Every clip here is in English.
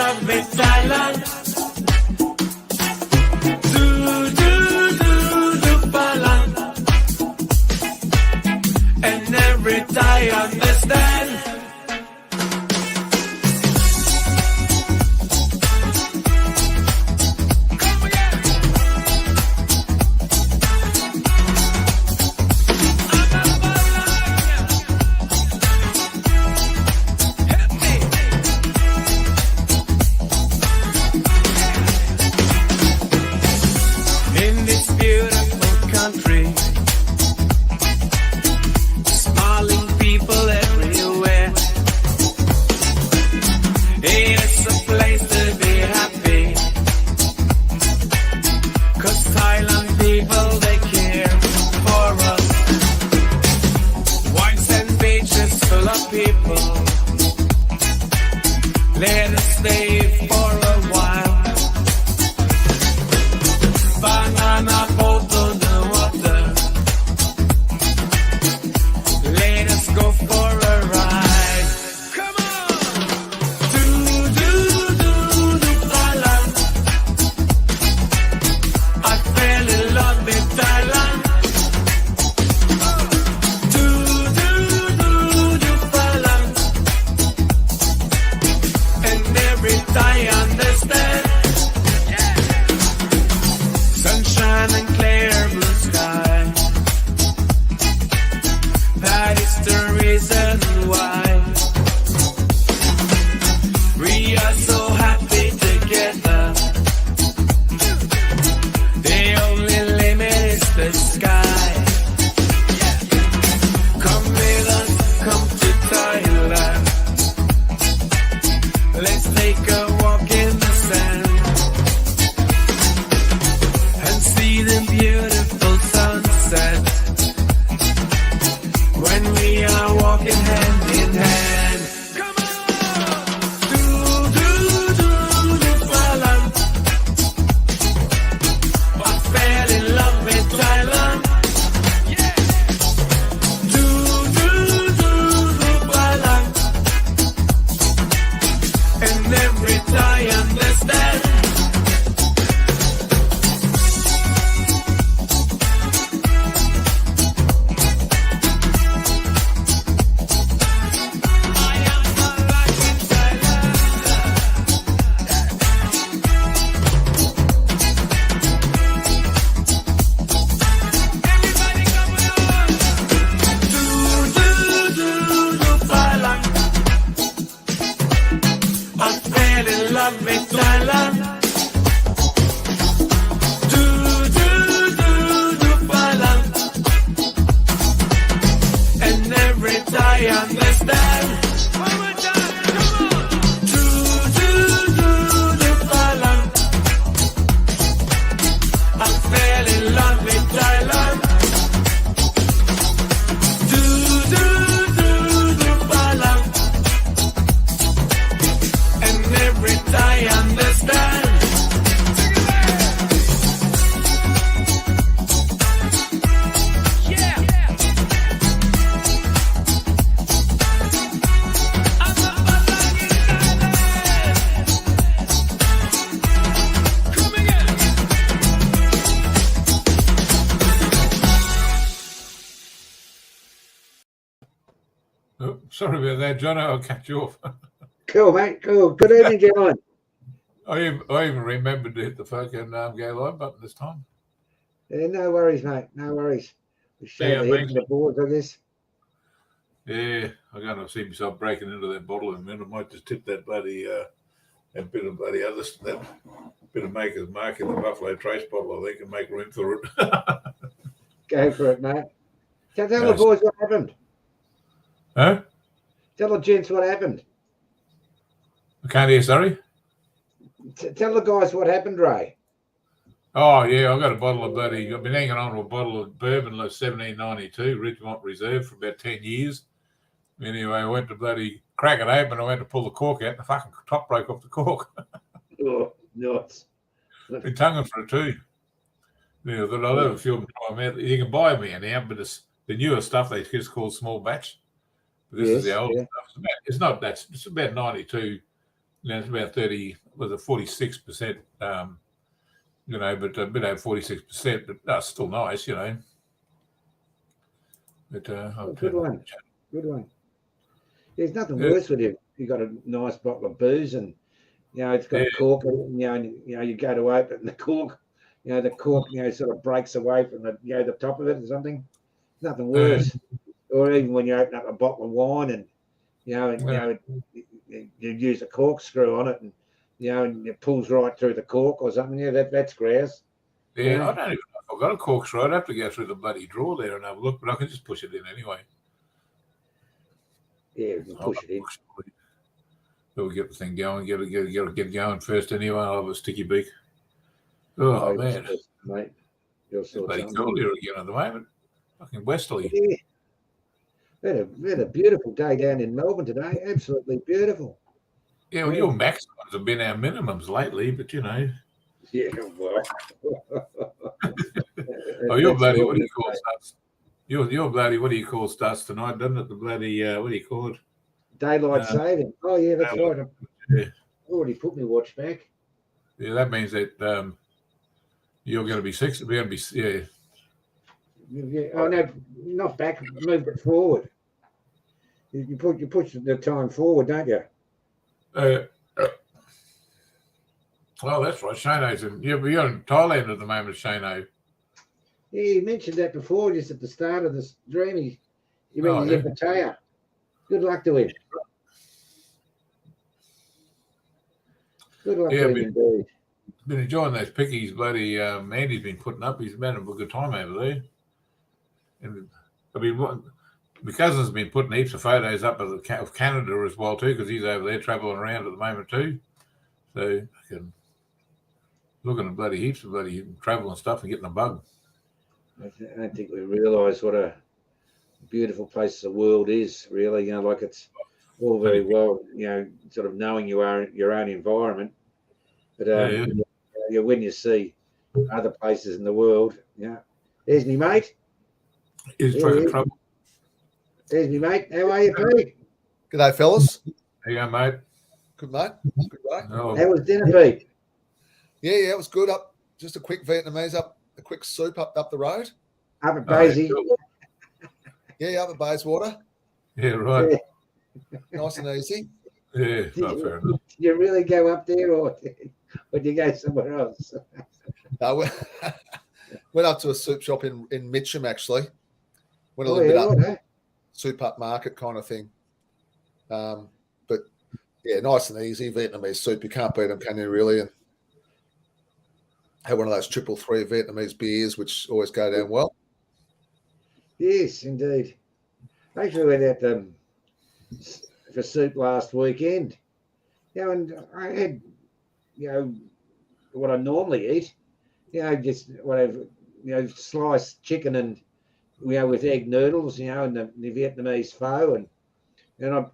love me, Thailand. And every Thai understand. In this beautiful country, smiling people everywhere. It's a place to be happy, 'cause Thailand people, they care for us. Wines and beaches full of people. Let us stay for a while. Banana boat on the water. Let us go for a ride. Come on! Do, Thailand. I fell in love with Thailand. Do, Thailand. And every Thai understand. Sunshine and clear blue sky. That is the reason why we are so happy together. The only limit is the sky. Come with us, come to Thailand. Let's take a walk in the sand and see the beautiful sunset when we are walking hand in hand. Come on! Do, Thailand. I fell in love with Thailand. Do, Thailand. And every Thai understand. I fell in love with Thailand. Do, Thailand. And every Thai understand. One more time, come on. Do, Thailand. I fell in love with Thailand. Do, Thailand. And every Thai understand. Yeah. I'm a Malay Thailand. Come again. Oh, sorry about that, John. I'll cut you off. Cool, mate. Cool. Good evening, gentlemen. I even remembered to hit the fucking go live button this time. Yeah, no worries, mate. No worries. We show Yeah, the head thanks. to the boards, I guess. Yeah, I'm going to see myself breaking into that bottle in a minute. I might just tip that bloody, that bit of bloody other, that bit of Maker's Mark in the Buffalo Trace bottle, I think, and make room for it. Go for it, mate. Tell the Yes. boys what happened. Huh? Tell the gents what happened. I can't hear, sorry. Tell the guys what happened, Ray. Oh, yeah, I've got a bottle of bloody, I've been hanging on to a bottle of bourbon, like 1792, Richmond Reserve, for about 10 years. Anyway, I went to bloody crack it open. I went to pull the cork out, and the fucking top broke off the cork. Oh, nuts. Been tonguing for it too. Yeah, that I'll have a few time out. You can buy me now, but it's the newer stuff they just call small batch. But this is the old stuff. It's about 92, It's about 30, was it 46%, but a bit over 46%, but that's still nice, But Good one. Good one. There's nothing Yeah. worse when you got a nice bottle of booze and it's got a cork, and you go to open it and the cork, sort of breaks away from the top of it or something. Nothing worse. Or even when you open up a bottle of wine and you use a corkscrew on it and and it pulls right through the cork or something. Yeah, that's grouse. Yeah, I don't even know if I've got a corkscrew. I'd have to go through the bloody drawer there and have a look, but I can just push it in anyway. Yeah, we can push it in. We'll get the thing going, get going first anyway. I'll have a sticky beak. Oh man. Mate. It's bloody cold here again at the moment. Fucking westerly. Yeah. We had a beautiful day down in Melbourne today. Absolutely beautiful. Yeah, well, your maximums have been our minimums lately, but Yeah, well. Oh, you're bloody, what do you call stats? You're bloody, what do you call stats tonight, doesn't it? The bloody, what do you call it? Daylight saving. Oh, yeah, that's right. Yeah. I've already put my watch back. Yeah, that means that you're going to be 6. We're going to be, Yeah. Oh, no, not back. Move it forward. You push the time forward, don't you? Oh, that's right. Shano's you're in Thailand at the moment, Shano. Yeah, you mentioned that before, just at the start of this dream. He rings in Pattaya. Good luck to him. Good luck to him, indeed. Been enjoying those pickies. Bloody Andy's been putting up. He's had a good time over there. And I mean, my cousin's been putting heaps of photos up of Canada as well too, because he's over there travelling around at the moment too. So I can looking at bloody heaps of bloody travel and stuff and getting a bug. I don't think we realise what a beautiful place the world is. Really, like it's all very well, sort of knowing you are your own environment, but when you see other places in the world, there's me mate. He's trying trouble. There's me mate. How are you, Pete? G'day, fellas. How you going, mate? Good, mate. Good, mate. Oh. How was dinner, Pete? Yeah, it was good. Up, just a quick Vietnamese a quick soup up the road. Up at Basie. Yeah, up at Bayswater. Yeah, right. Yeah. Nice and easy. Yeah, not fair enough. Did you really go up there, or did you go somewhere else? No, went up to a soup shop in Mitcham, actually. Went a little bit up, soup up market kind of thing. But yeah, nice and easy Vietnamese soup. You can't beat them, can you? Really? And had one of those 333 Vietnamese beers, which always go down well. Yes, indeed. I actually went out for soup last weekend. And I had, what I normally eat. Just whatever, sliced chicken and with egg noodles, and the Vietnamese pho, and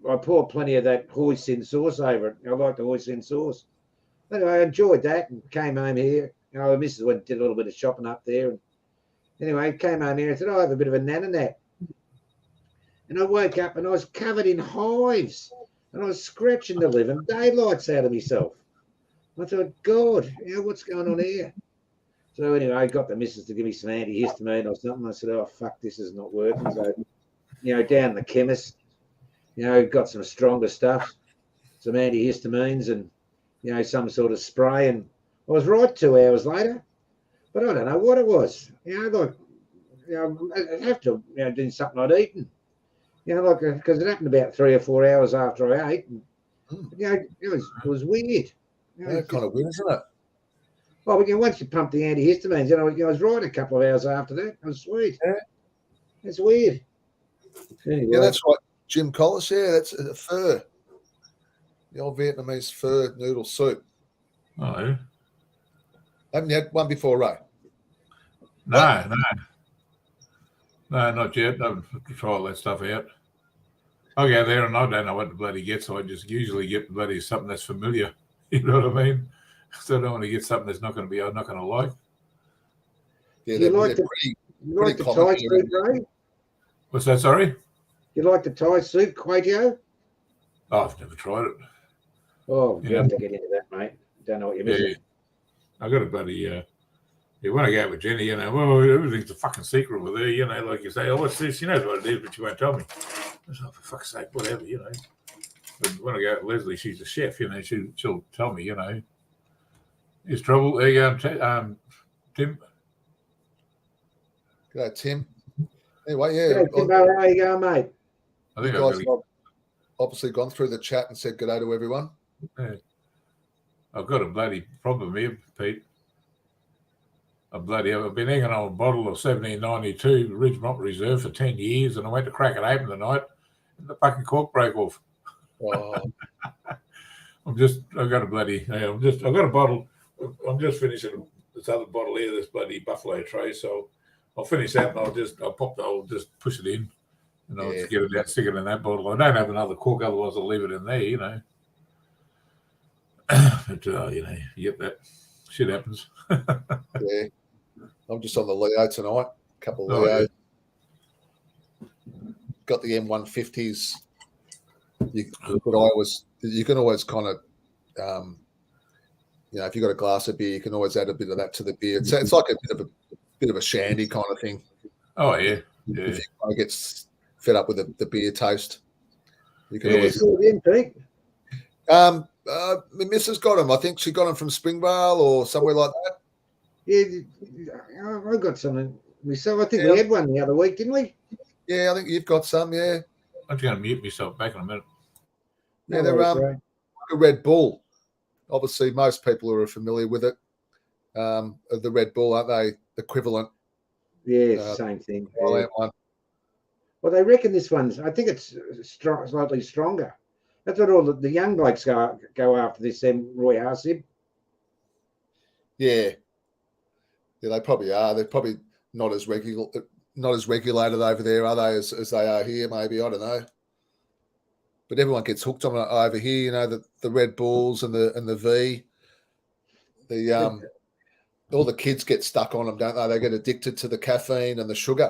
I pour plenty of that hoisin sauce over it. I like the hoisin sauce. Anyway, I enjoyed that and came home here. The missus went and did a little bit of shopping up there. And anyway, came home here and said, I'll have a bit of a nap. And I woke up and I was covered in hives and I was scratching the living daylights out of myself. I thought, God, what's going on here? So anyway, I got the missus to give me some antihistamine or something. I said, oh, fuck, this is not working. So, down the chemist, got some stronger stuff, some antihistamines and, some sort of spray. And I was right 2 hours later, but I don't know what it was. I'd have to, do something I'd eaten, because it happened about 3 or 4 hours after I ate. And, it was weird. Yeah, kind of weird, isn't it? Well, once you pump the antihistamines, I was right a couple of hours after that. It was sweet. Yeah. It's weird. Anyway. Yeah, that's right. Jim Collis, that's a pho. The old Vietnamese pho noodle soup. Oh, yeah. Haven't you had one before, Ray? No, not yet. I haven't tried all that stuff out. I go there and I don't know what to bloody get, so I just usually get bloody something that's familiar. You know what I mean? So I don't want to get something that's I'm not going to like. Yeah, you like the Thai soup, Ray? What's that, sorry? You like the Thai soup, Quadio? Oh, I've never tried it. Oh, You you know? have to get into that, mate. Don't know what you're missing. I got a bloody. When I go out with Jenny, you know, well, everything's a fucking secret with her, you know, like you say, oh, what's this? She knows what it is, but she won't tell me. I was like, for fuck's sake, whatever, you know. But when I go out with Leslie, she's the chef, you know, she'll tell me, you know, is trouble. There you go, Tim. G'day, Tim. Anyway, yeah. Hey, Timbo, how you going, mate? I think You I've guys got have obviously gone through the chat and said g'day to everyone. I've got a bloody problem here, Pete. I've been hanging on a bottle of 1792 Richmond Reserve for 10 years, and I went to crack it open tonight, and the fucking cork broke off. Oh, I've got a bottle. I'm just finishing this other bottle here, this bloody Buffalo Trace. So I'll finish that, and I'll just push it in, and I'll just get it out, stick it in that bottle. I don't have another cork, otherwise I'll leave it in there, you know. But, you know, yep, that shit happens. yeah. I'm just on the Leo tonight. A couple of Leo. Yeah. Got the M150s. You can always kind of, you know, if you've got a glass of beer, you can always add a bit of that to the beer. It's like a bit of a shandy kind of thing. Oh yeah. If you kind of get fed up with the beer taste, you can always. My missus got them. I think she got them from Springvale or somewhere like that. Yeah, I got some myself. I think we had one the other week, didn't we? Yeah, I think you've got some. Yeah. I'm just going to mute myself back in a minute. Yeah, they're like a Red Bull. Obviously, most people are familiar with it. The Red Bull, aren't they? Equivalent. Yeah, same thing. One. Well, they reckon this one's. I think it's slightly stronger. That's what all the young blokes go after this. Roy Harsib. Yeah, they probably are. They're probably not as regulated over there, are they, as they are here? Maybe, I don't know. But everyone gets hooked on it over here. You know, the Red Bulls and the V. All the kids get stuck on them, don't they? They get addicted to the caffeine and the sugar.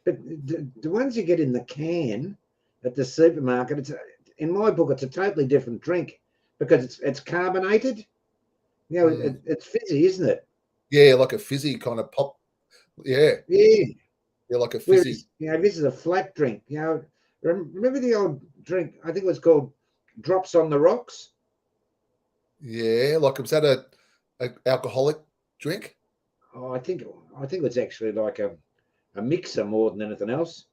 But the ones you get in the can at the supermarket, in my book, it's a totally different drink because it's carbonated. You know, it's fizzy, isn't it? Yeah, like a fizzy kind of pop. Yeah. Yeah, like a fizzy. Whereas, you know, this is a flat drink. You know, remember the old drink? I think it was called Drops on the Rocks. Yeah, like was that a alcoholic drink? Oh, I think it's actually like a mixer more than anything else.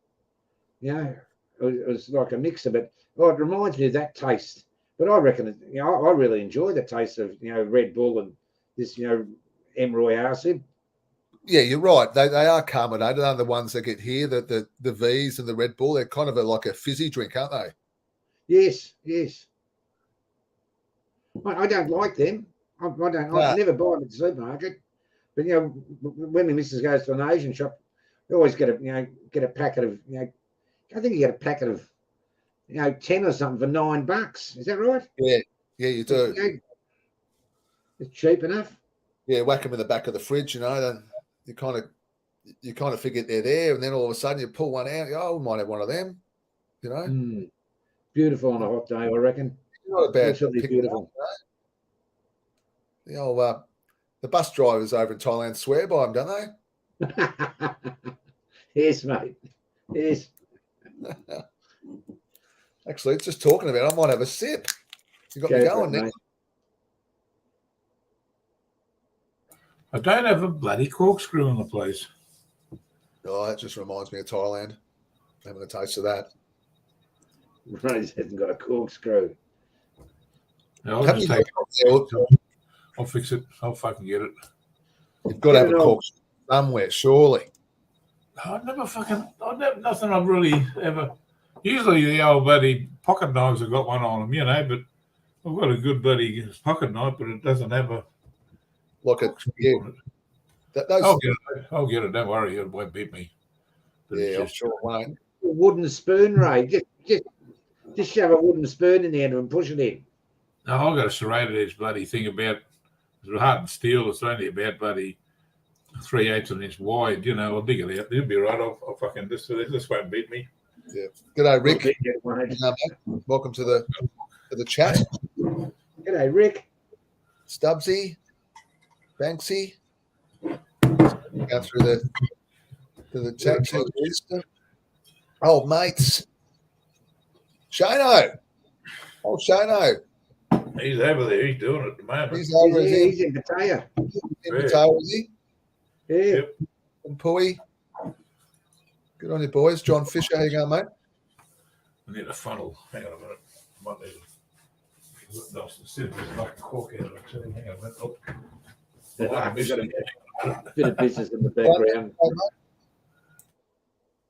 You know, it was like a mixer, but it reminds me of that taste. But I reckon, you know, I really enjoy the taste of, you know, Red Bull and this, you know, M. Roy Harsib. Yeah, you're right. They are carbonated. They're the ones that get here. The V's and the Red Bull, they're kind of like a fizzy drink, aren't they? Yes. I don't like them. I never buy them at the supermarket. But, you know, when my missus goes to an Asian shop, they always get a packet of, you know, I think you get a packet of, you know, 10 or something for $9. Is that right? Yeah, you do. You know, it's cheap enough. Yeah, whack them in the back of the fridge, you know, then you kind of figure they're there, and then all of a sudden you pull one out. Oh, we might have one of them, you know. Beautiful on a hot day, I reckon. Not a bad. Absolutely beautiful. The bus drivers over in Thailand swear by them, don't they? Yes, mate. Yes. Actually, just talking about it, I might have a sip. You got me going, Nick. I don't have a bloody corkscrew in the place. Oh, that just reminds me of Thailand. Having a taste of that. Ronnie's hasn't got a corkscrew. No, I'll fix it. I'll fucking get it. You've got to have a corkscrew somewhere, surely. Nothing I've really ever. Usually the old bloody pocket knives have got one on them, you know, but I've got a good bloody pocket knife, but it doesn't have a. Like a. Yeah. I'll get it. Don't worry, it won't beat me. But yeah, I'm sure it won't. A wooden spoon, Ray. Just shove a wooden spoon in the end and push it in. No, I've got a serrated edge bloody thing about it's hardened steel. It's only about bloody 3/8 of an inch wide. You know, I'll dig it out. It'll be right. I'll fucking this won't beat me. Yeah. G'day, Rick. Welcome to the chat. G'day, Rick. Stubbsy, Banksy. Go through the chat. Old mates. Shano. Oh, Shano. He's over there. He's doing it at the moment. He's over. He's in Pattaya. In Pattaya, is he? Yeah. Yep. And Pui. Good on you, boys. John Fisher, how you going, mate? I need a funnel. Hang on a minute. Might need to knock the cork out of it. Hang on a minute. Oh. We've got a bit of business in the background.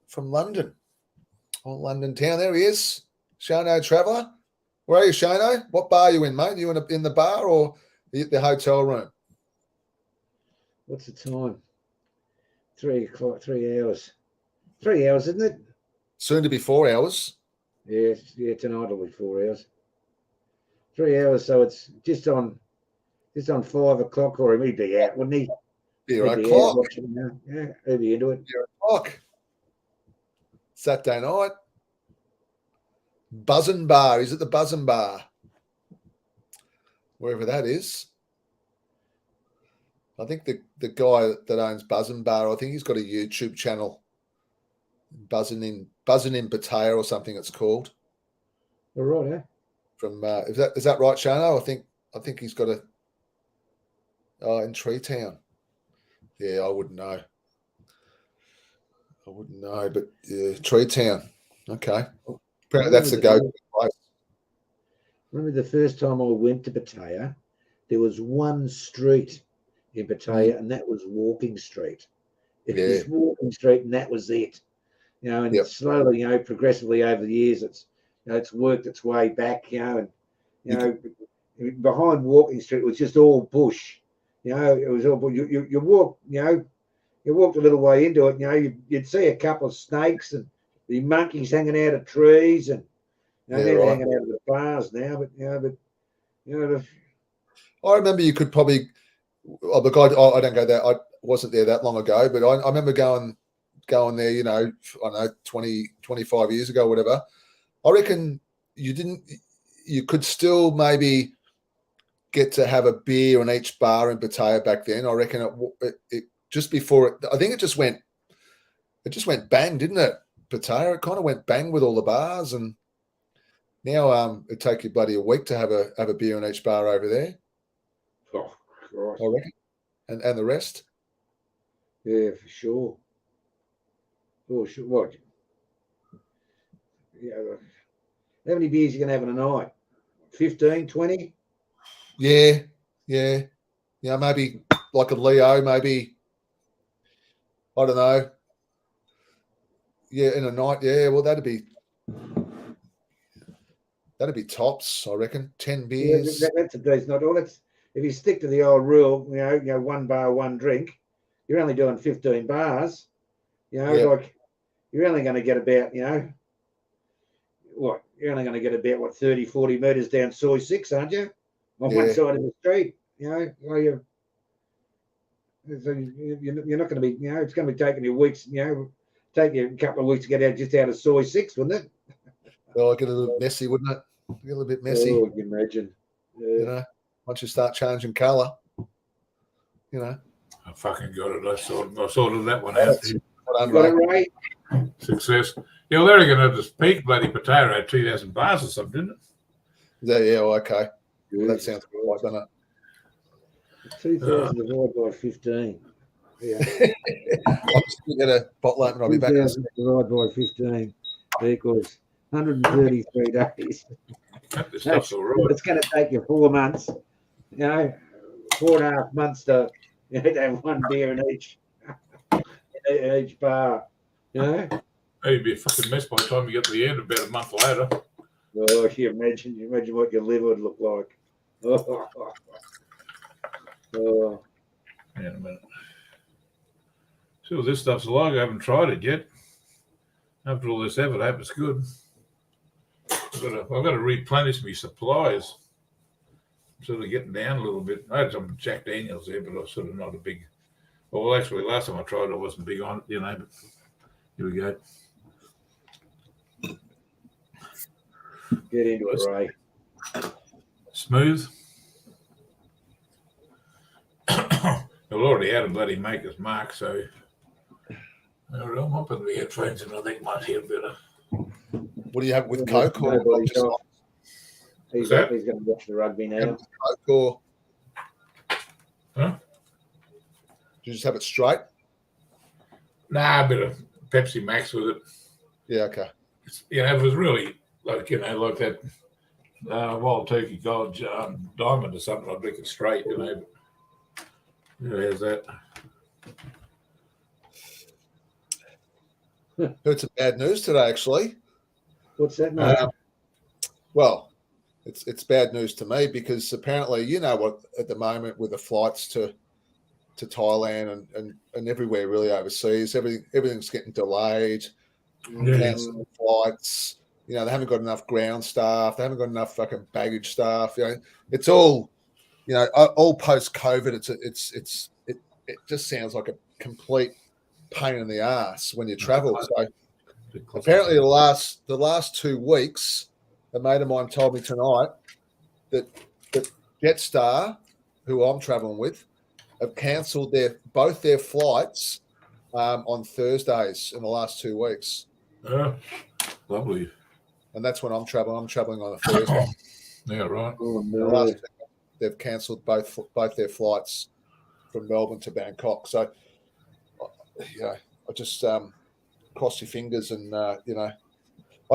From London. Oh, London town. There he is. Shano Traveller. Where are you, Shano? What bar are you in, mate? Are you in the bar or are you at the hotel room? What's the time? 3 o'clock, 3 hours. 3 hours, isn't it? Soon to be 4 hours. Yeah, tonight will be 4 hours. 3 hours, so it's just on 5 o'clock, or he'd be out, wouldn't he? Beer o'clock. Yeah, he'd be into it. Beer o'clock. Saturday night. Buzzin' Bar. He's at the Buzzin' Bar. Wherever that is. I think the guy that owns Buzzin' Bar, I think he's got a YouTube channel. Buzzin' in Pattaya or something it's called. All right, eh? From is that right, Shano? I think he's got a in Tree Town. Yeah, I wouldn't know. But yeah, Tree Town. Okay. Apparently that's the go-to place. Remember the first time I went to Pattaya, there was one street in Pattaya, and that was Walking Street. It was Walking Street, and that was it. And slowly, progressively over the years, it's worked its way back. And behind Walking Street was just all bush. It was all bush. You walk, you walked a little way into it. You'd see a couple of snakes and the monkeys hanging out of trees, and they're hanging out of the bars now. I remember you could probably. Oh, the guy, I don't go there. I wasn't there that long ago, but I remember going there. I don't know, 20, 25 years ago, whatever. I reckon you could still maybe get to have a beer in each bar in Pattaya back then. I reckon it just before it. I think it just went bang, didn't it? Pattaya, it kind of went bang with all the bars, and now it'd take you bloody a week to have a beer in each bar over there. Oh, Christ. I reckon, and the rest. Yeah, for sure. For sure. What? How many beers are you going to have in a night? 15, 20? Yeah. Maybe like a Leo, maybe. I don't know. Yeah, in a night. Yeah, well, that'd be tops, I reckon. 10 beers. Yeah, that's a decent night. Well, if you stick to the old rule, one bar, one drink, you're only doing 15 bars. Like you're only going to get about, you're only going to get about 30, 40 metres down Soy 6, aren't you? On one side of the street. So you're not going to be, it's going to be taking you weeks, take you a couple of weeks to get out of Soy 6, wouldn't it? Well, it'd get a little messy, wouldn't it? Get a little bit messy. Oh, you can imagine. Once you start changing colour, I fucking got it. I sorted that one out. You got it right. Success. Yeah, well, they're going to just peak bloody potato at 2,000 bars or something, didn't it? Okay. Well, that sounds good, doesn't it? 2,000 divided by 15. Yeah. I'll just get a bottle open. I'll be back. 2,000 divided by 15 equals 133 days. This stuff's all right. It's going to take you 4 months, 4.5 months to have one beer in each bar. It'd be a fucking mess by the time you get to the end about a month later. Oh, you imagine what your liver would look like. Oh. Hang on a minute. See what this stuff's like. I haven't tried it yet. After all this effort, I hope it's good. I've got to replenish my supplies. I'm sort of getting down a little bit. I had some Jack Daniels there, but I was sort of not a big. Well, actually, last time I tried it, I wasn't big on it, but here we go. Get into it, Ray. Smooth. I've already had a bloody maker's mark, so I'm up in the headphones and I think might hear better. What do you have with Coke? Or Nobody's just off. He's going to watch the rugby now. Coke or Huh? do you just have it straight? Nah, a bit of Pepsi Max with it. Yeah, okay. If it was really like that Wild Turkey Gold Diamond or something, I'd drink it straight, But, how's that? Heard some bad news today, actually. What's that, mate? Well, it's bad news to me because apparently, what at the moment with the flights to Thailand and everywhere really overseas, everything's getting delayed, cancelling flights. They haven't got enough ground staff. They haven't got enough fucking baggage staff. It's all, all post COVID. It just sounds like a complete pain in the ass when you travel. So apparently the last 2 weeks, a mate of mine told me tonight that Jetstar, who I'm traveling with, have cancelled both their flights on Thursdays in the last 2 weeks. Lovely. And that's when I'm traveling. I'm traveling on a Thursday. Yeah, right. Oh, no. They've cancelled both their flights from Melbourne to Bangkok. So, I just cross your fingers and, I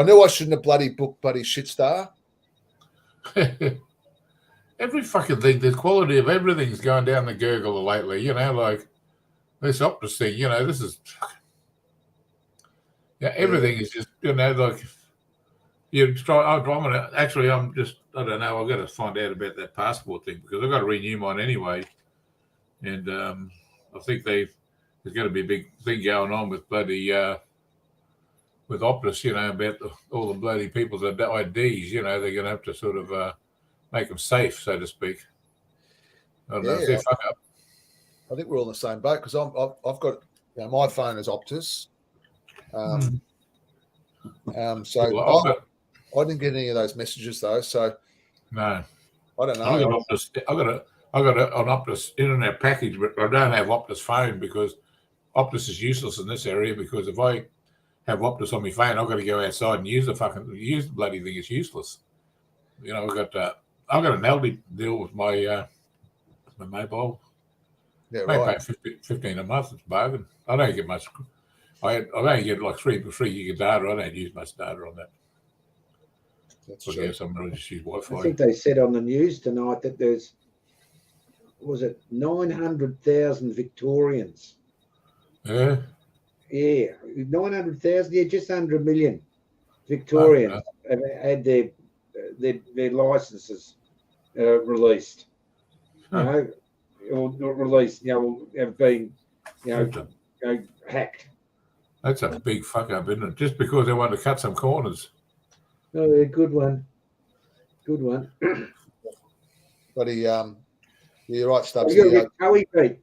knew I shouldn't have bloody booked bloody Shitstar. Every fucking thing, the quality of everything's going down the gurgle lately, like this Optus thing, this is everything is just, like you try. I'm just, I don't know, I've got to find out about that passport thing because I've got to renew mine anyway. And I think there's going to be a big thing going on with bloody, with Optus, about all the bloody people's IDs, they're going to have to sort of make them safe, so to speak. I don't know if they fuck up. I think we're all in the same boat because I've got, my phone is Optus. So I didn't get any of those messages though. So no, I don't know. I got an Optus internet package, but I don't have Optus phone because Optus is useless in this area. Because if I have Optus on my phone, I've got to go outside and use the bloody thing. It's useless. I've got an LD deal with my mobile. Yeah, I right. pay $15 a month. It's bargain. I don't get much. I only get like 3 gig data. I don't use much data on that. That's I true. guess I'm going to just use Wi-Fi. I think they said on the news tonight that there's, 900,000 Victorians? Yeah. Yeah, 900,000. Yeah, just under 1 million Victorians have had their licenses released. Or not released. Have been hacked. That's a big fuck up, isn't it? Just because they want to cut some corners. Oh, yeah, good one. Good one. But you're right, Stubbs. You're a bit Pete.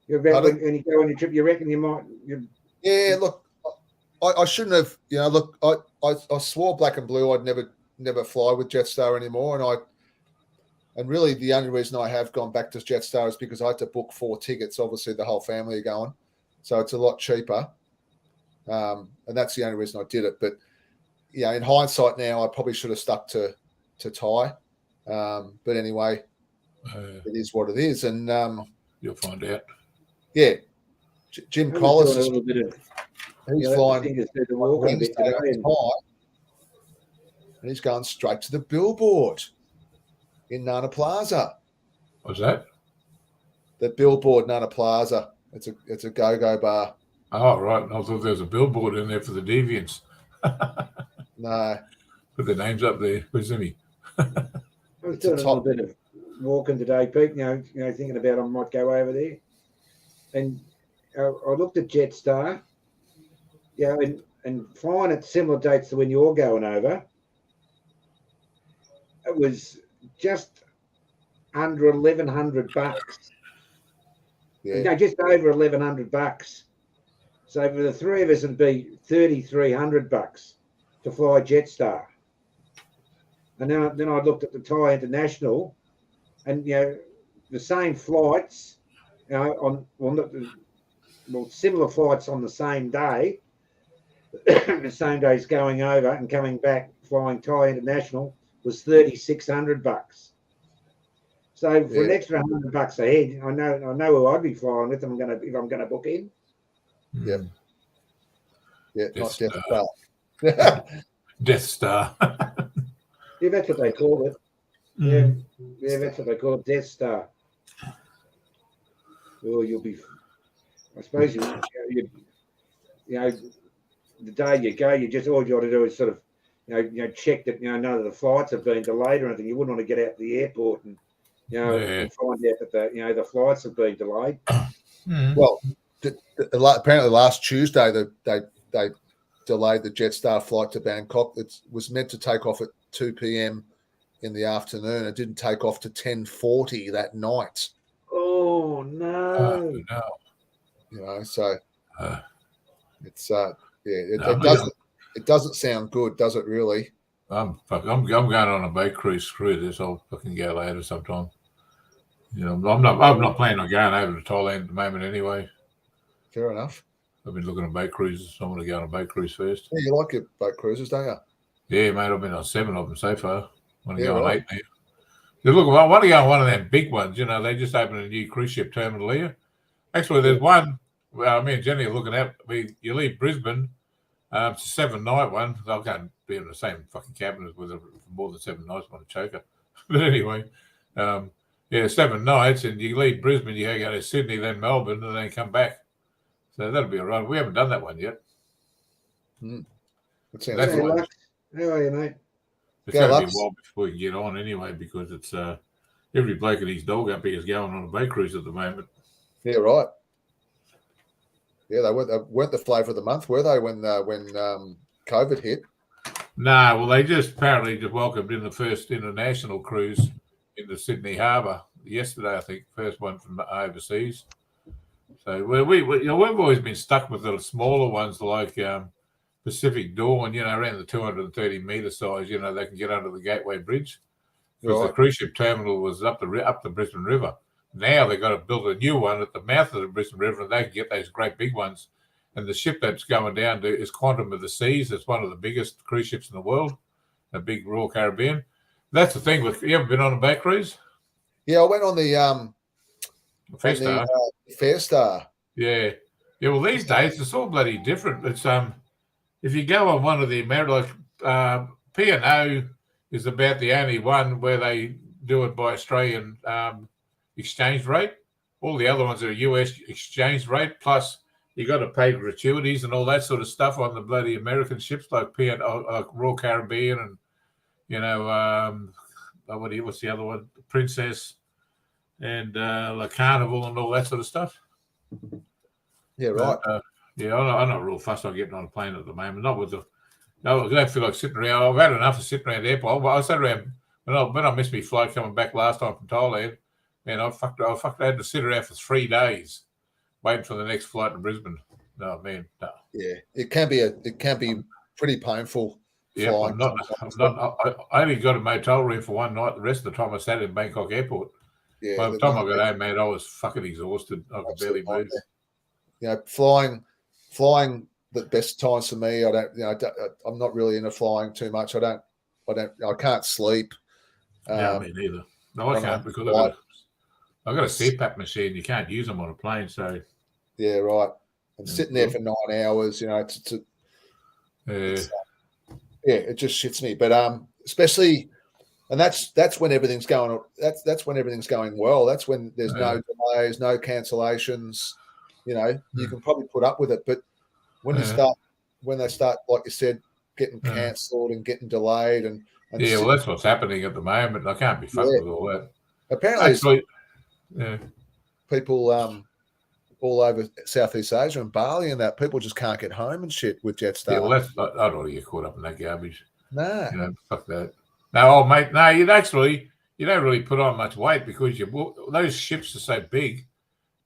You're about when you go on your trip, you reckon you might. Yeah, look, I shouldn't have. Look, I swore black and blue I'd never fly with Jetstar anymore, and really the only reason I have gone back to Jetstar is because I had to book 4 tickets. Obviously, the whole family are going, so it's a lot cheaper, and that's the only reason I did it. But in hindsight now, I probably should have stuck to Thai. But anyway, it is what it is, and you'll find out. Yeah, Jim Collis is a little bit of. He's flying Wednesday and he's going straight to the billboard in Nana Plaza. What's that? The billboard Nana Plaza. It's a go-go bar. Oh, right. I thought there was a billboard in there for the deviants. No. Put their names up there. Where's Zimmy? I was doing a little bit of walking today, Pete, thinking about I might go over there. And I looked at Jetstar, and flying at similar dates to when you're going over, it was just under $1,100. Yeah. No, just over $1,100. So for the three of us, it'd be $3,300 to fly Jetstar. And then I looked at the Thai International, and the same flights similar flights on the same day. The same day's going over and coming back, flying Thai International was $3,600. So for an extra $100 a head, I know who I'd be flying with. If I'm gonna book in. Yep. Yeah, not Death Star. Death Star. Yeah, that's what they call it. Yeah, that's what they call it, Death Star. Well, you'll be. I suppose you know, the day you go, you just all you got to do is sort of, check that none of the flights have been delayed or anything. You wouldn't want to get out to the airport and and find out that the flights have been delayed. Well, apparently last Tuesday they delayed the Jetstar flight to Bangkok. It was meant to take off at 2 p.m. in the afternoon. It didn't take off to 10:40 that night. Oh no! So it's it doesn't sound good, does it? Really? I'm going on a boat cruise through this. I'll fucking go later sometime. I'm not planning on going over to Thailand at the moment anyway. Fair enough. I've been looking at boat cruises. So I want to go on a boat cruise first. Yeah, you like your boat cruises, don't you? Yeah, mate. I've been on 7 of them so far. I want to go on 8 now. Look, I want to go on one of them big ones. They just opened a new cruise ship terminal here. Actually, there's one. Well, me and Jenny are looking at. You leave Brisbane. It's a 7-night one. I can't be in the same fucking cabin with her for more than 7 nights. I want to choke her. But anyway, 7 nights, and you leave Brisbane, you go to Sydney, then Melbourne, and then come back. So that'll be all right. We haven't done that one yet. How are you, mate? It's going to be a while before we can get on anyway, because it's every bloke and his dog up here is going on a boat cruise at the moment. Yeah, right. Yeah, they weren't the flavour of the month, were they, when COVID hit? No, well, they just apparently just welcomed in the first international cruise in the Sydney Harbour yesterday, I think, first one from overseas. So we've always been stuck with the smaller ones like Pacific Dawn, around the 230 metre size. They can get under the Gateway Bridge because the cruise ship terminal was up the Brisbane River. Now they've got to build a new one at the mouth of the Brisbane River, and they can get those great big ones. And the ship that's going down to is Quantum of the Seas. It's one of the biggest cruise ships in the world, a big Royal Caribbean. That's the thing with. You ever been on a boat cruise? Yeah, I went on the Fairstar. Fairstar. Yeah. Well, these days it's all bloody different. It's if you go on one of the P&O is about the only one where they do it by Australian exchange rate. All the other ones are US exchange rate, plus you got to pay gratuities and all that sort of stuff on the bloody American ships like Royal Caribbean and what's the other one? Princess and La Carnival and all that sort of stuff. Yeah, right. I'm not real fussed on getting on a plane at the moment. Not with I don't feel like sitting around. I've had enough of sitting around the airport. I sat around when I missed my flight coming back last time from Thailand. Man, I had to sit around for 3 days waiting for the next flight to Brisbane. No, man, no. Yeah, it can be pretty painful. Yeah, I only got a motel room for one night. The rest of the time I sat in Bangkok Airport. Yeah, by the time I got home, man, I was fucking exhausted. I could barely move. Flying. The best times for me. I'm not really into flying too much. I can't sleep. No, me neither. No, I can't because I've got a CPAP machine. You can't use them on a plane, so. Yeah, right. And sitting there for 9 hours, it just shits me. But especially, and that's when everything's going. That's when everything's going well. That's when there's no delays, no cancellations. You can probably put up with it. But when they start, like you said, getting cancelled and getting delayed, and well, that's what's happening at the moment. I can't be fucked with all that. Apparently, people all over Southeast Asia and Bali and that, people just can't get home and shit with Jetstar. Yeah, well, I don't want to get caught up in that garbage. Nah. Fuck that. No, mate, no, you don't really put on much weight because those ships are so big.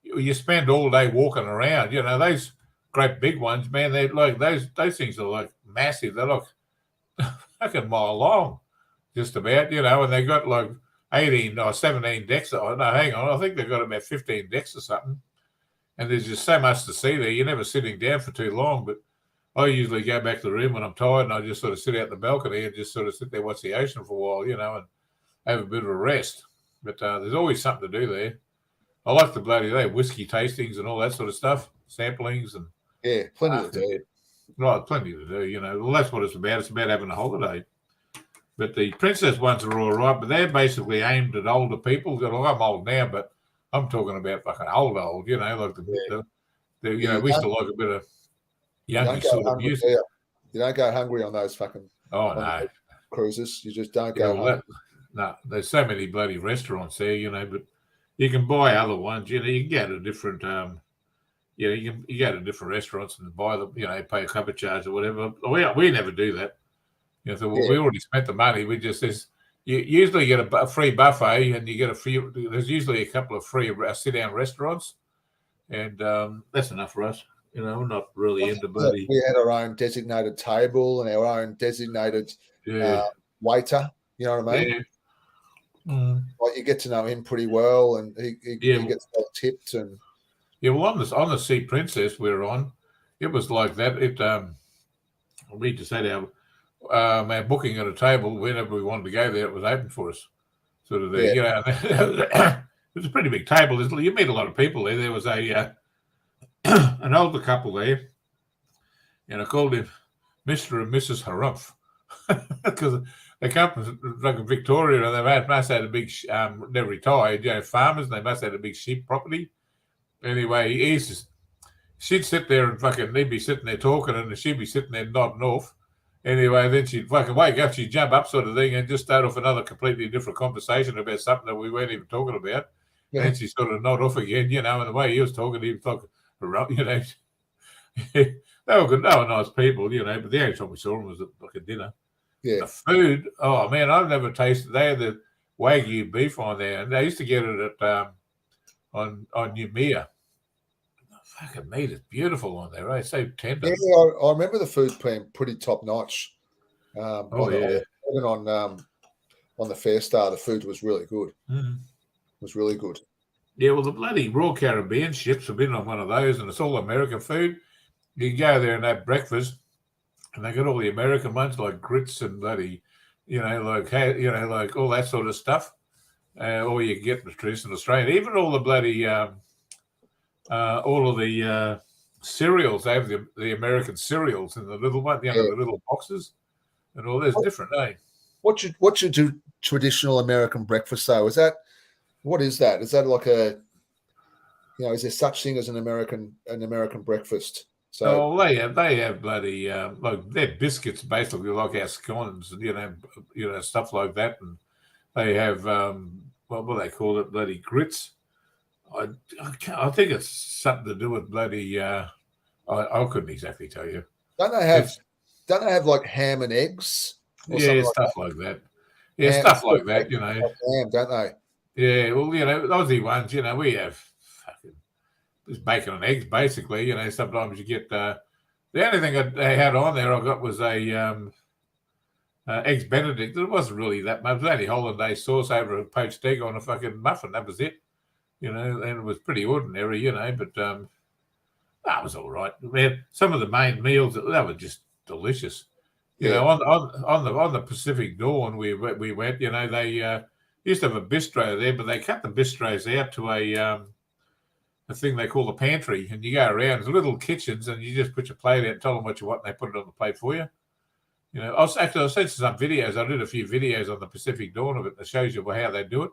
You spend all day walking around. Those great big ones, man, they're like those things are like massive. They're like fucking mile long, just about, and they got like 18 or 17 decks. Oh, no, hang on. I think they've got about 15 decks or something. And there's just so much to see there. You're never sitting down for too long. But I usually go back to the room when I'm tired, and I just sort of sit out the balcony and just sort of sit there, watch the ocean for a while, and have a bit of a rest. But there's always something to do there. I like the bloody whiskey tastings and all that sort of stuff, samplings and plenty to do. Right, plenty to do. Well, that's what it's about. It's about having a holiday. But the princess ones are all right, but they're basically aimed at older people. I'm old now, but I'm talking about fucking old, like we used to like a bit of youngish sort of music. You don't go hungry on those fucking cruises. You just don't go hungry. No, there's so many bloody restaurants there, but you can buy other ones. You can get a different, you go to different restaurants and buy them, pay a cover charge or whatever. We never do that. So we already spent the money. We just you usually get a free buffet, and you get there's usually a couple of free sit-down restaurants, and that's enough for us. We're not really into bloody. We had our own designated table and our own designated waiter. You know what I mean? Yeah. Mm. Like you get to know him pretty well, and he gets well tipped. And well, on the Sea Princess we were on, it was like that. We just had our booking at a table whenever we wanted to go there. It was open for us, sort of there. It was a pretty big table. You meet a lot of people there. There was an older couple there, and I called him Mr. and Mrs. Harumph because they come from Victoria, and they must have had a big. They're retired, farmers, and they must have had a big sheep property. Anyway, she'd sit there and he'd be sitting there talking, and she'd be sitting there nodding off. Anyway, then she'd fucking wake up, she'd jump up, sort of thing, and just start off another completely different conversation about something that we weren't even talking about. Yeah. And she sort of nod off again, and the way he was talking, he was talking, they were good, they were nice people, but the only time we saw them was at fucking dinner. Yeah. The food, oh man, I've never tasted. They had the Wagyu beef on there, and they used to get it at on Noumea. Fucking meat is beautiful on there, right? So tender. Yeah, I remember the food being pretty top notch. Even on the Fair Star, the food was really good. Mm. It was really good. Yeah, well, the bloody Royal Caribbean ships have been on one of those, and it's all American food. You can go there and have breakfast, and they got all the American ones like grits and bloody, like all that sort of stuff. Or you get the traditional Australian, even all the bloody, all of the cereals. They have the American cereals in the little one, the little boxes, and all. There's different, eh? What's your traditional American breakfast though? What is that? Is that like is there such thing as an American breakfast? So they have bloody like they're biscuits basically like our scones and stuff like that, and they have what do they call it, bloody grits. I think it's something to do with bloody I couldn't exactly tell you. Don't they have like ham and eggs? Yeah, stuff like that. Yeah, stuff like that. Ham, don't they? Yeah, well, Aussie ones. We have fucking just bacon and eggs, basically. Sometimes you get the only thing they had on there I got was a eggs Benedict. It wasn't really that much. It was only hollandaise sauce over a poached egg on a fucking muffin. That was it. And it was pretty ordinary. But that was all right. Man, some of the main meals that were just delicious. On the Pacific Dawn we went. They used to have a bistro there, but they cut the bistros out to a thing they call the pantry, and you go around. There's little kitchens, and you just put your plate out, tell them what you want, and they put it on the plate for you. I sent you some videos. I did a few videos on the Pacific Dawn of it that shows you how they do it.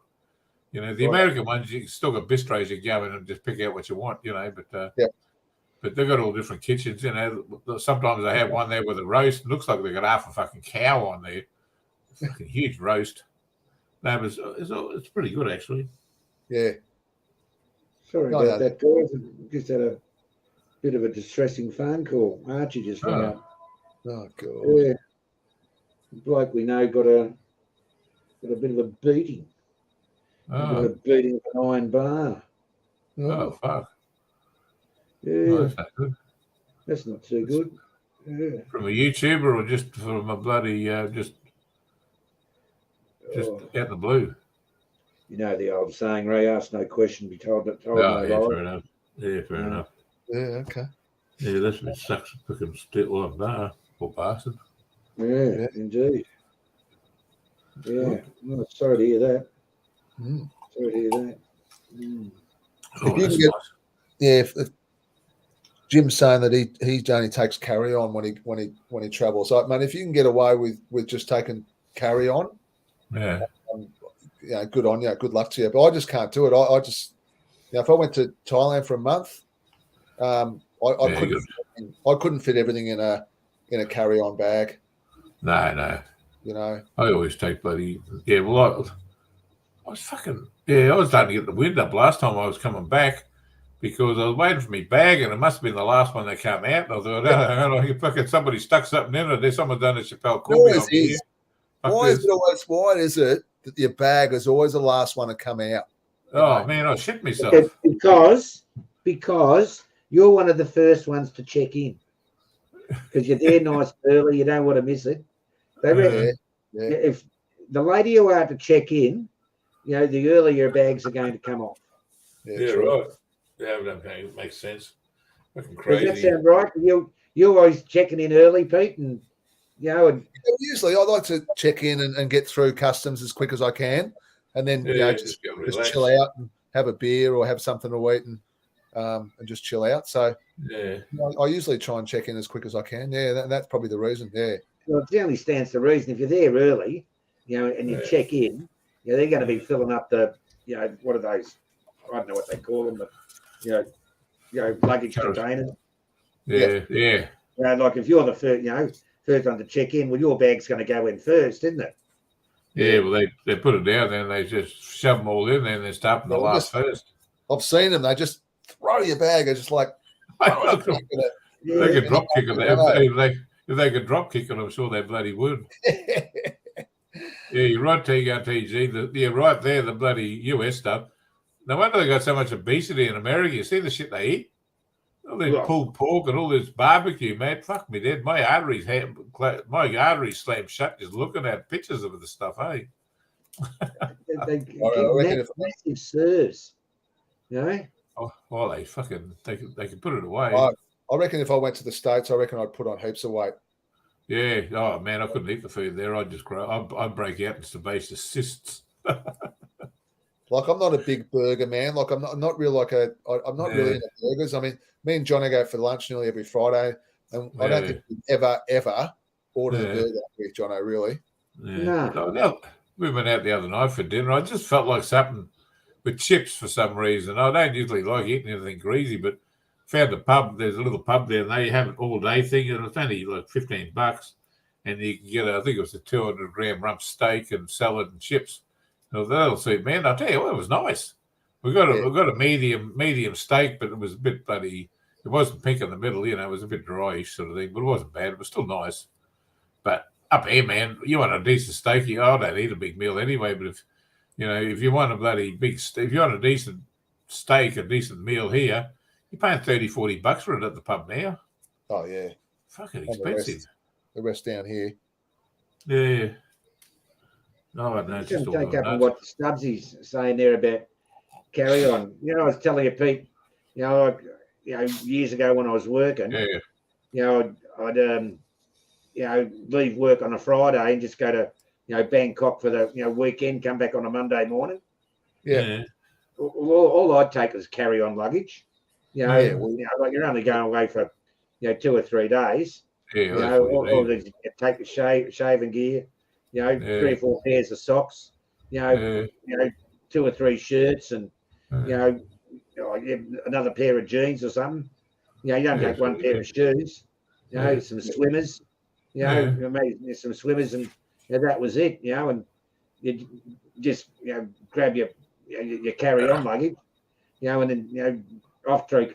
The American ones, you still got bistros. You go in and just pick out what you want. But they've got all different kitchens. Sometimes they have one there with a roast. It looks like they've got half a fucking cow on there. Fucking huge roast. It's pretty good, actually. Yeah. Sorry about that, guys. Just had a bit of a distressing phone call. Archie just rang up. Oh, God. Yeah. The bloke we know got a bit of a beating. Got a beating of an iron bar. Oh, fuck. Yeah. That's not good. That's not too good. Yeah. From a YouTuber or just from a bloody, just out in the blue? You know the old saying, Ray, ask no question, be told no lie. Fair enough. Yeah, fair enough. Yeah, okay. Yeah, that's what sucks. Fucking still like that. Poor bastard. Yeah, indeed. Yeah, well, sorry to hear that. Sorry to hear that. Oh, If you that's can get, nice. yeah, if Jim's saying that he only takes carry on when he travels. So, man, if you can get away with just taking carry on, Yeah. Good on you. Good luck to you. But I just can't do it. I just, if I went to Thailand for a month, I couldn't fit everything in a carry on bag. No. I always take bloody Well, I was fucking I was starting to get the wind up last time I was coming back because I was waiting for me bag and it must have been the last one that came out. And I thought, fucking somebody stuck something in it. There's someone done a Chappelle Corby on me. Why is it that your bag is always the last one to come out? Man, I shit myself. Because you're one of the first ones to check in. Because you're there nice early, you don't want to miss it. They reckon if the later you are to check in, the earlier your bags are going to come off. Yeah, right. Yeah, that makes sense. Fucking crazy. Does that sound right? You're always checking in early, Pete, and usually I like to check in and get through customs as quick as I can, and then just chill out and have a beer or have something to eat and just chill out. So I usually try and check in as quick as I can. Yeah, that's probably the reason. Yeah. Well, it only stands to reason if you're there early, and you check in, they're going to be filling up the, what are those? I don't know what they call them, but luggage containers. Yeah. Like if you're the first one to check in, well, your bag's going to go in first, isn't it? Yeah, well, they put it down there and they just shove them all in there and they're starting the last first. I've seen them. They just throw your bag. It's just like they could drop kick it. If they could drop kick it, I'm sure they bloody would. Yeah, you're right, TG. Right there, the bloody US stuff. No wonder they got so much obesity in America. You see the shit they eat? All this pulled pork and all this barbecue, man. Fuck me dead. My arteries slammed shut just looking at pictures of the stuff, hey? They give massive serves, Oh, they can put it away. I reckon if I went to the States, I reckon I'd put on heaps of weight. Yeah. Oh, man, I couldn't eat the food there. I'd just grow. I'd break out in sebaceous cysts. Like, I'm not a big burger man. Like, I'm not really I'm not really into burgers. I mean, me and Johnny go for lunch nearly every Friday, and I don't think we ever ordered a burger with Johnny, really. Yeah. No. We went out the other night for dinner. I just felt like something with chips for some reason. I don't usually like eating anything greasy, but found a pub. There's a little pub there, and they have an all-day thing, and it's only like $15, and you can get I think it was a 200-gram rump steak and salad and chips. That'll suit me. And I'll tell you what, it was nice. We got a medium steak, but it was a bit bloody. It wasn't pink in the middle, it was a bit dryish sort of thing, but it wasn't bad. It was still nice. But up here, man, you want a decent steak. I don't eat a big meal anyway, but if you want a bloody if you want a decent steak, a decent meal here, you're paying $30-$40 for it at the pub now. Oh yeah, fucking expensive. The rest down here. Yeah. No, I don't just take up on what Stubbsy's saying there about carry on. I was telling you, Pete. Years ago when I was working, I'd leave work on a Friday and just go to Bangkok for the weekend. Come back on a Monday morning. Yeah. All I'd take was carry on luggage. Like you're only going away for 2 or 3 days. Yeah. Take the shaving gear. 3 or 4 pairs of socks, 2 or 3 shirts, and another pair of jeans or something. You don't take one pair of shoes. Some swimmers. Maybe some swimmers, and that was it. And you just grab your carry-on luggage. And then off through.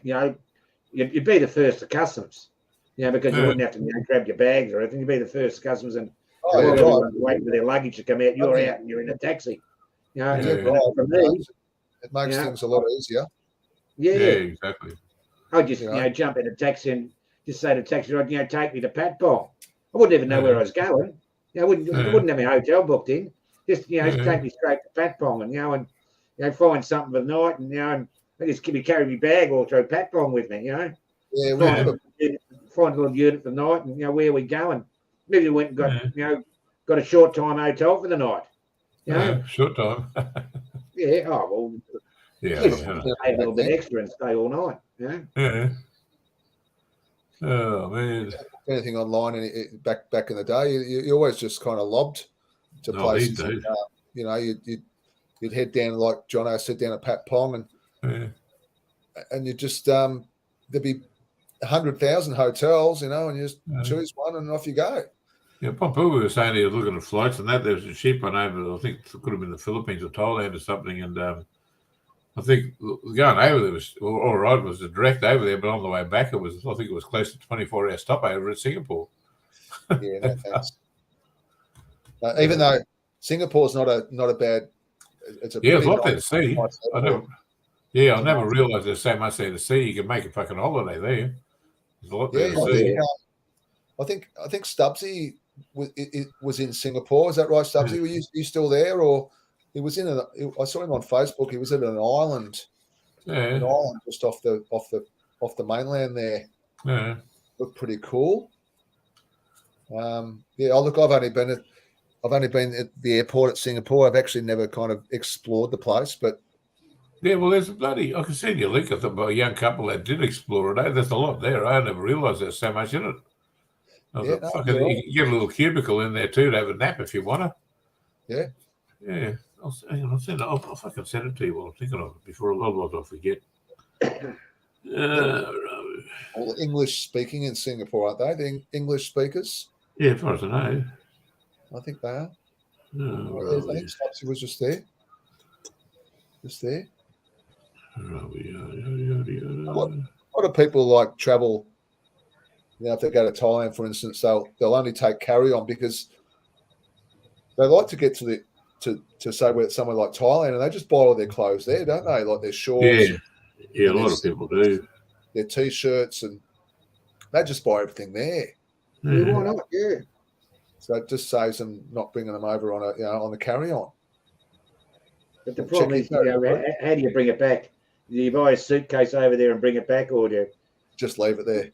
You'd be the first to customs. Because you wouldn't have to grab your bags or anything. You'd be the first to customs and. Waiting for their luggage to come out. You're out and you're in a taxi. For me, it makes things a lot easier. Yeah, exactly. I just jump in a taxi and just say to the taxi driver, take me to Patpong. I wouldn't even know where I was going. I wouldn't have my hotel booked in. Just take me straight to Patpong, and find something for the night, and and I just carry my bag or throw Patbong with me, Yeah, find a little unit for the night, and where we going. Maybe we went and got got a short time hotel for the night. Short time. Yeah. Oh well. Yeah. Pay a little bit extra and stay all night. Yeah. Oh man. Anything online back in the day, you always just kind of lobbed to places. You'd head down, like Jono said, down at Pat Pong, and you just there'd be 100,000 hotels, and you just choose one and off you go. Yeah, Papu was saying he was looking at flights and that. There was a ship on over, I think it could have been the Philippines or Thailand or something, and I think going over there was all right. It was a direct over there, but on the way back, I think it was close to 24-hour stopover at Singapore. Yeah, no thanks. Even though Singapore's not a bad. It's a it's a lot there to see. I never realised there's so much there to see. You can make a fucking holiday there. There's a lot there to see. I think Stubbsy was in Singapore. Is that right, Stubbsy? Were you still there, or he was in? I saw him on Facebook. He was at an island, an island just off the mainland there. Yeah, looked pretty cool. Look, I've only been at the airport at Singapore. I've actually never kind of explored the place, but yeah. Well, there's I can see your link about a young couple that did explore it. There's a lot there. I never realised there's so much in it. You can get a little cubicle in there too to have a nap if you want to. Yeah. Yeah. I'll fucking send it to you while I'm thinking of it before I'll forget. All English speaking in Singapore, aren't they? The English speakers? Yeah, as far as I know. I think they are. I think Stubbsy was just there. A lot of people like travel. If they go to Thailand, for instance, they'll only take carry-on because they like to get to say we're somewhere like Thailand, and they just buy all their clothes there, don't they? Like their shorts. Yeah, a lot of people do. Their T-shirts, and they just buy everything there. Yeah, why not? Yeah. So it just saves them not bringing them over on the carry-on. But the problem is, how do you bring it back? Do you buy a suitcase over there and bring it back, or do you just leave it there?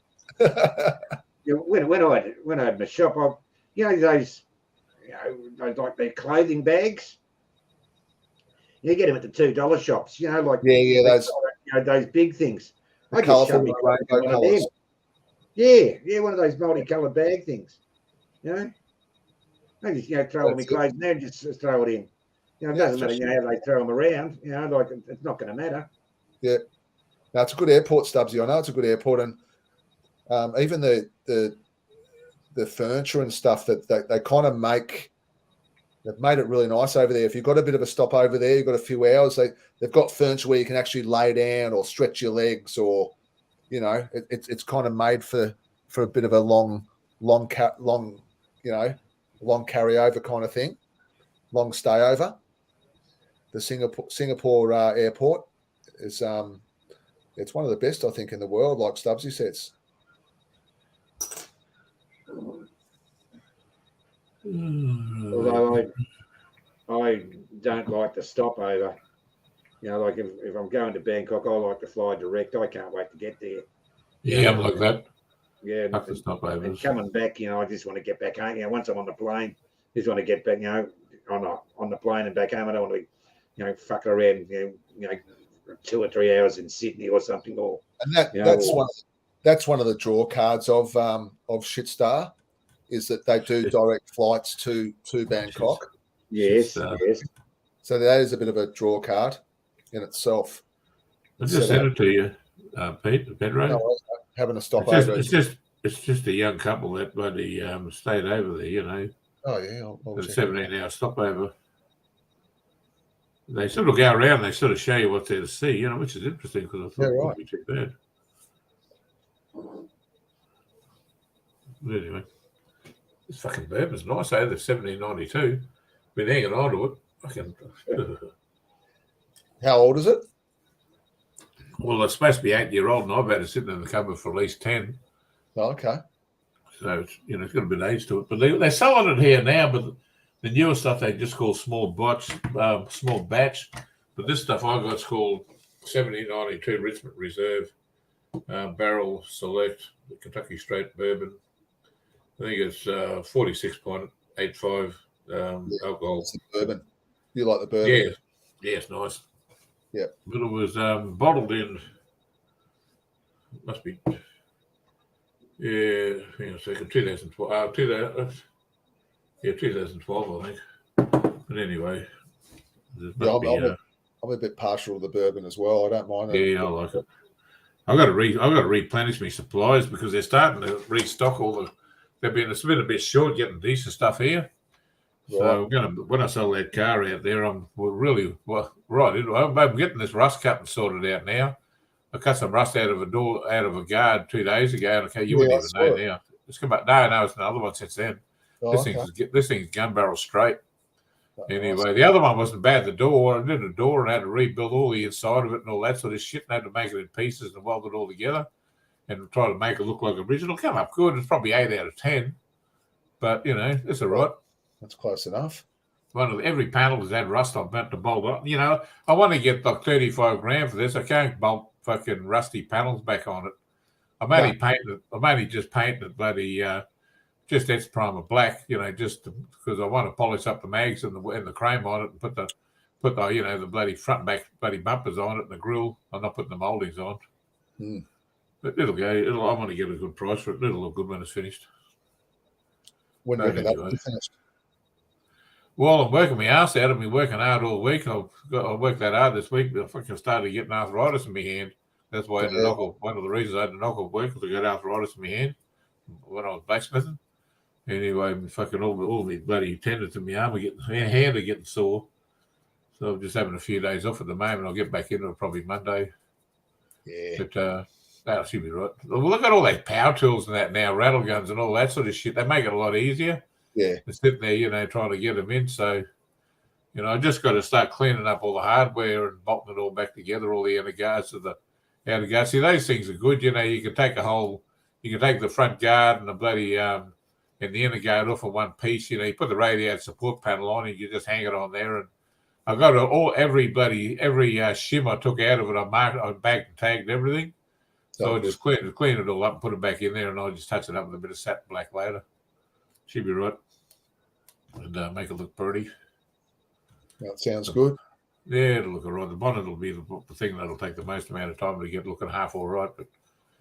When I had my shop, those like their clothing bags. You get them at the $2 shops. Those big things. I just shove me one of them. Yeah, one of those multicoloured bag things. I just throw all my clothes in there and just throw it in. It doesn't matter how they throw them around. It's not going to matter. Yeah, no, it's a good airport, Stubbsy. I know it's a good airport, and even the furniture and stuff that they kind of they've made it really nice over there. If you've got a bit of a stop over there, you've got a few hours. They've got furniture where you can actually lay down or stretch your legs, or it's kind of made for a bit of a long carryover kind of thing, long stay over. The Singapore airport is it's one of the best, I think, in the world, like Stubbsy says. Although I don't like the stopover. Like if I'm going to Bangkok, I like to fly direct. I can't wait to get there. Yeah, I'm like that. Yeah, and coming back, I just want to get back home. Once I'm on the plane, I just want to get back, on the plane and back home. I don't want to, fuck around, 2 or 3 hours in Sydney or something. That's one of the draw cards of Shitstar, is that they do direct flights to Bangkok. Yes. So that is a bit of a draw card in itself. I just sent it to you, Pete, Pedro. No, having a stopover. It's just a young couple that bloody stayed over there, Oh yeah, I'll a 17-hour stopover. They sort of go around. They sort of show you what's there to see, which is interesting because I thought it wouldn't be too bad. But anyway, this fucking bourbon's nice. They're 1792. Been hanging on to it. Fucking. How old is it? Well, it's supposed to be 8-year-old, and I've had it sitting in the cupboard for at least 10. Oh, okay. So it's it's got a bit of age to it, but they're selling it here now. But the newer stuff they just call small batch, but But this stuff I got's called 1792 Richmond Reserve Barrel Select Kentucky Straight Bourbon. I think it's 46.85 alcohol. It's the bourbon. You like the bourbon? Yeah, yeah, it's nice. Yeah. But it was bottled in, must be, yeah, hang on a second, 2012. 2012, I think. But anyway, I'm a bit partial to the bourbon as well. I don't mind it. Yeah, I like it. I've got to replenish my supplies because they're starting to restock all the. It's been a bit short getting decent stuff here. So when I sell that car out there, we're really I'm getting this rust cutting sorted out now. I cut some rust out of a guard 2 days ago. And okay, you wouldn't even know now. It's come back. No, it's another one since then. This thing's gun barrel straight. Anyway, the other one wasn't bad. The door, I did a door and had to rebuild all the inside of it and all that sort of shit, and had to make it in pieces and weld it all together and try to make it look like original. Come up good. It's probably 8 out of 10, but it's all right. That's close enough. Every panel has had rust on meant to bolt up. I want to get like 35 grand for this. I can't bolt fucking rusty panels back on it. I'm only just painting it bloody just that's primer black, just because I want to polish up the mags and the chrome on it and put the the bloody front and back bloody bumpers on it and the grill. I'm not putting the mouldings on. But it'll go. I want to get a good price for it. It'll look good when it's finished. When do you reckon that'll be finished? Well, I'm working my ass out. I've been working hard all week. I worked that hard this week, but I fucking started getting arthritis in my hand. That's why I had to knock off. One of the reasons I had to knock off work was I got arthritis in my hand when I was blacksmithing. Anyway, fucking all my bloody tendons in my arm hand are getting sore. So I'm just having a few days off at the moment. I'll get back into it probably Monday. Yeah. But that should be right. Well, look at all those power tools and that now, rattle guns and all that sort of shit. They make it a lot easier. Yeah. They're sitting there, trying to get them in. So, I just got to start cleaning up all the hardware and bolting it all back together, all the inner guards of the outer guards. See, those things are good. You can take the front guard and the bloody and the inner guard off of one piece. You put the radiator support panel on and you just hang it on there. And I got every shim I took out of it. I bagged and tagged everything. So I just clean it all up and put it back in there, and I'll just touch it up with a bit of satin black later. Should be right. And make it look pretty. That sounds good. Yeah, it'll look all right. The bonnet will be the thing that'll take the most amount of time to get looking half all right, but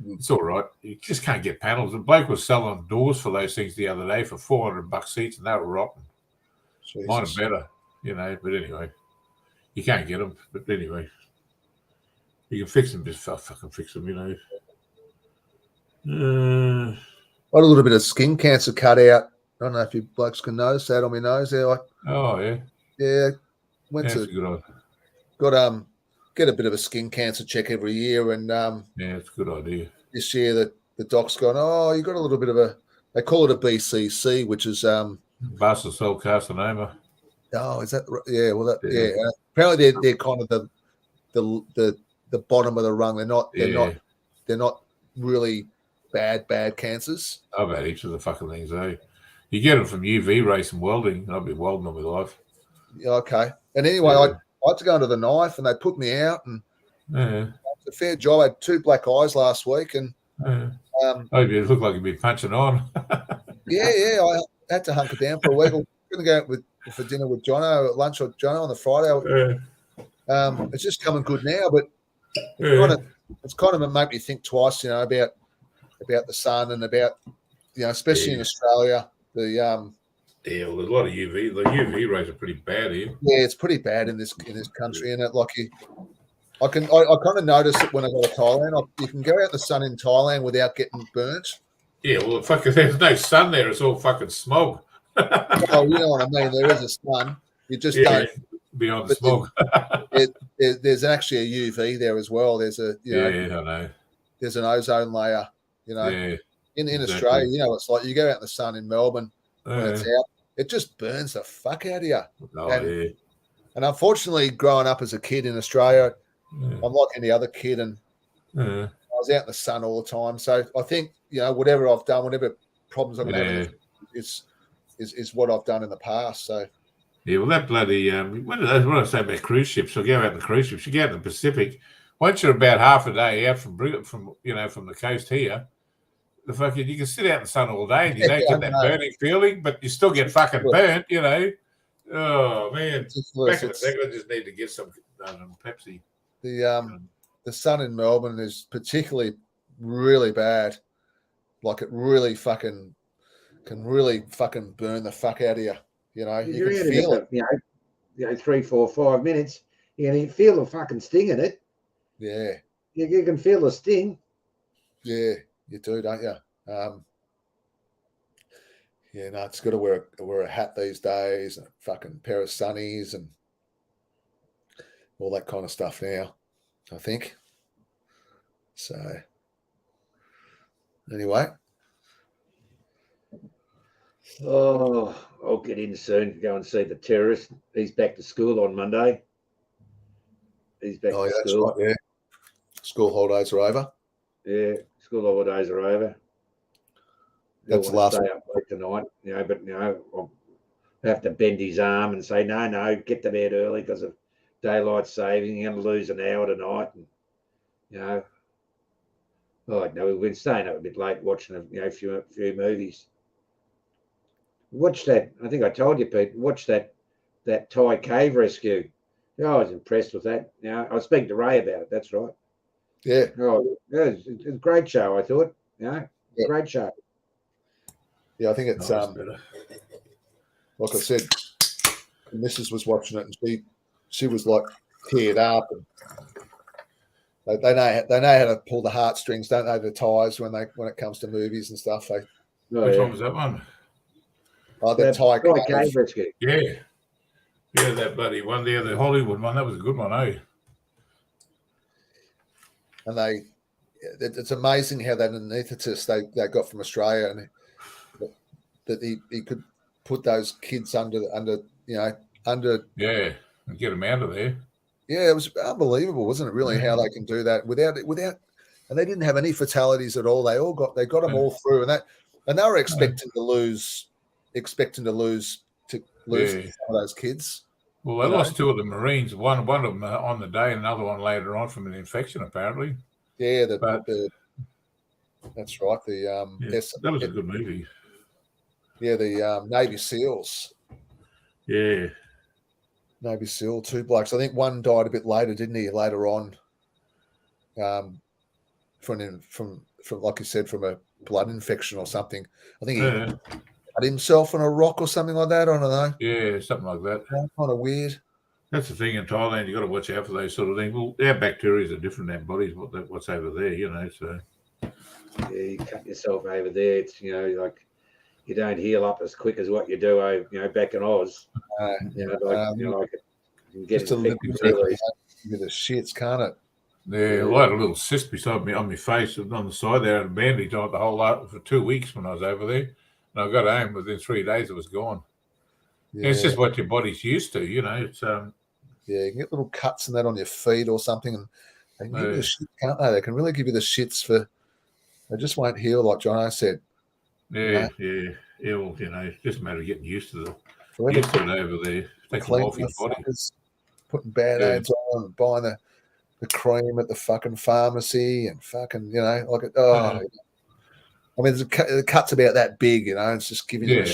it's all right. You just can't get panels. The bloke was selling doors for those things the other day for $400 each, and they were rotten. Jesus. Mine are better, but anyway, you can't get them. But anyway, you can fix them. Just fucking fix them, I had a little bit of skin cancer cut out. I don't know if you blokes can notice that on my nose there. Oh yeah. Yeah. That's a good idea. Got get a bit of a skin cancer check every year, and it's a good idea. This year the doc's gone, oh, you got a little bit of they call it a BCC, which is basal cell carcinoma. Oh, is that right? Yeah? Well, apparently they're kind of the bottom of the rung. They're not really bad cancers. I've had each of the fucking things, eh? You get them from UV rays and welding. I've been welding all my life. Yeah, okay. And anyway, I had to go under the knife, and they put me out, and it's a fair job. I had 2 black eyes last week, and you look like you'd be punching on. yeah. I had to hunker down for a week. I'm going to go out for dinner with Jono at lunch with Jono on the Friday. It's just coming good now, but it's kind of make me think twice, about the sun and about, especially in Australia, well, there's a lot of UV. The UV rays are pretty bad here. Yeah, it's pretty bad in this country, and I kind of notice it when I go to Thailand. You can go out in the sun in Thailand without getting burnt. Yeah, well, there's no sun there. It's all fucking smog. Oh, you know what I mean? There is a sun. You just don't. Beyond the smog. There's actually a UV there as well. There's I know. There's an ozone layer. In exactly. Australia, it's like you go out in the sun in Melbourne when it's out, it just burns the fuck out of you. And unfortunately, growing up as a kid in Australia, I'm like any other kid, and I was out in the sun all the time. So I think whatever I've done, whatever problems I'm having, is what I've done in the past. So Yeah, well, that bloody what I say about cruise ships? I go out the cruise ships. You go out in the Pacific. Once you're about half a day out from the coast here, the fucking you can sit out in the sun all day and you don't get that burning feeling, but you still get fucking burnt. Oh man, back in the day, I just need to get some Pepsi. The sun in Melbourne is particularly really bad. Like it really fucking can really fucking burn the fuck out of you. You can feel it. 3, 4, 5 minutes. You feel the fucking sting in it. Yeah. You can feel the sting. Yeah, you do, don't you? Yeah, no, it's got to wear a hat these days, and a fucking pair of sunnies, and all that kind of stuff now, I think. So, anyway. Oh, I'll get in soon to go and see the terrorist. He's back to school on Monday. He's back to school. That's right, yeah. School holidays are over. Yeah, school holidays are over. That's the last. Stay up late tonight, but I'll have to bend his arm and say, no, get to bed early because of daylight saving. You're going to lose an hour tonight, and we've been staying up a bit late watching a few movies. Watch that. I think I told you, Pete. Watch that Thai cave rescue. I was impressed with that. I was speaking to Ray about it. That's right. Yeah. Oh, it's a great show. I thought. Great show. Yeah, I think it's like I said, the missus was watching it and she was like teared up, and they know how to pull the heartstrings, don't they? The Thais when it comes to movies and stuff. Which one was that one? Oh, the Thai cave rescue. Yeah, that bloody one there, the Hollywood one. That was a good one, eh? And it's amazing how that anaesthetist they got from Australia, and that he could put those kids under and get them out of there. Yeah, it was unbelievable, wasn't it? Really, how they can do that without, and they didn't have any fatalities at all. They got them all through, and they were expecting to lose some of those kids. Well, they lost two of the Marines. One of them on the day, and another one later on from an infection, apparently. Yeah, that's right. That was a good movie. Yeah, the Navy SEALs. Yeah. Navy SEAL, 2 blokes. I think one died a bit later, didn't he? Later on, from like you said, from a blood infection or something. I think he cut himself on a rock or something like that. I don't know. Yeah, something like that. Kind of weird. That's the thing in Thailand. You got to watch out for those sort of things. Well, our bacteria are different than our bodies. What's over there, So yeah, you cut yourself over there. It's like. You don't heal up as quick as what you do, back in Oz. You can get infected easily. Give the shits, can't it? Yeah, I had a little cyst beside me on my face on the side there, and a bandage on it the whole lot for 2 weeks when I was over there. And I got home within 3 days; it was gone. Yeah. It's just what your body's used to, It's you can get little cuts and that on your feet or something, and they can give you the shit, can't they? They can really give you the shits they just won't heal, like Jono said. Yeah. Well, it's just a matter of getting used to it over there. Take them off your body. Putting bad ads on and buying the cream at the fucking pharmacy and fucking, I mean, the cut's about that big, it's just giving you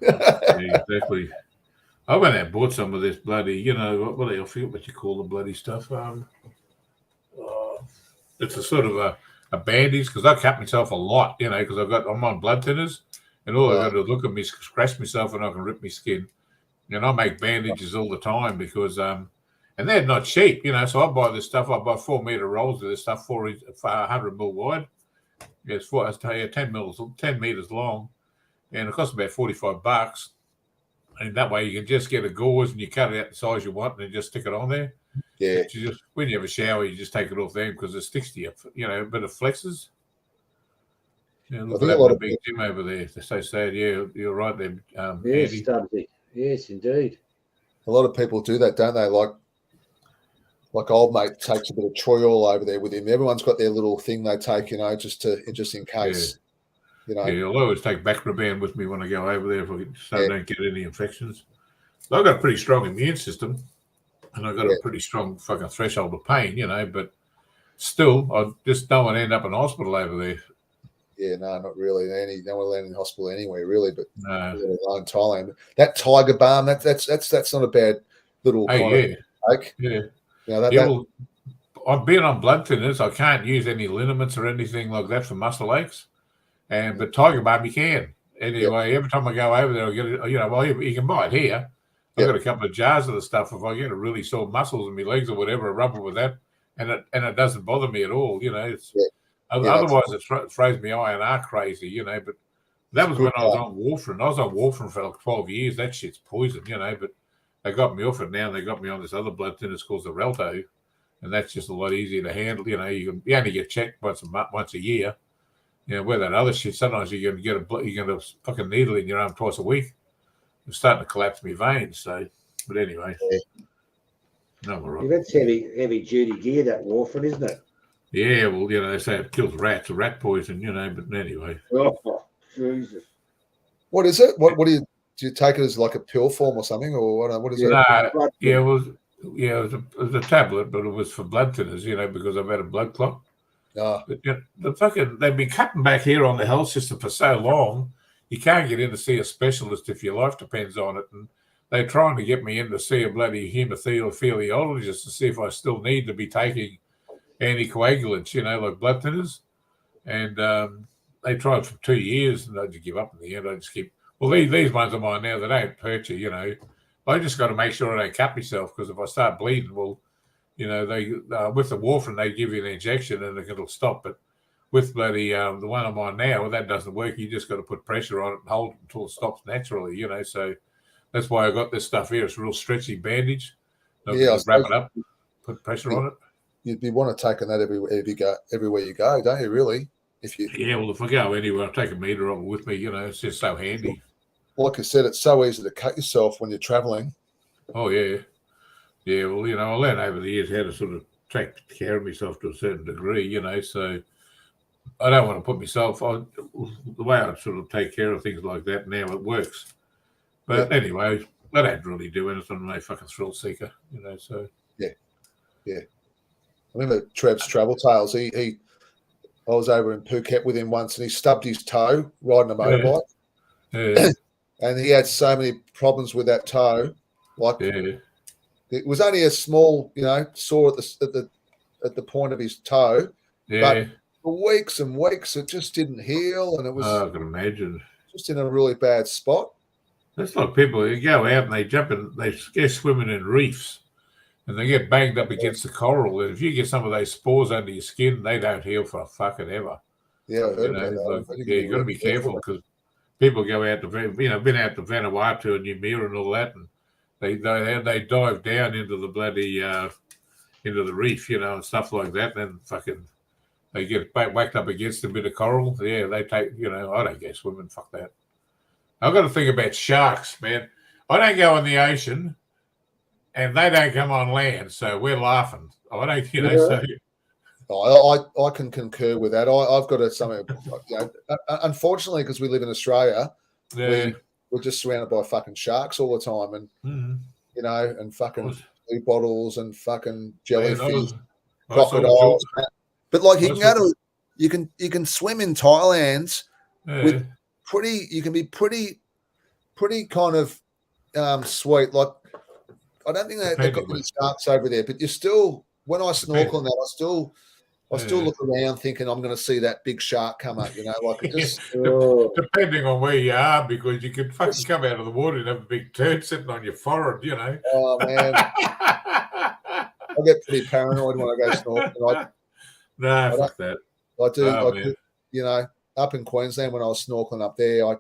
exactly. I went out and bought some of this bloody, I forget what you call the bloody stuff. It's a sort of a bandage because I cut myself a lot, because I'm on blood thinners, and all I got to look at me, scratch myself, and I can rip my skin. And I make bandages all the time because, and they're not cheap, So I buy this stuff. I buy 4 meter rolls of this stuff, 100 mil wide. It's 10 meters long, and it costs about $45. And that way you can just get a gauze and you cut it out the size you want, and then just stick it on there. Yeah. When you have a shower, you just take it off there because it sticks to you, but it flexes. Look at that big gym over there. They're so sad. Yeah, you're right there. Yes, Stubbsy. Yes, indeed. A lot of people do that, don't they? Like old mate takes a bit of Troy oil over there with him. Everyone's got their little thing they take, just in case. Yeah. I'll always take Backroband with me when I go over there so I don't get any infections. I've got a pretty strong immune system, and I've got Yeah. a pretty strong fucking threshold of pain, but still, I just don't want to end up in hospital over there. Yeah, no, not really. No one land in hospital anywhere, really, but No. in Thailand. That tiger balm, that's not a bad little kind of take. Yeah. You know, Well, I'm being on blood thinners. I can't use any liniments or anything like that for muscle aches. But tiger balm you can. Anyway, every time I go over there, I get it. Well, you can buy it here. I've got a couple of jars of the stuff. If I get a really sore muscles in my legs or whatever, I rub it with that, and it doesn't bother me at all. It's otherwise it throws me INR crazy. But that was when I was on warfarin. I was on warfarin for like 12 years. That shit's poison. But they got me off it now. And they got me on this other blood thinner called the Relto, and that's just a lot easier to handle. You only get checked once a year. Where that other shit, sometimes you're going to get a fucking needle in your arm twice a week. It's starting to collapse my veins. So, but anyway, no, we're right. That's heavy duty gear, that warfarin, isn't it? Yeah, well, they say it kills rats, rat poison, but anyway. Oh, Jesus. What is it? What do you take it as like a pill form or something, or what is it? No, it was a tablet, but it was for blood thinners, because I've had a blood clot. But, they've been cutting back here on the health system for so long, you can't get in to see a specialist if your life depends on it. And they're trying to get me in to see a bloody hemotheliologist to see if I still need to be taking anticoagulants, like blood thinners. And they tried for 2 years, and I just give up in the end. I just keep, these ones are mine now. They don't hurt you, I just got to make sure I don't cut myself, because if I start bleeding, they with the warfarin, they give you an injection and it'll stop. But with bloody the one I'm on now, that doesn't work. You just got to put pressure on it and hold it until it stops naturally. So that's why I got this stuff here. It's a real stretchy bandage. Wrap it up, put pressure on it. You'd be want to take that everywhere you go, don't you? Really? If I go anywhere, I take a meter of it with me. It's just so handy. Like I said, it's so easy to cut yourself when you're traveling. Oh yeah. Yeah, well, I learned over the years how to sort of take care of myself to a certain degree, so I don't want to put myself on the way I sort of take care of things like that now. It works. But anyway, I don't really do anything. I'm no fucking thrill seeker, so. Yeah. I remember Trev's travel tales. I was over in Phuket with him once and he stubbed his toe riding a motorbike. Yeah. And he had so many problems with that toe. It was only a small, sore at the point of his toe. Yeah. But for weeks and weeks, it just didn't heal, and it was. I can imagine. Just in a really bad spot. That's like people who go out and they jump in, they go swimming in reefs, and they get banged up against the coral. And if you get some of those spores under your skin, they don't heal for fucking ever. Yeah, you got to be careful, because people go out to, been out to Vanuatu and New and all that, and they dive down into the bloody into the reef, and stuff like that. Then fucking they get whacked up against a bit of coral. Yeah, they take, I don't go swimming. Fuck that. I've got to think about sharks, man. I don't go in the ocean, and they don't come on land, so we're laughing. I don't, so. I can concur with that. I've got something. Unfortunately, because we live in Australia, we're just surrounded by fucking sharks all the time, and and fucking blue bottles and fucking jellyfish, crocodiles. But like you can swim in Thailand with you can be pretty kind of sweet. Like I don't think they've got many sharks over there, but you're still, when I snorkel in that, I still look around thinking I'm going to see that big shark come up, like it just. Depending on where you are, because you could fucking come out of the water and have a big turd sitting on your forehead, Oh, man. I get pretty paranoid when I go snorkeling. Fuck that. I do, up in Queensland when I was snorkeling up there, I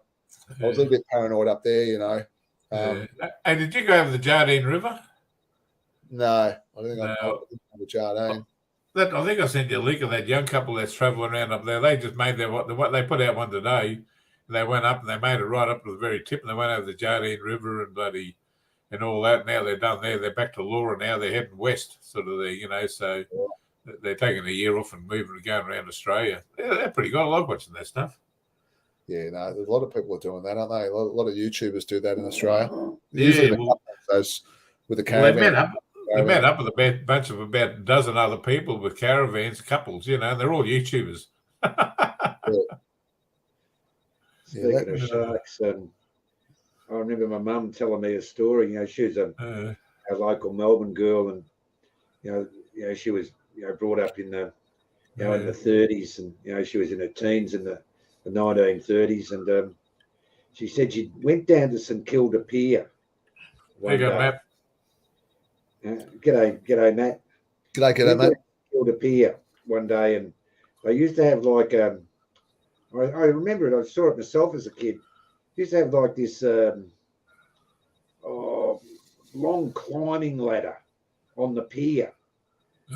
was a little bit paranoid up there, Hey, did you go over the Jardine River? No, I don't think I've been over the Jardine. I think I sent you a link of that young couple that's travelling around up there. They just made what they put out one today. And they went up and they made it right up to the very tip, and they went over the Jardine River and all that. Now they're done there. They're back to Laura now. They're heading west, sort of there, so they're taking a year off and moving and going around Australia. They're pretty good. I like watching that stuff. Yeah, no, there's a lot of people are doing that, aren't they? A lot of YouTubers do that in Australia. Yeah, those with the Well, they caravan. met up. They met up with a bunch of about a dozen other people with caravans, couples, and they're all YouTubers. Speaking of sharks, I remember my mum telling me a story. She was a local Melbourne girl, and she was brought up in the in the 30s, and she was in her teens in the 1930s, and she said she went down to St Kilda Pier one day. Matt. G'day, Matt. G'day, Matt. Kilda Pier one day, and they used to have like I remember it. I saw it myself as a kid. They used to have like this long climbing ladder on the pier.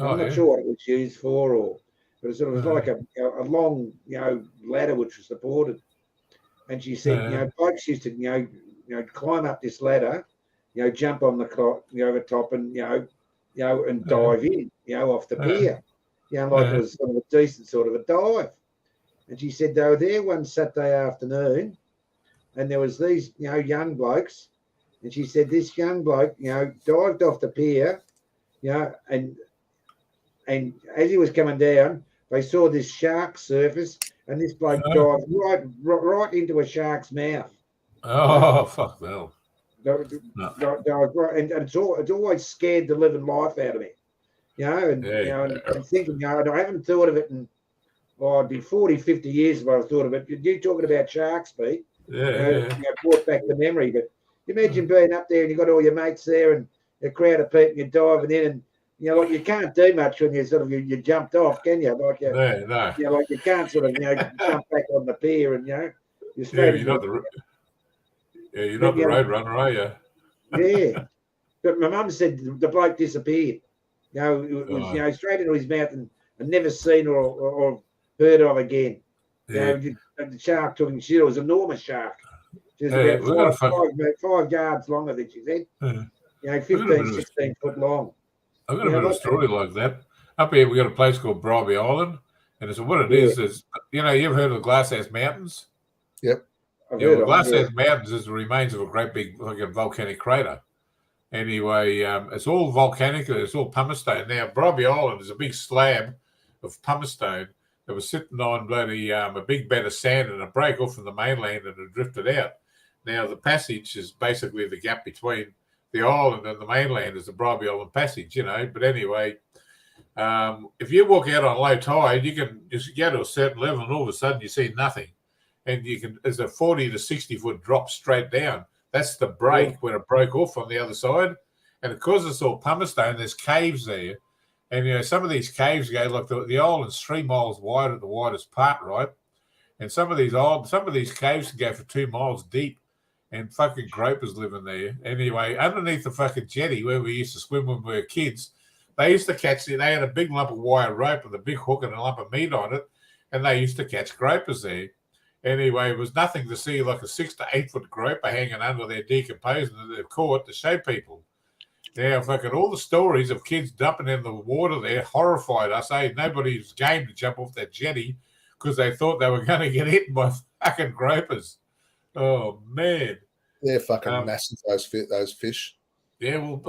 I'm not sure what it was used for, but it sort of was like a long ladder which was supported. And she said, blokes used to climb up this ladder, jump on the top, and and dive in, off the pier, like it was sort of a decent sort of a dive. And she said they were there one Saturday afternoon, and there was these young blokes, and she said this young bloke dived off the pier, and as he was coming down, they saw this shark surface, and this bloke dived right into a shark's mouth. Oh, fuck no. And it's always scared the living life out of me, and thinking, I haven't thought of it in, it'd be 40, 50 years if I thought of it. You talking about sharks, Pete? Brought back the memory. But imagine being up there and you got all your mates there and a crowd of people, and you're diving in, and you can't do much when you sort of you jumped off, can you? Like like you can't sort of jump back on the pier and you're straight. You're not the road runner, are you? Yeah, but my mum said the bloke disappeared. It was straight into his mouth and never seen or heard of again. The shark took him. It was an enormous shark. She was about 5 yards long, I think she said. 15, 16 foot long. I've got a bit of a story like that. Up here, we got a place called Bribey Island, and so what it is you've heard of the Glasshouse Mountains? Yep. The Glasshouse Mountains is the remains of a great big volcanic crater. Anyway, it's all volcanic. It's all pumicestone. Now, Bribey Island is a big slab of pumicestone that was sitting on a big bed of sand, and it broke off from the mainland and it drifted out. Now, the passage is basically the gap between the island and the mainland is the Bribey Island Passage, But anyway, if you walk out on low tide, you can just go to a certain level and all of a sudden you see nothing. And there's a 40 to 60 foot drop straight down. That's the break where it broke off on the other side. And because it's all pumicestone, there's caves there. And, some of these caves go, like the island's 3 miles wide at the widest part, right? And some of these caves can go for 2 miles deep. And fucking gropers live in there. Anyway, underneath the fucking jetty where we used to swim when we were kids, they used to catch it. They had a big lump of wire rope with a big hook and a lump of meat on it. And they used to catch gropers there. Anyway, it was nothing to see like a 6 to 8 foot groper hanging under there decomposing that they've caught to show people. Now, fucking all the stories of kids dumping in the water there horrified us. Nobody's game to jump off that jetty because they thought they were going to get hit by fucking gropers. Oh, man. They're fucking massive, those fish. Yeah, well,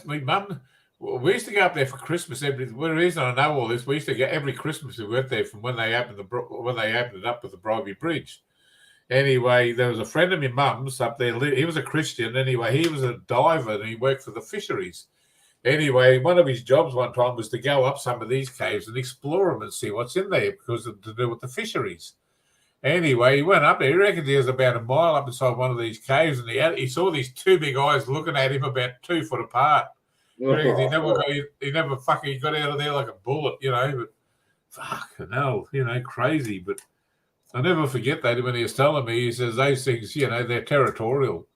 my mum, we used to go up there for Christmas. The reason I know all this, we used to go every Christmas. We went there from when they opened it up with the Bribey Bridge. Anyway, there was a friend of my mum's up there. He was a Christian. Anyway, he was a diver and he worked for the fisheries. Anyway, one of his jobs one time was to go up some of these caves and explore them and see what's in there because of to do with the fisheries. Anyway, he went up there. He reckoned he was about a mile up inside one of these caves, and he saw these 2 big eyes looking at him about 2 foot apart. He never fucking got out of there like a bullet, But fucking hell, crazy. But I'll never forget that when he was telling me, he says those things, they're territorial.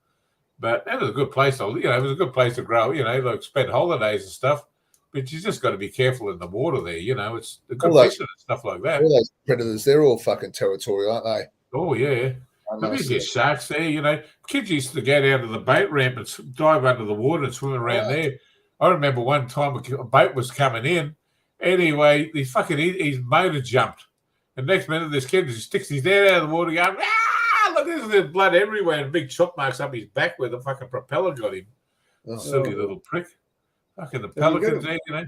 But that was a good place. It was a good place to grow. Like spend holidays and stuff. But you just got to be careful in the water there. It's a good fishing and stuff like that. All those predators, they're all fucking territorial, aren't they? Oh, yeah. Maybe you get sharks there, Kids used to go down to the boat ramp and dive under the water and swim around there. I remember one time a boat was coming in. Anyway, his motor jumped. And next minute, this kid just sticks his head out of the water going, look, there's blood everywhere and big chop marks up his back where the fucking propeller got him. Silly little prick. Fucking the So you pelicans, gotta- you know.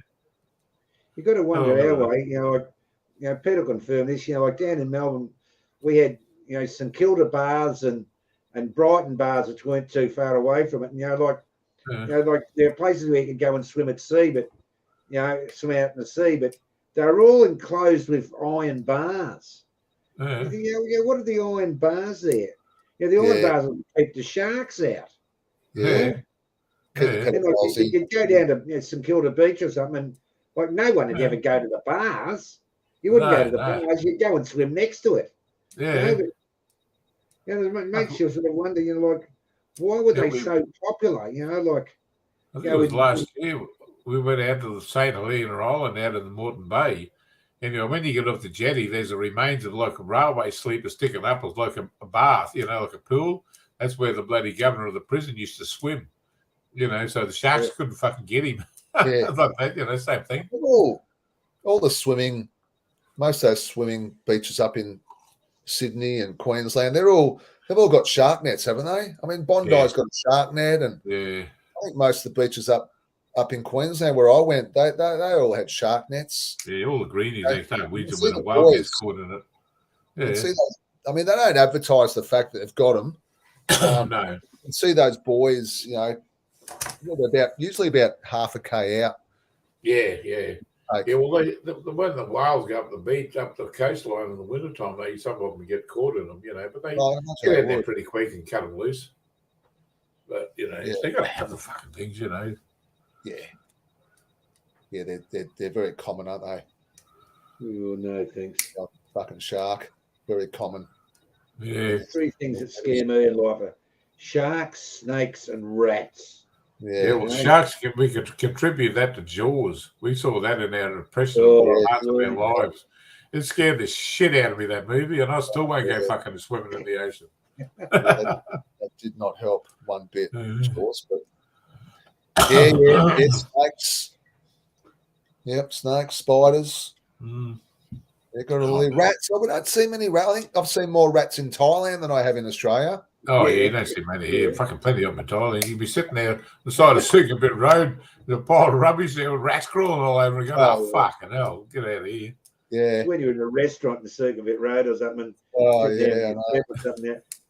You got to wonder Oh, our no. way. Peter confirmed this. Like down in Melbourne, we had St Kilda baths and Brighton baths, which weren't too far away from it. Like there are places where you can go and swim at sea, but swim out in the sea, but they're all enclosed with iron bars. Yeah. You think, what are the iron bars there? The iron bars will keep the sharks out. Yeah. You could go down to St Kilda Beach or something, and like no one would ever go to the bars. You wouldn't go to the bars. You'd go and swim next to it. Yeah. It makes you sort of wonder. Like, why were they so popular? I think it was last year. We went out to the St Helena Island out of the Moreton Bay. And when you get off the jetty, there's a remains of like a railway sleeper sticking up as like a bath, like a pool. That's where the bloody governor of the prison used to swim. So the sharks couldn't fucking get him. Yeah. Like that, same thing. All the swimming, most of those swimming beaches up in Sydney and Queensland, they've all got shark nets, haven't they? I mean, Bondi's got a shark net, and I think most of the beaches up in Queensland where I went, they all had shark nets. Yeah, all the greenies, they start winter when the whale gets caught in it. Yeah. They don't advertise the fact that they've got them. No. And see those boys, usually about half a K out. Yeah. Yeah, well, when the whales go up the beach, up the coastline in the wintertime, some of them get caught in them, but they get in there pretty quick and cut them loose. But, they got to have the fucking things, Yeah. Yeah, they're very common, aren't they? Oh, no, thanks. Fucking shark, very common. Yeah. Three things that scare me in life are sharks, snakes, and rats. Yeah, well, sharks, we could contribute that to Jaws. We saw that in our depression parts of our lives. It scared the shit out of me, that movie, and I still won't go fucking swimming in the ocean. That did not help one bit, of course. But snakes. Yep, snakes, spiders. They've got all the rats. I don't see many rats. I think I've seen more rats in Thailand than I have in Australia. Oh, yeah, you don't see many here. Fucking plenty of them in Thailand. You'd be sitting there on the side of Sukhumvit Road, there's a pile of rubbish there with rats crawling all over and going, fucking hell, get out of here. Yeah. When you're in a restaurant in the Sukhumvit Road or something,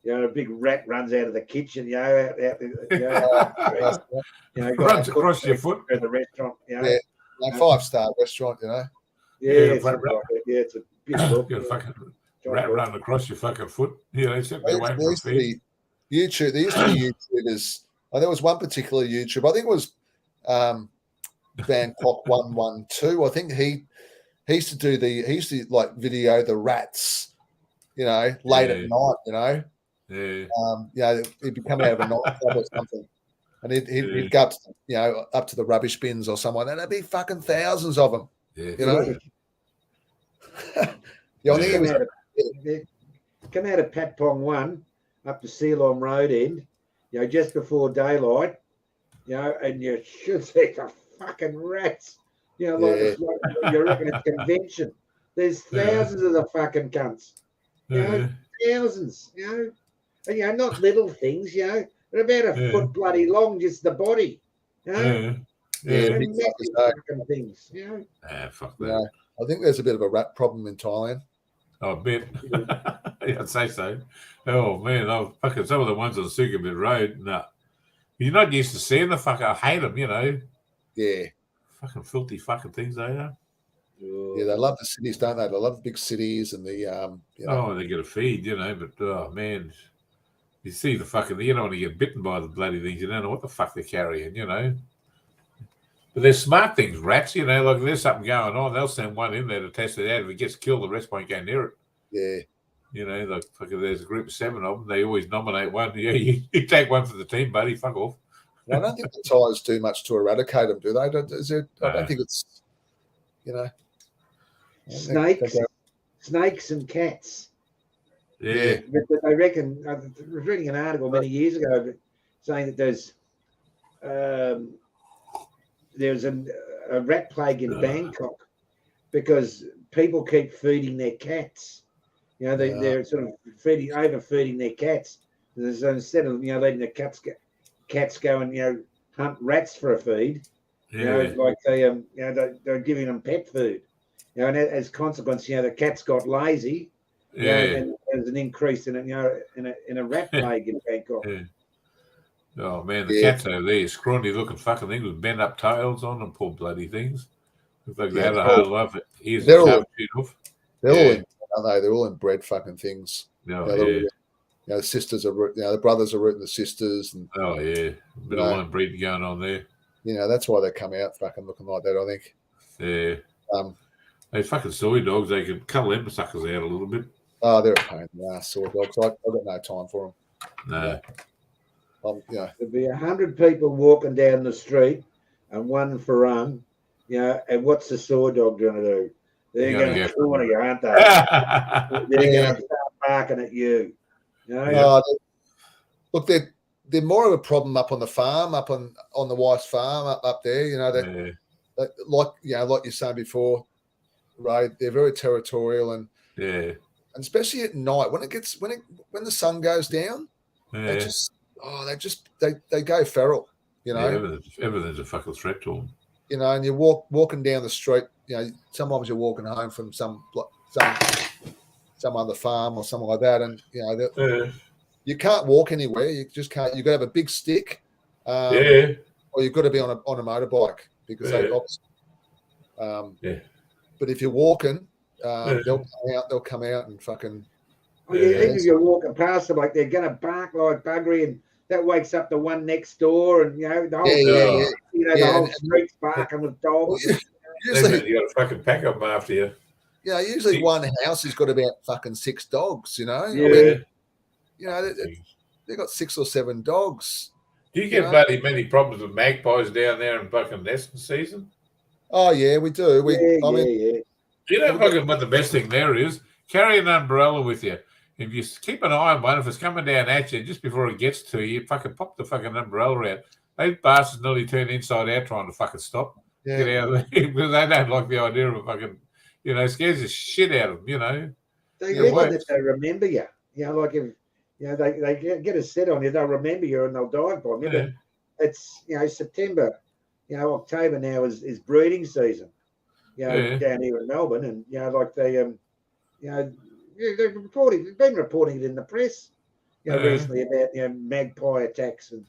a big rat runs out of the kitchen, runs across your foot. In the restaurant, like 5-star restaurant, it's a big book. Fucking rat running across your fucking foot. Except they're waiting for a feed. YouTube. There used to be YouTubers. There was one particular YouTuber. I think it was Bangkok 112. I think he used to like video the rats, late at night, he'd be coming out of a nightclub or something, and he'd go up to the rubbish bins or somewhere. There'd be fucking thousands of them. I think come out of Patpong 1 up to Ceylon Road end, just before daylight, and you should see the fucking rats. You reckon it's convention. There's thousands of the fucking cunts. Thousands, and not little things, they're about a foot bloody long, just the body. Fucking things, fuck that. I think there's a bit of a rat problem in Thailand. Oh, a bit. I'd say so. Oh, man. Fucking some of the ones on the Sukhumvit Road, no. You're not used to seeing the fuck. I hate them, Yeah. Fucking filthy fucking things, they are. Yeah, they love the cities, don't they? They love the big cities and the, Oh, they get a feed, but, oh, man. You see the fucking, you don't want to get bitten by the bloody things. You don't know what the fuck they're carrying, But they're smart things, rats, like if there's something going on, they'll send one in there to test it out. If it gets killed, the rest won't go near it. Yeah. Like fucking there's a group of 7 of them. They always nominate one. Yeah, you take one for the team, buddy. Fuck off. I don't think the Thais do much to eradicate them, do they? I don't think it's, Snakes and cats. Yeah. But they reckon, I was reading an article many years ago saying that there's a rat plague in Bangkok because people keep feeding their cats. They're sort of overfeeding their cats. So instead of letting the cats go and hunt rats for a feed. You know, like they're giving them pet food. You know, and as a consequence, you know, the cats got lazy. You know, and there's an increase in in a rat plague in Bangkok. Yeah. Oh man, the cats over there, scrawny looking fucking things with bent up tails on them, poor bloody things. Looks like they had a hard life. Ears and tail chewed off. They're all in, aren't they? They're all inbred fucking things. Oh, you know, the sisters are, you know, the brothers are rooting the sisters, and a bit of line breeding going on there. You know, that's why they come out fucking looking like that, I think. Yeah. They fucking soy dogs, they can cuddle them suckers out a little bit. Oh, they're a pain in the ass, soy dogs. I've got no time for them. No. There'd be 100 people walking down the street and one for run. You know, and what's the soy dog going to do? They're going to corner you, aren't they? They're going to start barking at you. You know? Look, they're more of a problem up on the farm, up on the Weiss farm, up there. You know, that like you said before, Ray, they're very territorial and especially at night when when the sun goes down, they go feral. You know, everything's a fucking threat to them. You know, and you're walking down the street. You know, sometimes you're walking home from some other farm or something like that, and you know you can't walk anywhere. You just can't. You've got to have a big stick, or you've got to be on a motorbike because they obviously. But if you're walking, they'll come out and fucking. Even if you're walking past them, like they're going to bark like buggery, and that wakes up the one next door, and you know the whole the whole street's barking with dogs. Usually you got to fucking pack them after you. Yeah, usually one house has got about fucking 6 dogs. You know. Yeah. I mean, you know, they've got 6 or 7 dogs. Do you get bloody many problems with magpies down there in fucking nesting season? Oh yeah, we do. You know fucking what the best thing there is? Carry an umbrella with you. If you keep an eye on one, if it's coming down at you, just before it gets to you, fucking pop the fucking umbrella out. Those bastards nearly turn inside out trying to fucking stop. Yeah. Get out of there because they don't like the idea of a fucking, you know, scares the shit out of them, you know. They reckon that they remember you. You know, like if you know they get a set on you, they'll remember you and they'll dive bomb you. But it's September, October now is breeding season. Down here in Melbourne, and like they've been reporting it in the press, recently about magpie attacks and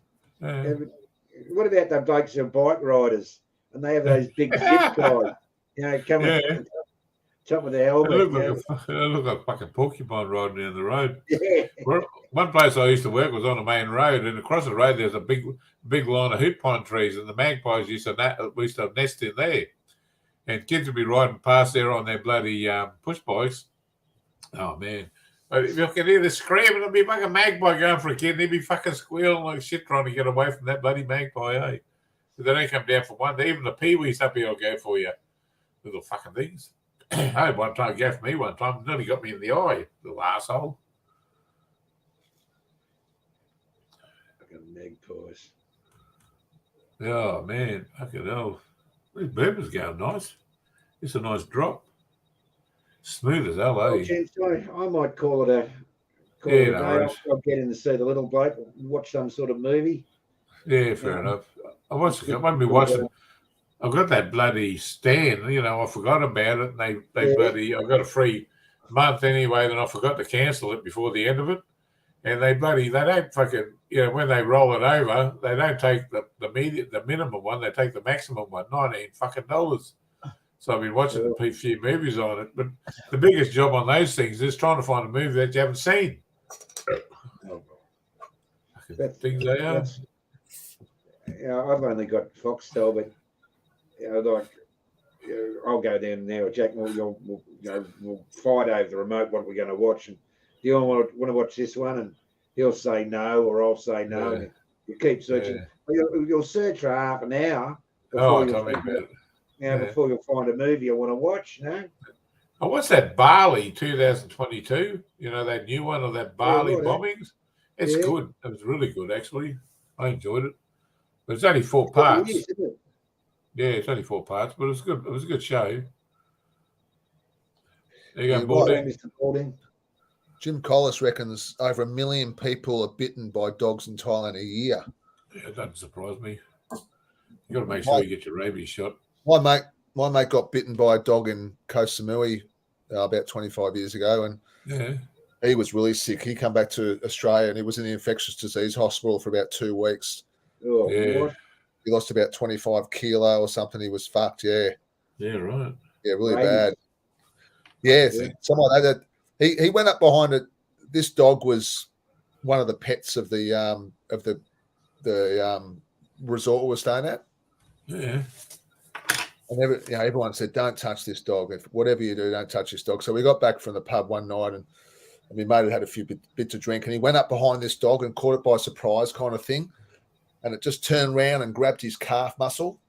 what about the blokes who are bike riders and they have those big zip guys, coming on top of the helmet. They look like fucking porcupine riding down the road. One place I used to work was on a main road, and across the road there's a big line of hoot pine trees, and the magpies used to nest in there. And kids would be riding past there on their bloody push bikes. Oh, man. But if you can hear the screaming, there'll be like a magpie going for a kid, and he'd be fucking squealing like shit trying to get away from that bloody magpie, eh? But they don't come down for one. Even the peewees up here will go for you. Little fucking things. I had one time go for me one time. Nearly got me in the eye, little asshole. Fucking magpies. Oh, man. Fucking hell. These boomers going nice. It's a nice drop. Smooth as hell, eh? I might call it a day. I'll get in to see the little bloke, watch some sort of movie. Yeah, fair enough. I won't be watching. I've got that bloody stand, I forgot about it. And I got a free month anyway, then I forgot to cancel it before the end of it. And they don't fucking, when they roll it over, they don't take the minimum one, they take the maximum one, $19 fucking. So I've been watching a few movies on it. But the biggest job on those things is trying to find a movie that you haven't seen. Things they are. I've only got Foxtel, but I'll go down there. Jack, we'll fight over the remote what we're going to watch. And do you want to watch this one? And he'll say no, or I'll say no. And you keep searching. Yeah. You'll search for half an hour before you'll find a movie you want to watch. Oh, what's that Bali 2022? That new one of that Bali bombings? It's good. It was really good, actually. I enjoyed it. But it's only 4 parts. It's only 4 parts, but it was good. It was a good show. There you go, Balding. Jim Collis reckons over 1 million people are bitten by dogs in Thailand a year. Yeah, it doesn't surprise me. You got to make sure you get your rabies shot. My mate got bitten by a dog in Koh Samui about 25 years ago, and he was really sick. He came back to Australia, and he was in the infectious disease hospital for about 2 weeks. Oh, what? He lost about 25 kilo or something. He was fucked. Yeah, right. Yeah, really Rabies. bad. Yeah, something like that. He went up behind it. This dog was one of the pets of the resort we were staying at. Yeah. And everyone said, "Don't touch this dog. Whatever you do, don't touch this dog." So we got back from the pub one night, and my mate had a few bits of drink, and he went up behind this dog and caught it by surprise, kind of thing. And it just turned around and grabbed his calf muscle.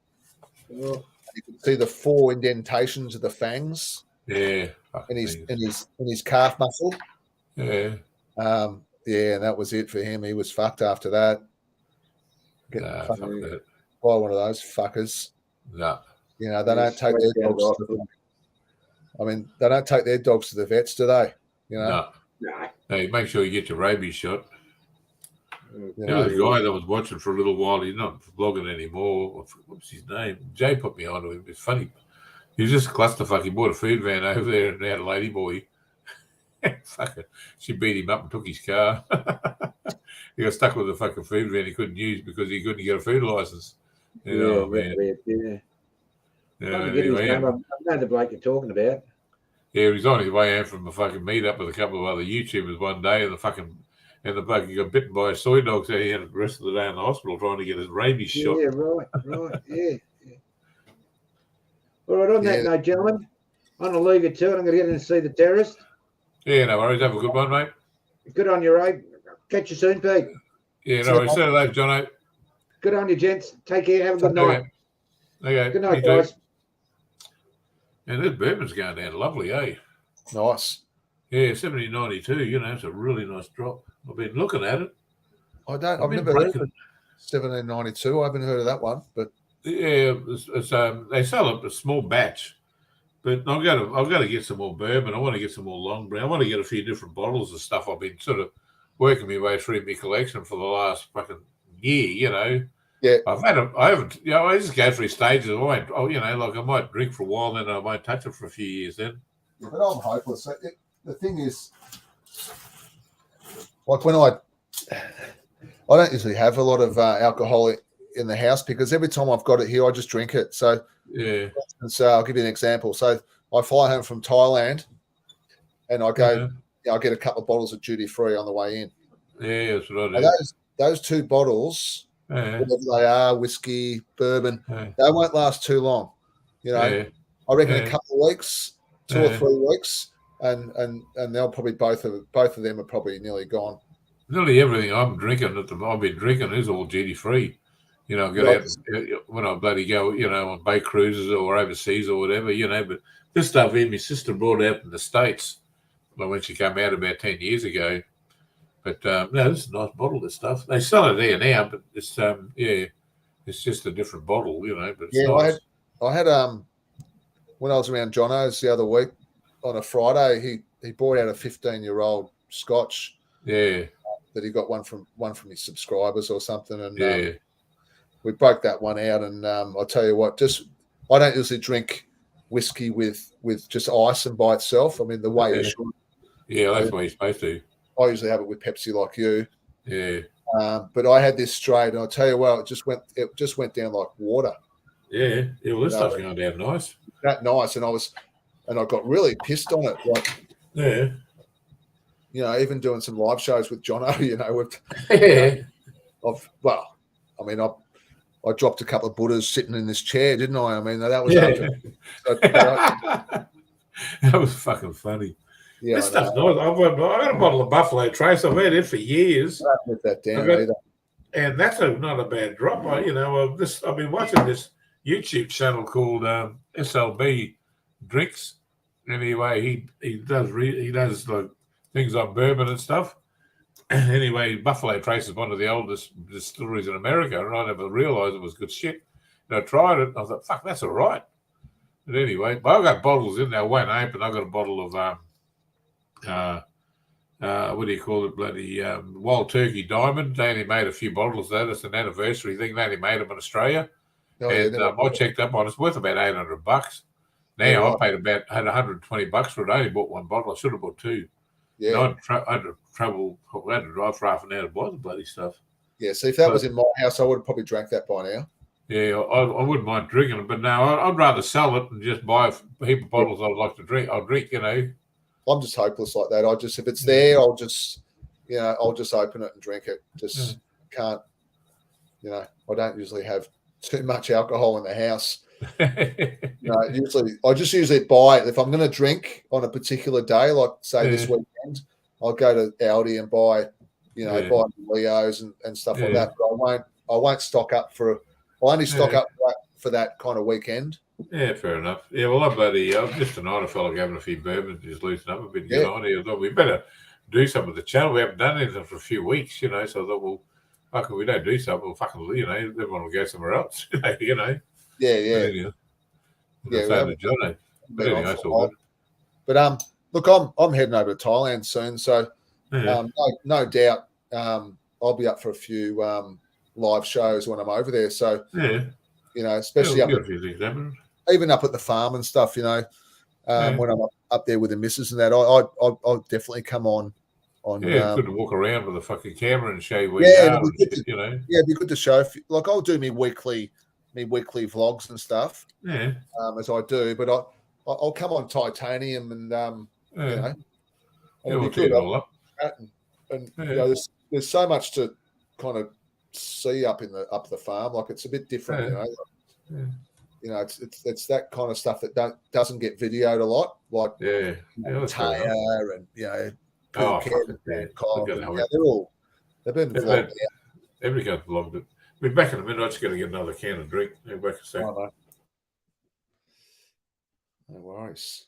Oh. You could see the 4 indentations of the fangs. Yeah. In his calf muscle. Yeah. And that was it for him. He was fucked after that. Fuck that. By one of those fuckers. No. They don't take their dogs. They don't take their dogs to the vets, do they? No. Hey, make sure you get your rabies shot. There was a know, guy that was watching for a little while. He's not vlogging anymore. What's his name? Jay put me onto him. It's funny. He was just a clusterfuck. He bought a food van over there and had a lady boy. Fucker. She beat him up and took his car. He got stuck with the fucking food van he couldn't use because he couldn't get a food license. Yeah. Anyway, I know the bloke you're talking about. Yeah, he was on his way out from a fucking meetup with a couple of other YouTubers one day, and the bloke he got bitten by a soy dog, so he had the rest of the day in the hospital trying to get his rabies shot. Yeah, right. Yeah. All right, on that note, gentlemen, I'm going to leave it to it. I'm going to get in and see the terrorist. Yeah, no worries. Have a good one, mate. Good on you, Ray. Catch you soon, Pete. Yeah, no worries. See you later, Jono. Good on you, gents. Take care. Have a good night. Okay. Good night, guys. And this bourbon's going down lovely, eh? Nice. Yeah, 17.92. It's a really nice drop. I've been looking at it. I've never heard of 17.92. I haven't heard of that one, but yeah, they sell a small batch, but I've got to get some more bourbon. I want to get some more long brown. I want to get a few different bottles of stuff. I've been sort of working my way through my collection for the last fucking year. Yeah, I just go through stages. I might drink for a while, then I won't touch it for a few years. Then, yeah, but I'm hopeless. The thing is, like when I don't usually have a lot of alcohol in the house because every time I've got it here, I just drink it. So yeah. So I'll give you an example. So I fly home from Thailand, and I go. I get a couple of bottles of duty free on the way in. Yeah, that's what I do. And those 2 bottles, whatever they are, whiskey, bourbon, they won't last too long. I reckon a couple of weeks, 2 or 3 weeks, and they'll probably both of them are probably nearly gone. Nearly everything I've been drinking is all duty free. Get out when I bloody go, on bay cruises or overseas or whatever, But this stuff here, my sister brought out in the States when she came out about 10 years ago. But this is a nice bottle. This stuff they sell it there now, but it's it's just a different bottle, But it's nice. I had when I was around Jono's the other week on a Friday, he brought out a 15-year-old Scotch. Yeah. That he got one from his subscribers or something, and we broke that one out. And I'll tell you what, I don't usually drink whiskey with just ice and by itself. I mean, the way you should. Yeah, that's what you're supposed to. I usually have it with Pepsi, like you. Yeah. But I had this straight, and I'll tell you what, it just went down like water. Yeah. Well, this stuff's going down nice. That nice, and I got really pissed on it. Like, even doing some live shows with Jono, I dropped a couple of Buddhas sitting in this chair, didn't I? I mean, that was that was fucking funny. Yeah, this stuff's nice. I've got a bottle of Buffalo Trace. I've had it for years. I don't put that down either. And that's not a bad drop. I've been watching this YouTube channel called SLB Drinks. Anyway, he does like things on bourbon and stuff. Anyway, Buffalo Trace is one of the oldest distilleries in America, and I never realised it was good shit. And I tried it, and I thought, fuck, that's all right. But anyway, I've got bottles in there. I won't open. I've got a bottle of what do you call it? Bloody Wild Turkey Diamond. They only made a few bottles of that. It's an anniversary thing. They only made them in Australia. Oh, and never I checked up on it. It's worth about $800. Now Yeah, I right. paid about had $120 for it. I only bought one bottle. I should have bought two. Yeah. And I had to drive for half an hour to buy the bloody stuff. Yeah. See, if that was in my house, I would have probably drank that by now. Yeah, I wouldn't mind drinking it, but now I'd rather sell it and just buy a heap of bottles I'd like to drink. I'll drink, I'm just hopeless like that. If it's there, I'll just open it and drink it. Just can't, I don't usually have too much alcohol in the house. I just usually buy it. If I'm going to drink on a particular day, like say this weekend, I'll go to Aldi and buy, buy Leos and stuff like that. But I won't stock up for. I only stock up for that kind of weekend. Yeah, fair enough. Yeah, well, just tonight I felt like having a few bourbons, just loosen up a bit and get on here. I thought we better do something with the channel. We haven't done anything for a few weeks, so I thought, well, fuck, if we don't do something, well, fucking, everyone will go somewhere else, Yeah. But anyway, it's all good. But look, I'm heading over to Thailand soon, so no doubt I'll be up for a few live shows when I'm over there. So especially even up at the farm and stuff, when I'm up there with the missus and that, I'll definitely come on. It's good to walk around with a fucking camera and show where you are. Yeah, it'd be good to show. Like I'll do me weekly vlogs and stuff. Yeah. As I do, but I'll come on Titanium and it'll be good. And there's so much to kind of see up the farm. Like it's a bit different, it's that kind of stuff that doesn't get videoed a lot, like Taya and they've been vlogged out. Everybody's vlogged it. We'll be back in a minute. I'm just going to get another can of drink. Back a second. No worries.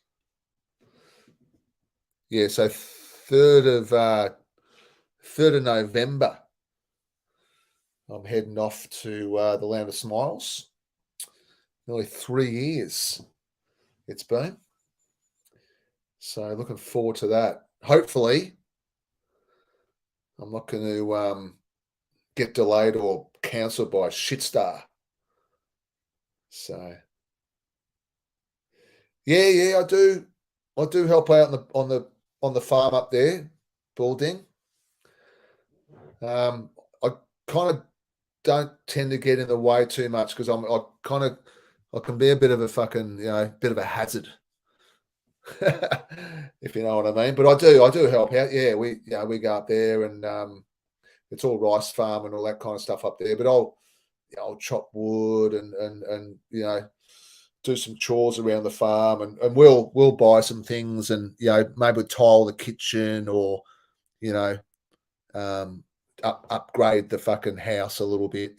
Yeah, so 3rd of November, I'm heading off to the Land of Smiles. Nearly 3 years it's been. So looking forward to that. Hopefully, I'm not going to get delayed or cancelled by Shitstar. So yeah, I do help out on the farm up there, Balding. I kind of don't tend to get in the way too much because I can be a bit of a fucking bit of a hazard, if you know what I mean. But I do help out. Yeah, we go up there and it's all rice farm and all that kind of stuff up there. But I'll chop wood and do some chores around the farm and we'll buy some things and maybe tile the kitchen or upgrade the fucking house a little bit.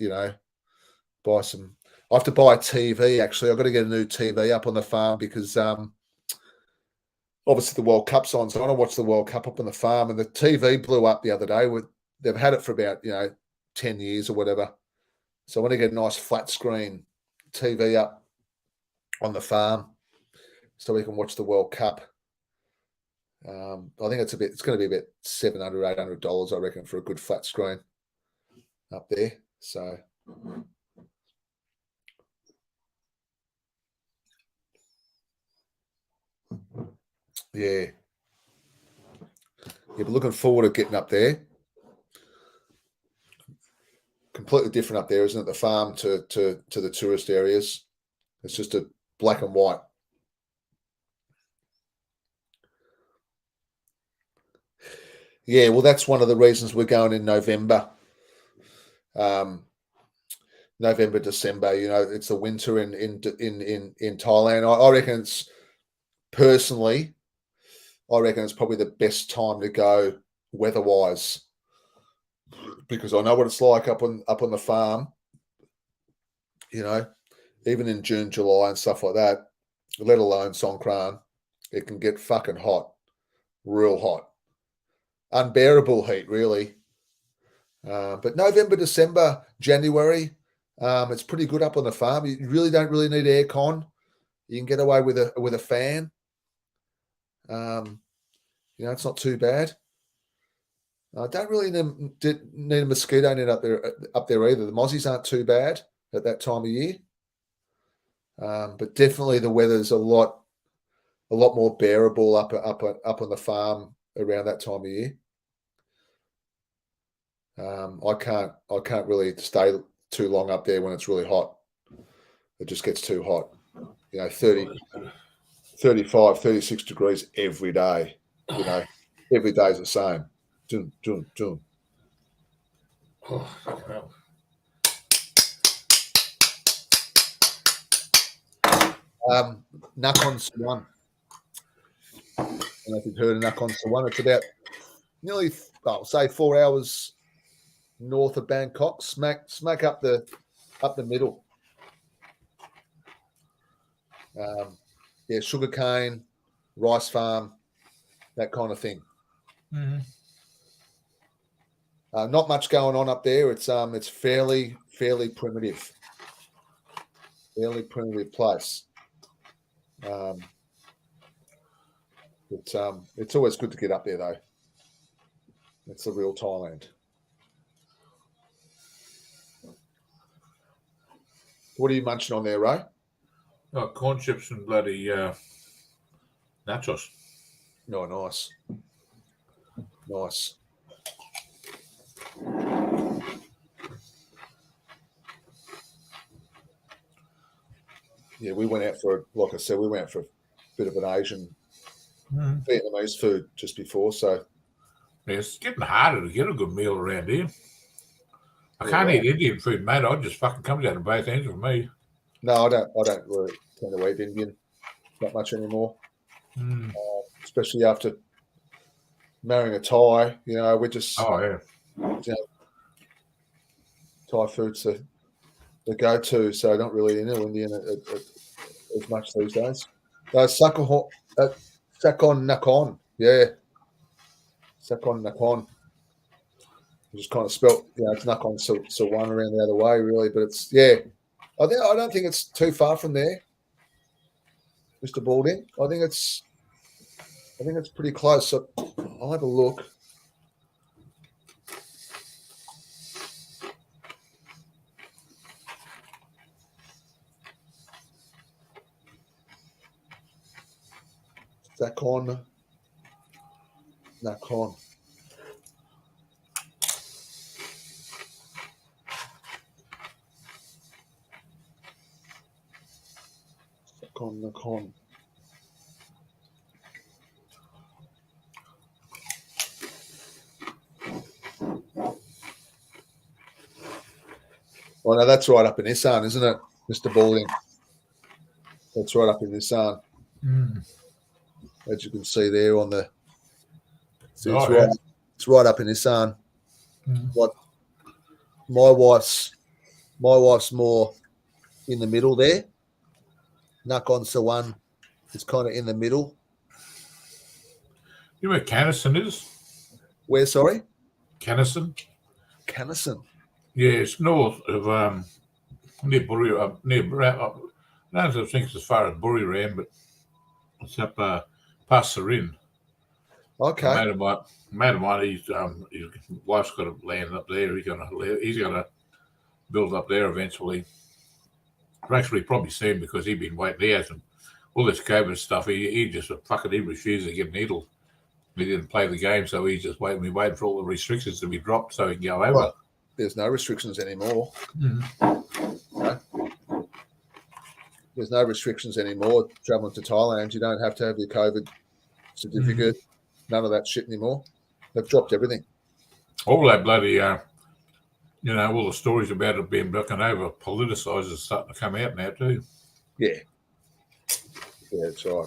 Buy some. I have to buy a TV. Actually, I've got to get a new TV up on the farm because obviously the World Cup's on, so I want to watch the World Cup up on the farm. And the TV blew up the other day. They've had it for about 10 years or whatever. So I want to get a nice flat screen TV up on the farm so we can watch the World Cup. I think it's going to be about $700, $800, I reckon, for a good flat screen up there. So yeah, but looking forward to getting up there. Completely different up there, isn't it? The farm to the tourist areas. It's just a black and white. Yeah, well, that's one of the reasons we're going in November. November, December. It's the winter in Thailand. I reckon personally, it's probably the best time to go weather-wise, because I know what it's like up on the farm. Even in June, July, and stuff like that. Let alone Songkran, it can get fucking hot, real hot. Unbearable heat, really. But November, December, January, it's pretty good up on the farm. You really don't need aircon. You can get away with a fan. It's not too bad. I don't really need a mosquito net up there either. The mozzies aren't too bad at that time of year. But definitely the weather's a lot more bearable up on the farm around that time of year. I can't really stay too long up there when it's really hot. It just gets too hot. 30, 35, 36 degrees every day. Every day is the same. Dun, dun, dun. Oh, well. Nakhon Sawan. I don't know if you've heard of Nakhon Sawan. It's about nearly, say, 4 hours north of Bangkok, smack up the middle. Sugarcane, rice farm, that kind of thing. Mm-hmm. Not much going on up there. It's fairly primitive. Fairly primitive place. It's always good to get up there though. It's the real Thailand. What are you munching on there, Ray? Oh, corn chips and bloody nachos. No, nice. Nice. Yeah, we went out for, like I said, a bit of an Asian Vietnamese food just before. So it's getting harder to get a good meal around here. I can't eat Indian food, mate. I just fucking comes out of both ends for me. No, I don't really tend to eat Indian not much anymore. Especially after marrying a Thai, we just Thai food's the go-to, so not really into Indian as much these days. Sakon Nakhon, Sakon Nakhon. Just kind of spelt, it's Nakhon Sawan around the other way, really, but it's I don't think it's too far from there, Mr. Balding. I think it's pretty close. So I'll have a look. Sakon Nakhon. Sakon Nakhon. Well, no, that's right up in Isan, isn't it, Mr. Balding? That's right up in Isan. As you can see there on the, it's right up in Isan. What my wife's more in the middle there. Nakhon Sawan is kind of in the middle. You know where Canison is? Where, sorry? Canison. Yeah, it's north of near Buriram. I don't think it's as far as Buriram, but it's up past Sarin. Okay. A mate of mine, his wife's got a land up there. He's gonna build up there eventually. Actually, probably soon because he'd been waiting. He hasn't all this COVID stuff. He just he refused to get needled. He didn't play the game, so he's just waiting for all the restrictions to be dropped so he can go over. Well, there's no restrictions anymore. No. There's no restrictions anymore traveling to Thailand. You don't have to have your COVID certificate. None of that shit anymore. They've dropped everything. All that bloody, all the stories about it being broken over, politicised, is starting to come out now too. Yeah. Yeah, that's right.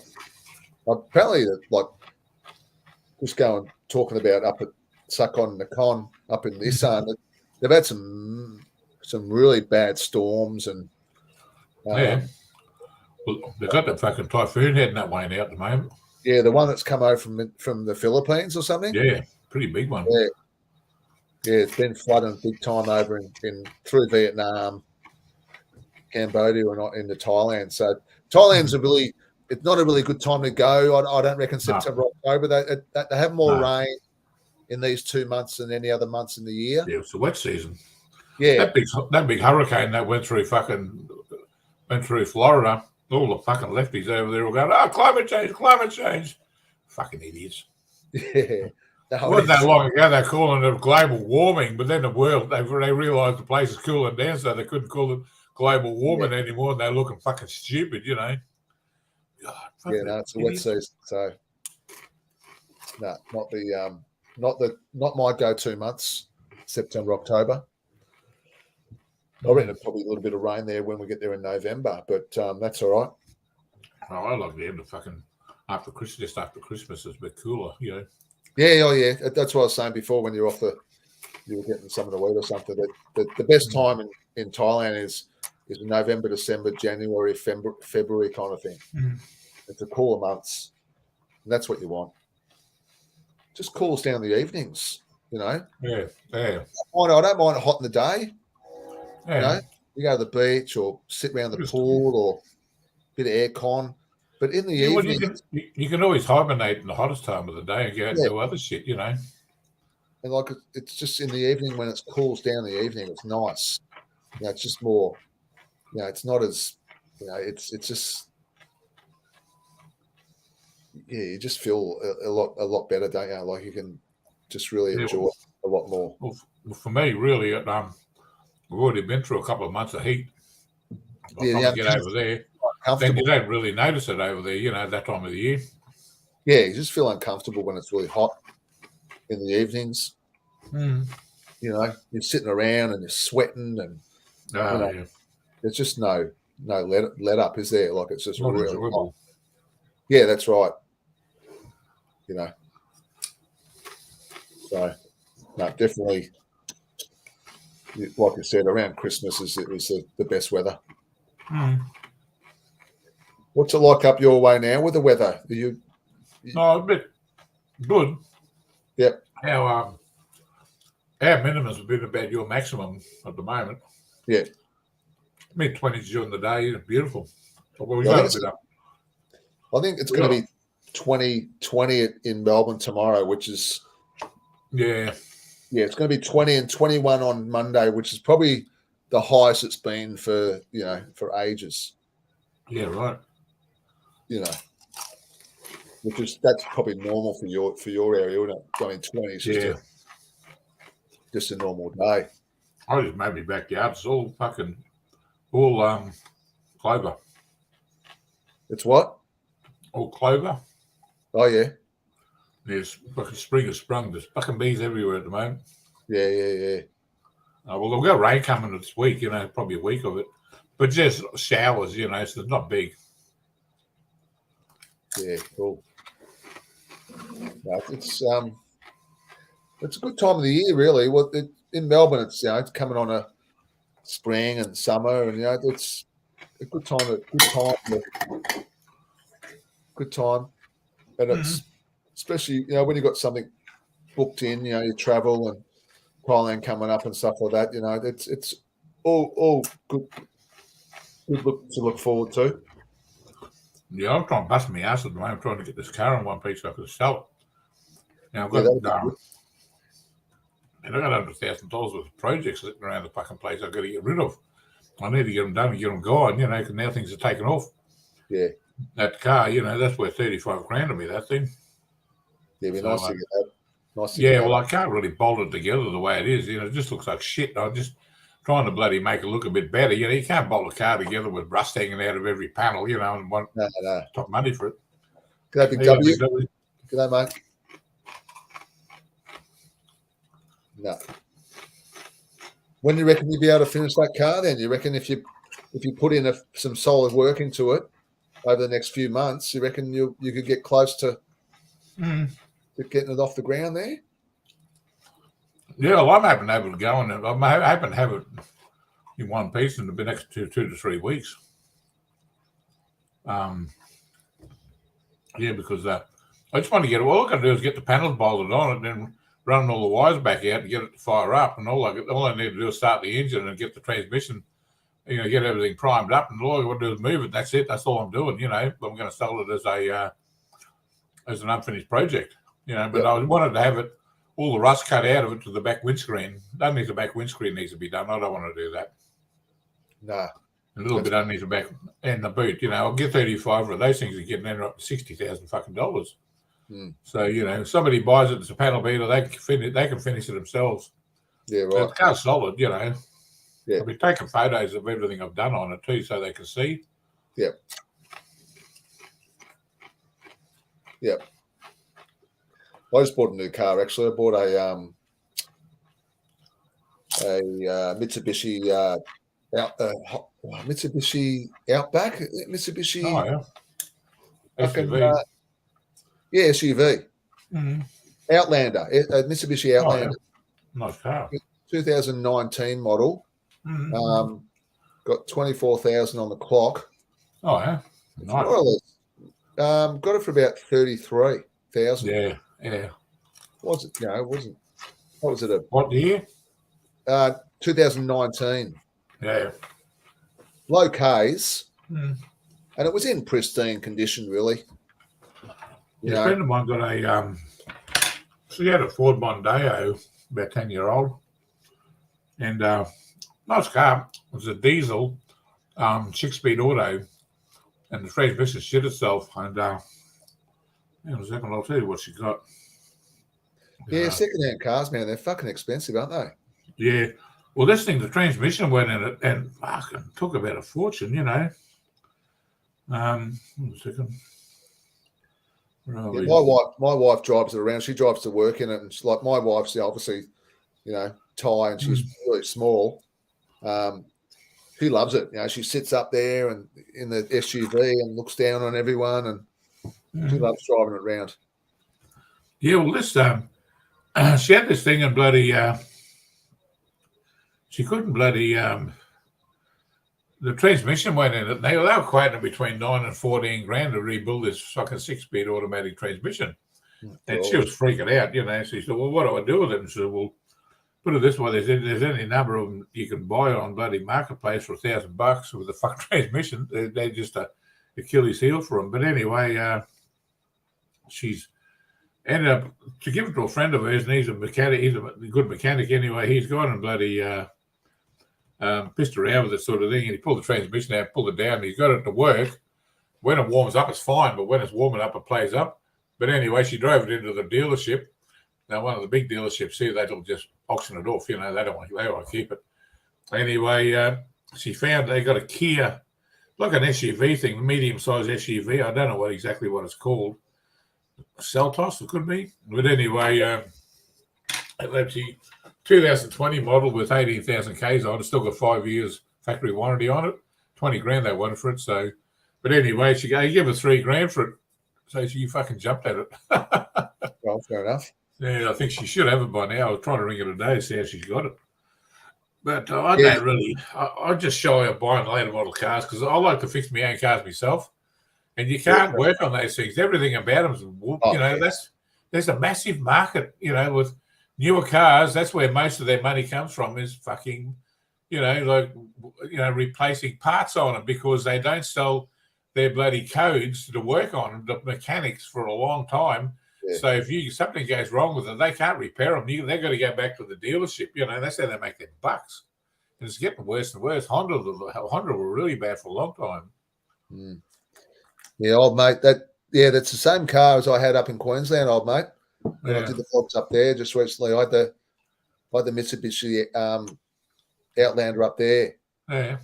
Apparently, just talking about up at Sakon Nakhon, up in Isan, they've had some really bad storms and Well, they've got that fucking typhoon heading that way now at the moment. Yeah, the one that's come over from the Philippines or something. Yeah, pretty big one. Yeah, it's been flooding big time over in through Vietnam, Cambodia, or not into Thailand. So Thailand's it's not a really good time to go. I don't reckon September, October. They have more rain in these 2 months than any other months in the year. Yeah, it's the wet season. Yeah, that big hurricane that went through fucking went through Florida. All the fucking lefties over there were going, "Oh, climate change." Fucking idiots. Yeah. It wasn't that long ago they're calling it global warming, but then the world, they realised the place is cooling down, so they couldn't call it global warming anymore, and they're looking fucking stupid, you know. God, yeah, no, it's a wet season, so no, not my go-to months, September, October. I reckon probably a little bit of rain there when we get there in November, but that's all right. Oh, I like the end of fucking after Christmas, just after Christmas, it's a bit cooler, you know. Yeah, oh yeah, that's what I was saying before when you were getting some of the wheat or something. The best time in Thailand is November, December, January, February kind of thing. It's the cooler months, and that's what you want. Just cools down the evenings, you know. Yeah. I don't mind it hot in the day. Yeah. You know, you go to the beach or sit around the pool or a bit of air con. But in the evening, well, you can always hibernate in the hottest time of the day and go out and do other shit, you know. And like it's just in the evening when it cools down the evening, it's nice. You know, it's just more. You know, it's not as. You know, it's just. Yeah, you just feel a lot better, don't you? Like you can just really enjoy it a lot more. Well, for me, really, we've already been through a couple of months of heat. By the time you get over there, then you don't really notice it over there, you know, that time of the year. Yeah, you just feel uncomfortable when it's really hot in the evenings. You know, you're sitting around and you're sweating and there's just no let up, is there? Like it's just not really enjoyable. hot. Yeah, that's right. You know, so no, definitely. Like I said, around Christmas is the best weather. What's it like up your way now with the weather? A bit good. Yep. Our minimums have been about your maximum at the moment. Yeah. Mid-20s during the day, beautiful. Well, we I got a bit up. I think it's going to be 20 in Melbourne tomorrow, which is it's going to be 20 and 21 on Monday, which is probably the highest it's been for ages. Yeah, right. You know, that's probably normal for your area, isn't it? I mean, 20 is just a normal day. I just made my backyard. It's all clover. It's what? All clover. Oh yeah. There's fucking spring has sprung. There's fucking bees everywhere at the moment. Yeah. Well, we've got rain coming this week, you know, probably a week of it. But just showers, you know, so it's not big. Yeah, cool. No, it's a good time of the year, really. Well, in Melbourne, it's it's coming on a spring and summer, and it's a good time. Good time, and it's especially when you've got something booked in, you travel and Thailand coming up and stuff like that. You know, it's all good to look forward to. Yeah, I'm trying to bust my ass at the moment. I'm trying to get this car in one piece so I can sell it. Now I've got $100,000 worth of projects sitting around the fucking place I've got to get rid of. I need to get them done and get them going, because now things are taking off. Yeah. That car, that's worth 35 grand to me, that thing. Yeah, it'd be nice to get that. I can't really bolt it together the way it is. It just looks like shit. I'm just trying to bloody make it look a bit better. You can't bolt a car together with rust hanging out of every panel, and want top money for it. G'day, Big W. G'day, mate. No. When do you reckon you'll be able to finish that car then? You reckon if you put in some solid work into it over the next few months, you reckon you could get close to getting it off the ground there? Yeah, well, I'm hoping to be able to go, and I'm hoping to have it in one piece in the next 2 to 3 weeks. Because I just want to get it. All I got to do is get the panels bolted on it, and then run all the wires back out and get it to fire up. And all I need to do is start the engine and get the transmission, get everything primed up. And all I got to do is move it. That's it. That's all I'm doing. I'm going to sell it as an unfinished project. But I wanted to have it. All the rust cut out of it to the back windscreen. Only the back windscreen needs to be done. I don't want to do that. No. a little bit underneath the back and the boot. I'll get 35 for it. Those things are getting ended up to $60,000. So if somebody buys it as a panel beater, they can finish it themselves. Yeah, right. The car's solid. Yeah. I'll be taking photos of everything I've done on it too, so they can see. Yeah. Yeah. I just bought a new car. Actually, I bought a Mitsubishi Mitsubishi Outback. Mitsubishi. Oh yeah. SUV. SUV. Mm-hmm. Outlander. Mitsubishi Outlander. Oh, yeah. Nice car. 2019 model. Mm-hmm. Got 24,000 on the clock. Oh yeah. Nice. More or less. Got it for about 33,000. Yeah. Was it? It wasn't. What was it? What year? 2019. Yeah. Low K's. Mm. And it was in pristine condition, really. A friend of mine got she had a Ford Mondeo, about 10-year-old. And nice car. It was a diesel, 6-speed auto. And the transmission shit itself. And in a second, I'll tell you what she got. Yeah, second-hand cars, man, they're fucking expensive, aren't they? Yeah. Well, this thing, the transmission went in it and fucking took about a fortune, One second. Yeah, my wife drives it around. She drives to work in it, and like my wife's obviously, Thai, and she's really small. She loves it. She sits up there and in the SUV and looks down on everyone, and she loves driving it around. Yeah, well, this she had this thing and bloody she couldn't bloody the transmission went in it. They were quoting between 9 and 14 grand to rebuild this fucking 6-speed automatic transmission. And she was freaking out, She said, well, what do I do with it? And she said, well, put it this way, there's any number of them you can buy on bloody marketplace for $1,000 with the fucking transmission. They're just a Achilles heel for them. But anyway, she's ended up to give it to a friend of hers, and he's a mechanic. He's a good mechanic anyway. He's gone and bloody pissed around with this sort of thing, and he pulled the transmission out, pulled it down, and he's got it to work. When it warms up, it's fine, but when it's warming up, it plays up. But anyway, she drove it into the dealership. Now, one of the big dealerships here, they'll just auction it off. They don't want to keep it. Anyway, she found they got a Kia, like an SUV thing, medium-sized SUV. I don't know exactly what it's called. Seltos, it could be. But anyway, let's see. 2020 model with 18,000 Ks on it. Still got 5 years factory warranty on it. 20 grand they wanted for it. So, but anyway, she gave her 3 grand for it. So she fucking jumped at it. Well, fair enough. Yeah, I think she should have it by now. I was trying to ring her today to see how she's got it. But I don't really. I just shy of buying later model cars because I like to fix my own cars myself. And you can't work on those things. Everything about them, there's a massive market, with newer cars. That's where most of their money comes from, is fucking, replacing parts on them because they don't sell their bloody codes to work on the mechanics for a long time. Yeah. So if something goes wrong with it, they can't repair them. They've got to go back to the dealership. That's how they make their bucks. And it's getting worse and worse. Honda were really bad for a long time. Mm. Yeah, old mate. That's the same car as I had up in Queensland, old mate. When I did the vlogs up there just recently, I had the Mitsubishi Outlander up there. Yeah.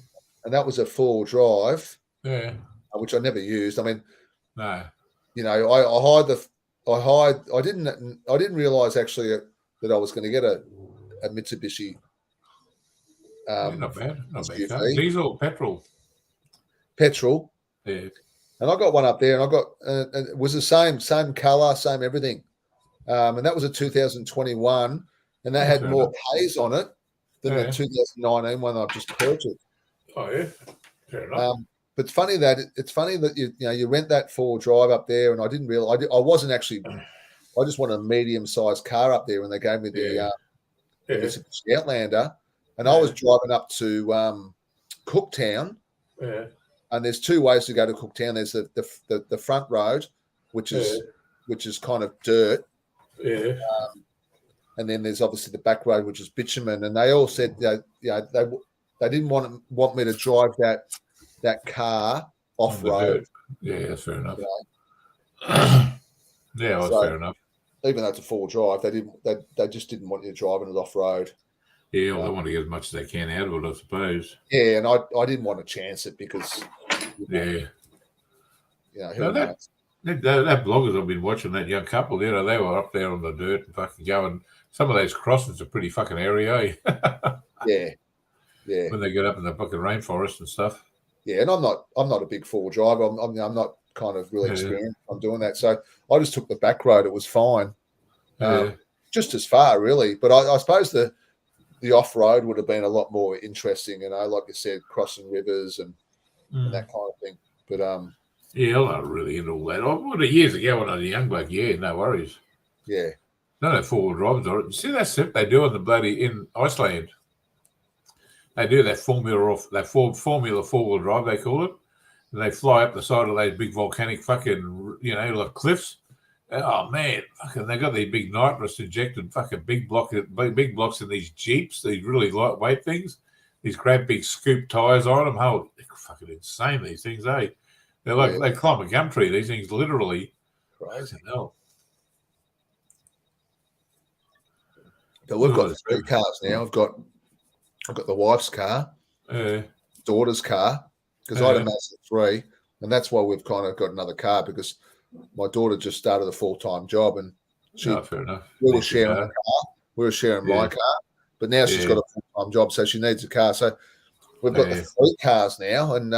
And that was a 4-wheel drive. Yeah. Which I never used. I mean, no. I didn't realize actually that I was going to get a Mitsubishi. Not bad. Diesel, petrol. Petrol. Yeah. And I got one up there, and I got it was the same color, same everything. And that was a 2021, and that had more Ks on it than the 2019 one I've just purchased. Oh yeah, fair enough. But it's funny that you rent that 4-wheel drive up there, and I didn't realize I wasn't actually. I just wanted a medium-sized car up there when they gave me the Mitsubishi Outlander, and I was driving up to Cooktown. Yeah. And there's 2 ways to go to Cooktown. There's the front road, which is kind of dirt. Yeah. And then there's obviously the back road, which is bitumen. And they all said they didn't want me to drive that that car On off the road. dirt. Yeah, that's fair enough. You know? Yeah, that's So- fair enough. Even though it's a full drive, they just didn't want you driving it off road. Yeah, well, they want to get as much as they can out of it, I suppose. Yeah, and I didn't want to chance it because Yeah. who No, that- knows? That bloggers I've been watching, that young couple there, they were up there on the dirt and fucking going. Some of those crossings are pretty fucking airy, eh? Yeah. When they get up in the fucking rainforest and stuff. Yeah, and I'm not a big four driver. I'm not kind of really Yeah. experienced on doing that. So I just took the back road. It was fine, Yeah. just as far really. But I suppose the off road would have been a lot more interesting. Like you said, crossing rivers and that kind of thing. But yeah, I'm not really into all that. Years ago when I was a young bloke, yeah, no worries. yeah, None of that four-wheel drives on it. See that shit they do in Iceland. They do that Formula four-wheel drive, they call it. And they fly up the side of those big volcanic fucking, like cliffs. Oh man, fucking, they got these big nitrous injected fucking big blocks in these Jeeps, these really lightweight things. These great big scoop tires on them. Oh, they're fucking insane, these things, eh? They're like, they climb a gum tree, these things, literally. crazy. Hell. But we've got 3 cars now. I've got the wife's car, daughter's car, because I had a massive 3, and that's why we've kind of got another car, because my daughter just started a full-time job, and fair enough. we were sharing a car. We were sharing my car, but now she's got a full-time job, so she needs a car. So we've got the 3 cars now, and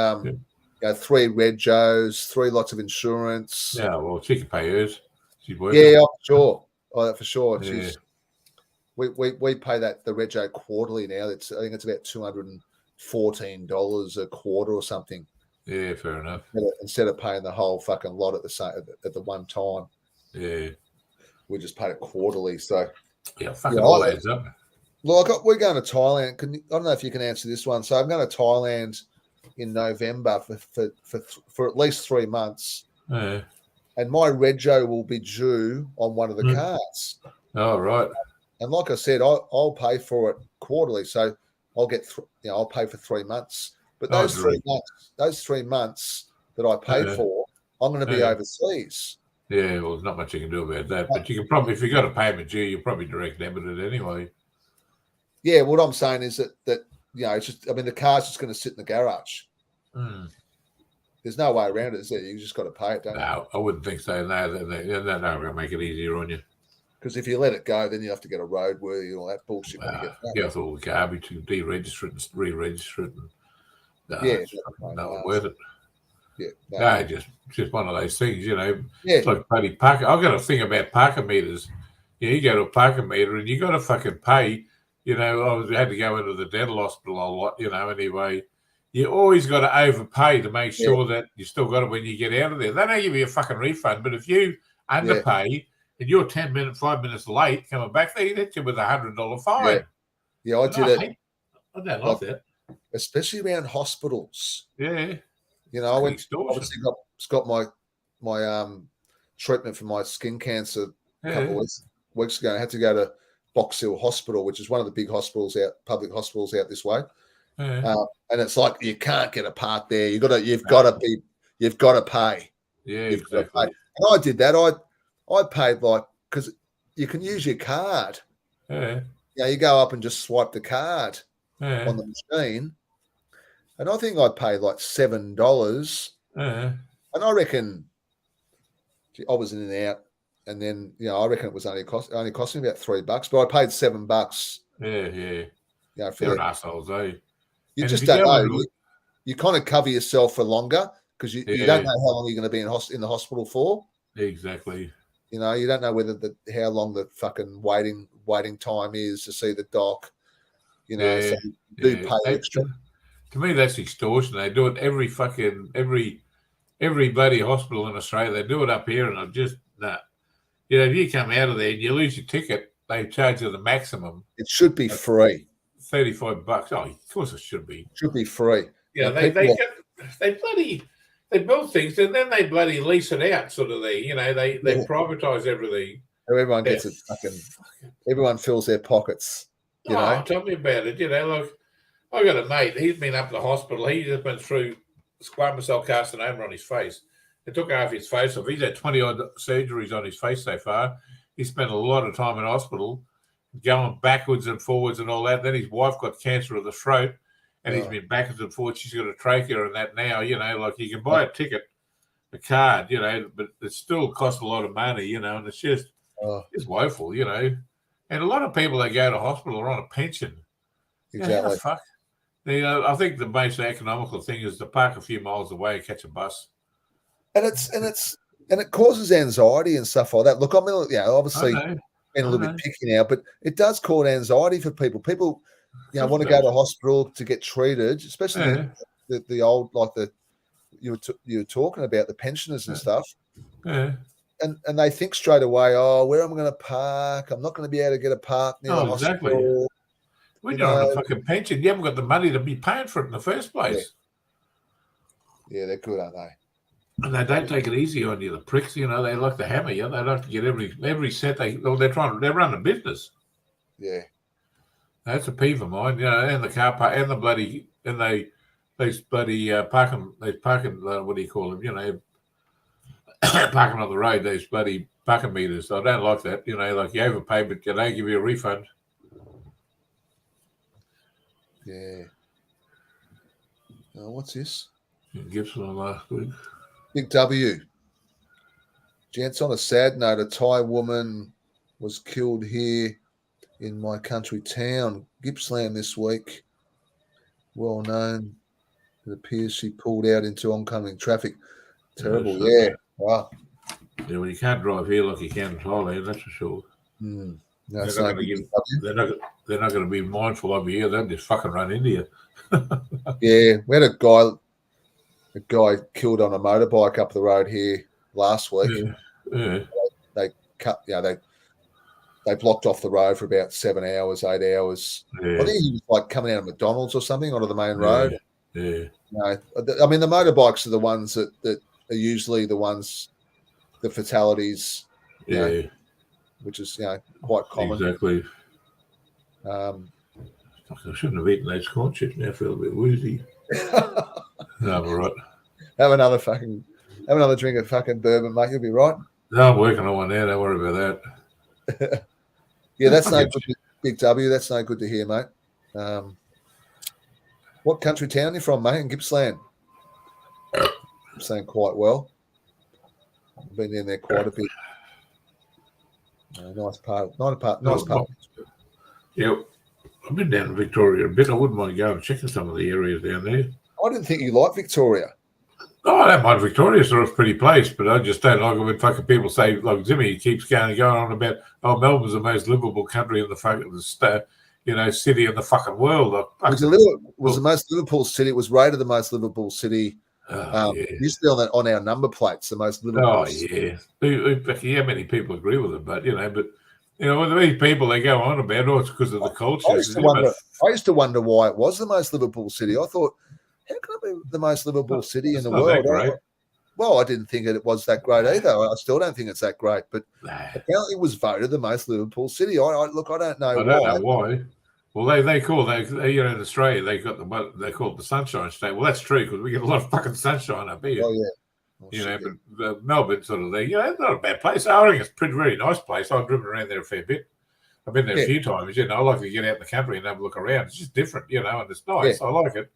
3 Red Joes, 3 lots of insurance. Yeah, well, she can pay hers. She's working. Yeah, for sure. Oh, for sure. Yeah. We pay the Red Joe quarterly now. I think it's about $214 a quarter or something. Yeah, fair enough. Instead of paying the whole fucking lot at the one time. Yeah. We just paid it quarterly. So fucking all adds up. Well, we're going to Thailand. I don't know if you can answer this one. So I'm going to Thailand in November for at least 3 months. Yeah. And my Red Joe will be due on one of the cards. Oh, right. And like I said, I'll pay for it quarterly. So I'll get, I'll pay for 3 months. But those 3 months that I pay for, I'm going to be overseas. Yeah, well, there's not much you can do about that. But you can probably, if you got a payment due, you'll probably direct debit it anyway. Yeah, what I'm saying is that it's just, the car's just going to sit in the garage. There's no way around it, is there? You just got to pay it, don't you? No, I wouldn't think so. No, they're not going to make it easier on you. Because if you let it go, then you have to get a roadworthy and all that bullshit. When you get that. Yeah, all the garbage to deregister it and re-register it. And, it's not worth it. Yeah, no, just one of those things, Yeah. It's like bloody parker. I've got a thing about parker meters. You go to a parker meter and you got to fucking pay. I had to go into the dental hospital a lot, anyway. You always got to overpay to make sure that you still got it when you get out of there. They don't give you a fucking refund, but if you underpay and you're 5 minutes late coming back, they hit you with $100 fine. Yeah, I did it. I don't like that. Especially around hospitals. Yeah. I went obviously got my treatment for my skin cancer a couple of weeks ago. I had to go to Box Hill Hospital, which is one of the big public hospitals out this way. And it's like you can't get a part there. You've got to pay. Yeah, exactly. And I did that. I paid because you can use your card. Yeah. You go up and just swipe the card on the machine. And I think I paid like $7. And I reckon I was in and out. And then, I reckon it was only cost me about $3, but I paid $7. Yeah. For assholes, eh? You just don't know. You kind of cover yourself for longer because you don't know how long you're going to be in the hospital for. Exactly. You don't know how long the fucking waiting time is to see the doc. So you do pay extra. To me, that's extortion. They do it every bloody hospital in Australia. They do it up here, and I'm just nah. If you come out of there and you lose your ticket, they charge you the maximum. It should be free. $35. Oh, of course it should be. Should be free. Yeah, they build things and then they bloody lease it out, sort of thing. They privatise everything. Everyone gets it. Everyone fills their pockets. Tell me about it. Look, I got a mate. He's been up to the hospital. He just went through squamous cell carcinoma on his face. They took half his face off. He's had 20 odd surgeries on his face so far. He spent a lot of time in hospital, going backwards and forwards and all that. Then his wife got cancer of the throat, and he's been backwards and forwards. She's got a trachea and that now. You know, like you can buy a ticket, a card, you know, but it still costs a lot of money, you know, and it's just it's woeful, you know. And a lot of people that go to hospital are on a pension. Exactly. You know, fuck. You know, I think the most economical thing is to park a few miles away and catch a bus. And it causes anxiety and stuff like that. Look, I mean, you know, obviously being a little bit picky now, but it does cause anxiety for people. People, you know, want to go to hospital to get treated, especially the old, like you were talking about the pensioners and stuff. Yeah. And they think straight away, oh, where am I going to park? I'm not going to be able to get a park near the hospital. When you're on a fucking pension, you haven't got the money to be paying for it in the first place. Yeah, they're good, aren't they? And they don't take it easy on you, the pricks. You know, they like to hammer you. They like to get every cent they run a business. Yeah, that's a peeve of mine. You know, and the car park and the bloody and these bloody parking. What do you call them? You know, parking on the road. These bloody parking meters. I don't like that. You know, like you overpay, but they don't give you a refund. Yeah. Oh, what's this? Gibson on last week. Big W. Gents, on a sad note, a Thai woman was killed here in my country town, Gippsland, this week. Well known. It appears she pulled out into oncoming traffic. Terrible, yeah. Wow. Yeah, well, you can't drive here like you can in Thailand, that's for sure. No, they're not going to be mindful over here. They'll just fucking run into you. Yeah, we had a guy killed on a motorbike up the road here last week. Yeah. They cut, they blocked off the road for about 7 hours, 8 hours. Yeah. I think he was like coming out of McDonald's or something onto the main road. Yeah. I mean, the motorbikes are the ones that are usually the ones, the fatalities. You know, which is quite common. Exactly. I shouldn't have eaten those corn chips. Now I feel a bit woozy. No, I'm all right. Have another drink of fucking bourbon, mate. You'll be right. No, I'm working on one now. Don't worry about that. Yeah, that's no good, Big W. That's no good to hear, mate. What country town are you from, mate? In Gippsland. I'm saying quite well. I've been in there quite a bit. Nice part. Yeah, I've been down in Victoria a bit. I wouldn't mind going and checking some of the areas down there. I didn't think you liked Victoria. Oh, I don't mind Victoria. It's a pretty place, but I just don't like it when fucking people say, like Jimmy keeps going on about, oh, Melbourne's the most livable country in the fucking city in the fucking world. Was the most livable city. It was rated the most livable city. Used to be on our number plates, the most livable. Oh, yeah. How many people agree with it? But, with these people, they go on about, it's because of the culture. I used to wonder why it was the most livable city. I thought, how can it be the most livable city in the world? I didn't think it was that great either. I still don't think it's that great, but apparently it was voted the most livable city. I don't know why. Well, they call in Australia they call it the Sunshine State. Well, that's true because we get a lot of fucking sunshine up here. Oh yeah. But Melbourne sort of thing. It's not a bad place. I think it's a pretty really nice place. I've driven around there a fair bit. I've been there a few times. I like to get out in the country and have a look around. It's just different, and it's nice. I like it.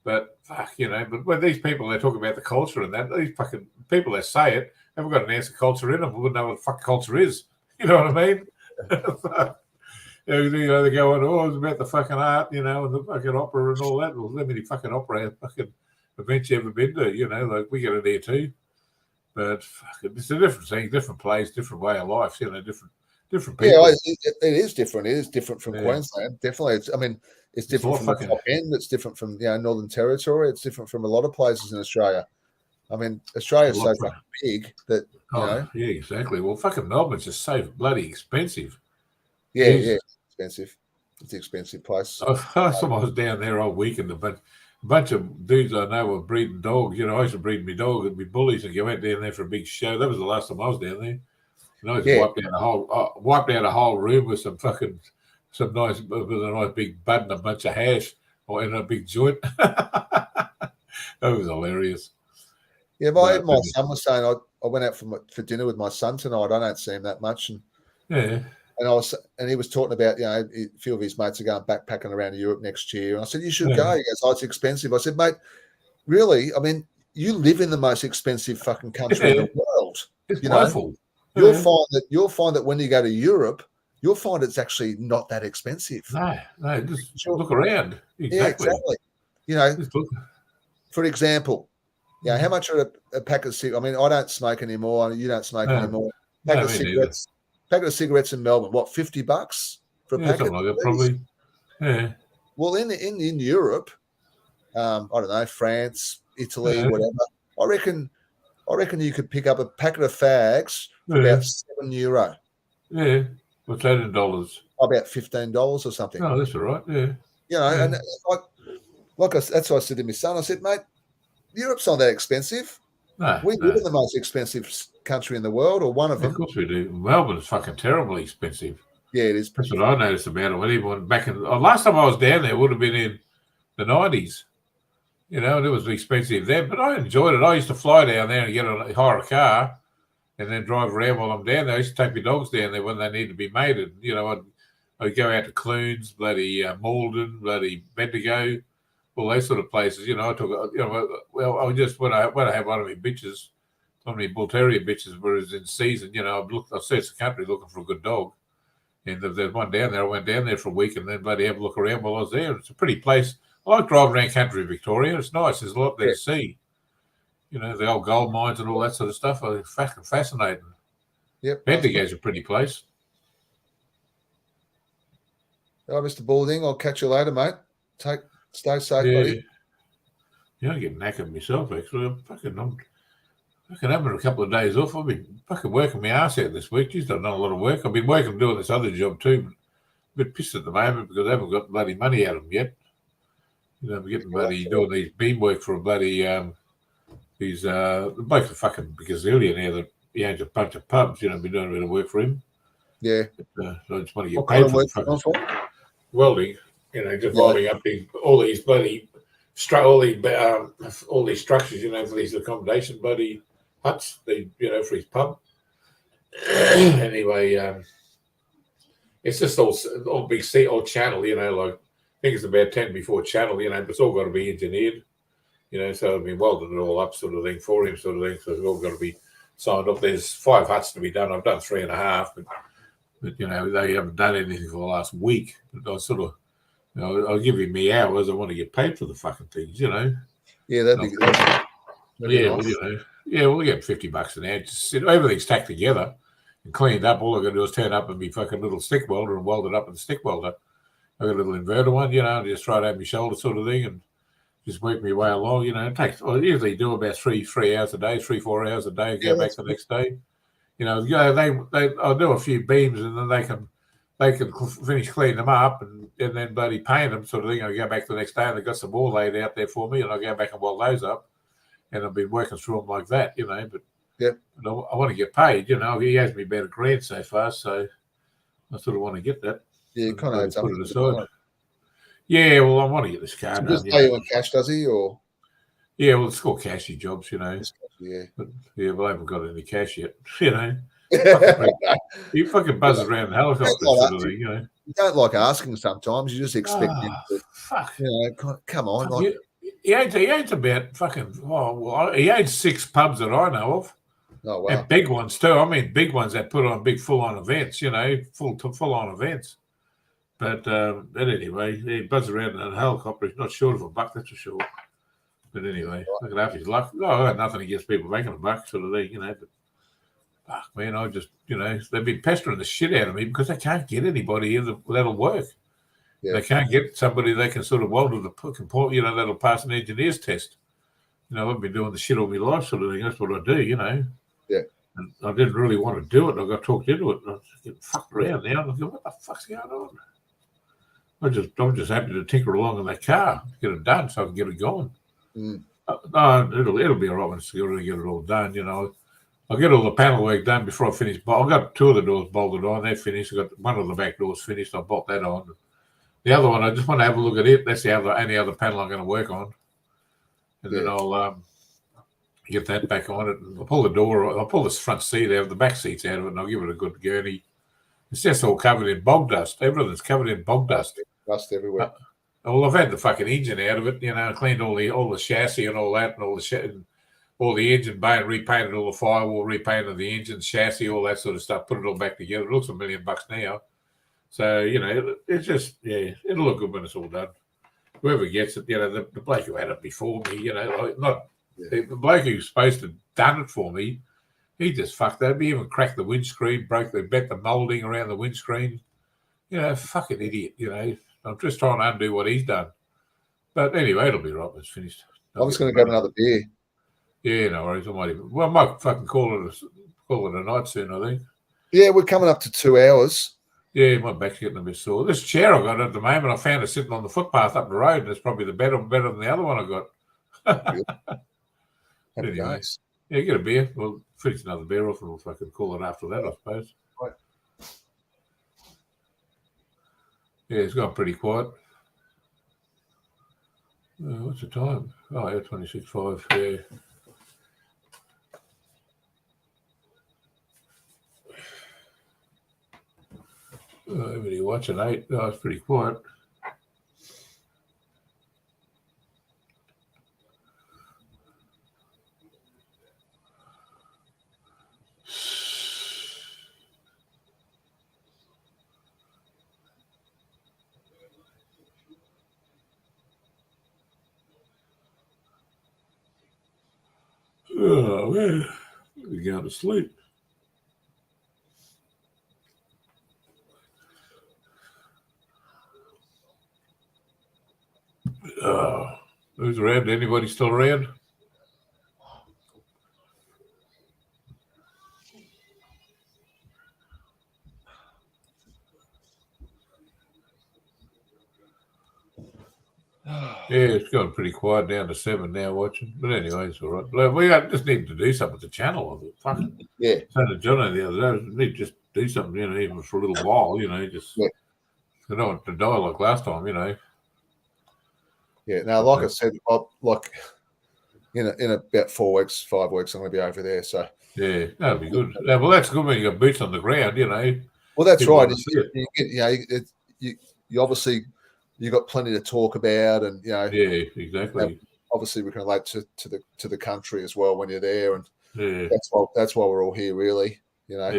But but when these people they talk about the culture and that, these fucking people that say it haven't got an answer culture in them. We wouldn't know what the fuck culture is. You know what I mean? They go on, it's about the fucking art, and the fucking opera and all that. Well, how many fucking opera fucking events you ever been to? Like we get it there too. But it's a different thing, different place, different way of life. Different people. Yeah, it is different. It is different from Queensland. Definitely. It's different from the top end. It's different from Northern Territory. It's different from a lot of places in Australia. I mean, Australia's so fucking big that Yeah, exactly. Well, fucking Melbourne's just so bloody expensive. Yeah, it's expensive. It's an expensive place. I was down there all weekend. A bunch of dudes I know were breeding dogs. I used to breed my dog and my bullies and go out down there for a big show. That was the last time I was down there. And I just wiped out a whole room with with a nice big bud and a bunch of hash or in a big joint. That was hilarious. Yeah, my son was saying I went out for dinner with my son tonight. I don't see him that much, and Yeah. And he was talking about, a few of his mates are going backpacking around Europe next year. And I said, you should go. He goes, oh, it's expensive. I said, mate, really? I mean, you live in the most expensive fucking country in the world. It's woeful. You'll find that when you go to Europe, you'll find it's actually not that expensive. No, just look around. Exactly. Yeah, exactly. For example, how much are a pack of cigarettes? I mean, I don't smoke anymore. You don't smoke anymore. Packet of cigarettes in Melbourne, what, $50 for a packet? Something like that, probably. Yeah. Well, in Europe, I don't know, France, Italy, whatever. I reckon you could pick up a packet of fags for about €7. Yeah. What's that in dollars? About $15 or something. Oh, that's all right. Yeah. And that's what I said to my son. I said, mate, Europe's not that expensive. No, we live in the most expensive country in the world, or one of them. Of course we do. Melbourne's fucking terribly expensive. Yeah, it is. That's what I noticed about it. When even back in last time I was down there would have been in the 90s. And it was expensive then, but I enjoyed it. I used to fly down there and hire a car and then drive around while I'm down there. I used to take my dogs down there when they need to be mated. I'd go out to Clunes, bloody Malden, bloody Bendigo, all those sort of places. I took, I just when I have one of my bitches, one of my bull terrier bitches, whereas in season, I searched the country looking for a good dog, and there's one down there. I went down there for a week and then bloody have a look around while I was there. It's a pretty place. I like driving around country in Victoria. It's nice. There's a lot there to see. The old gold mines and all that sort of stuff. It's fucking fascinating. Yep. Bendigo's a pretty place. All right, Mr. Balding, I'll catch you later, mate. Stay safe, buddy. Yeah, I get knackered myself, actually. I'm having a couple of days off. I've been fucking working my ass out this week. I've done a lot of work. I've been working doing this other job too. But I'm a bit pissed at the moment because I haven't got bloody money out of them yet. I'm getting doing these beam work for a bloody the bloke's a fucking gazillion here that he owns a bunch of pubs. Been doing a bit of work for him. Yeah. So I just want to get paid for fucking welding. Just welding up all these bloody all these structures, for these accommodation bloody huts, for his pub. Anyway, it's just all big sea, all channel, like I think it's about 10 before channel, but it's all got to be engineered, so I've been welding it all up sort of thing for him, sort of thing. So it's all got to be signed up. There's 5 huts to be done. I've done 3.5, but they haven't done anything for the last week. But I sort of, I'll give him me hours. I want to get paid for the fucking things, Yeah, that'd be good. We'll get $50 an hour. Just everything's tacked together and cleaned up. All I got to do is turn up and be fucking little stick welder and weld it up with a stick welder. I got a little inverter one, and just try to have my shoulder sort of thing and just work my way along. It takes. I usually do about 3 hours a day, 3-4 hours a day. Go back the next day. I'll do a few beams and then they can finish cleaning them up and then bloody paint them sort of thing. I go back the next day and they've got some more laid out there for me, and I go back and weld those up, and I've been working through them like that, But I want to get paid. He has me about $1,000 so far, so I sort of want to get that. Yeah, kind of put it aside. Yeah, well, I want to get this car done. Does he pay you in cash, does he? Or yeah, well, it's called cashy jobs, Yeah, but I haven't got any cash yet. You fucking buzz around the helicopter sort of thing, You don't like asking sometimes. You just expect him to. Fuck. Come on. He owns about fucking. He owns 6 pubs that I know of. Oh wow! And big ones too. I mean, big ones that put on big full-on events. Full-on events. But anyway, he buzzes around in a helicopter. He's not short of $1, that's for sure. But anyway, look at that. His luck. I got nothing against people making $1 sort of thing, But fuck, man, I just, they've been pestering the shit out of me because they can't get anybody here that'll work. Yeah. They can't get somebody they can sort of weld to the point, that'll pass an engineer's test. I've been doing the shit all my life sort of thing. That's what I do, Yeah. And I didn't really want to do it. I got talked into it. I was getting fucked around now. I'm like, what the fuck's going on? I'm just happy to tinker along in that car, get it done so I can get it going. No, it'll be all right when it's going to get it all done, I'll get all the panel work done before I finish. I've got 2 of the doors bolted on. They're finished. I've got one of the back doors finished. I'll bolt that on. The other one, I just want to have a look at it. That's the only other panel I'm going to work on. and then I'll get that back on it, and I'll pull the front seat out, the back seats out of it, and I'll give it a good gurney. It's just all covered in bog dust. Everything's covered in bog dust. Dust everywhere. Well, I've had the fucking engine out of it, cleaned all the chassis and all that, and all the engine bay, repainted all the firewall, repainted the engine, chassis, all that sort of stuff, put it all back together. It looks $1 million now. So, it's just, it'll look good when it's all done. Whoever gets it, the bloke who had it before me, the bloke who's supposed to have done it for me, he just fucked up. He even cracked the windscreen, bent the moulding around the windscreen. Fucking idiot, I'm just trying to undo what he's done. But anyway, it'll be right when it's finished. I'm just going to grab another beer. Yeah, no worries. I might fucking call it a night soon, I think. Yeah, we're coming up to 2 hours. Yeah, my back's getting a bit sore. This chair I got at the moment, I found it sitting on the footpath up the road, and it's probably better than the other one I got. Anyway. Nice. Yeah, get a beer. We'll finish another beer off, and we'll fucking call it after that, I suppose. Right. Yeah, it's gone pretty quiet. What's the time? Oh, yeah, 26:05. Yeah. Everybody watching 8. Oh, it's pretty quiet. Oh, man. We're going to sleep. Who's around? Anybody still around? Yeah, it's gone pretty quiet down to 7 now watching. But anyway, it's all right. We just need to do something with the channel of it. Fucking saying to Johnny the other day, we need to just do something, even for a little while, just I don't want to die like last time, Yeah, now, like I said, in about 4 weeks, 5 weeks, I'm going to be over there. So yeah, that'll be good. Yeah, well, that's good when you got boots on the ground, Well, that's right. You obviously you got plenty to talk about, and yeah, exactly. Obviously, we can relate to the country as well when you're there, and yeah, that's why we're all here, really. Yeah.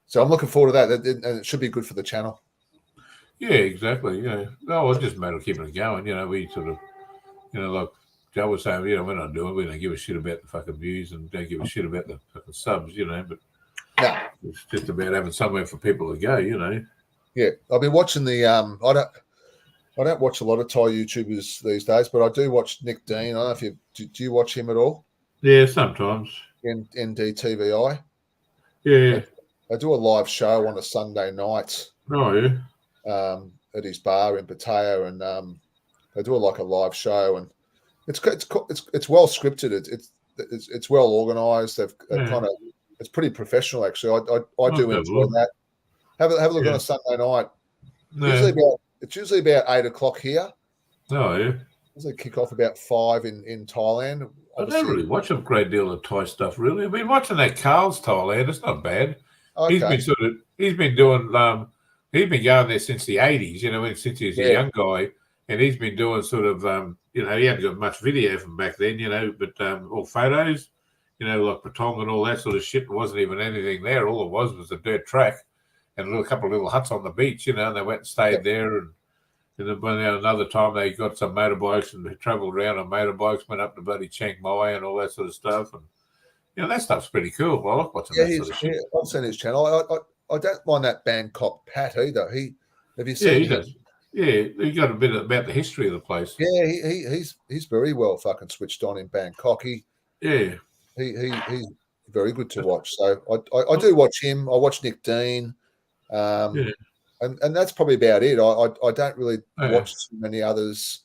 So I'm looking forward to that, and it should be good for the channel. Yeah, exactly. Yeah. No, it's just a matter of keeping it going. We sort of, like Joe was saying, we're not doing, we don't give a shit about the fucking views and don't give a shit about the fucking subs, but it's just about having somewhere for people to go, Yeah, I've been watching the I don't watch a lot of Thai YouTubers these days, but I do watch Nick Dean. I don't know if do you watch him at all? Yeah, sometimes. NDTVI. Yeah. They do a live show on a Sunday night. Oh yeah. At his bar in Pattaya, and they do a live show, and it's well scripted. It's well organised. They've kind of it's pretty professional actually. I do enjoy that. Have a look on a Sunday night. Yeah. It's usually about 8 o'clock here. Oh yeah. Usually kick off about 5 in Thailand. Obviously, I don't really watch a great deal of Thai stuff really. I've been watching that Carl's Thailand. It's not bad. Okay. He's been doing he's been going there since the 80s, since he was a young guy, and he's been doing sort of he hadn't got much video from back then, but all photos, like Patong and all that sort of shit. There wasn't even anything there. All it was a dirt track and a couple of little huts on the beach, and they went and stayed there. And then another time they got some motorbikes and they travelled around on motorbikes, went up to bloody Chiang Mai and all that sort of stuff. And that stuff's pretty cool. I like watching that sort of shit. I've seen his channel. I don't mind that Bangkok Pat either. Have you seen? Yeah, he does. Yeah, he got a bit about the history of the place. Yeah, he's very well fucking switched on in Bangkok. He's very good to watch. So I do watch him. I watch Nick Dean. And that's probably about it. I don't really watch too many others.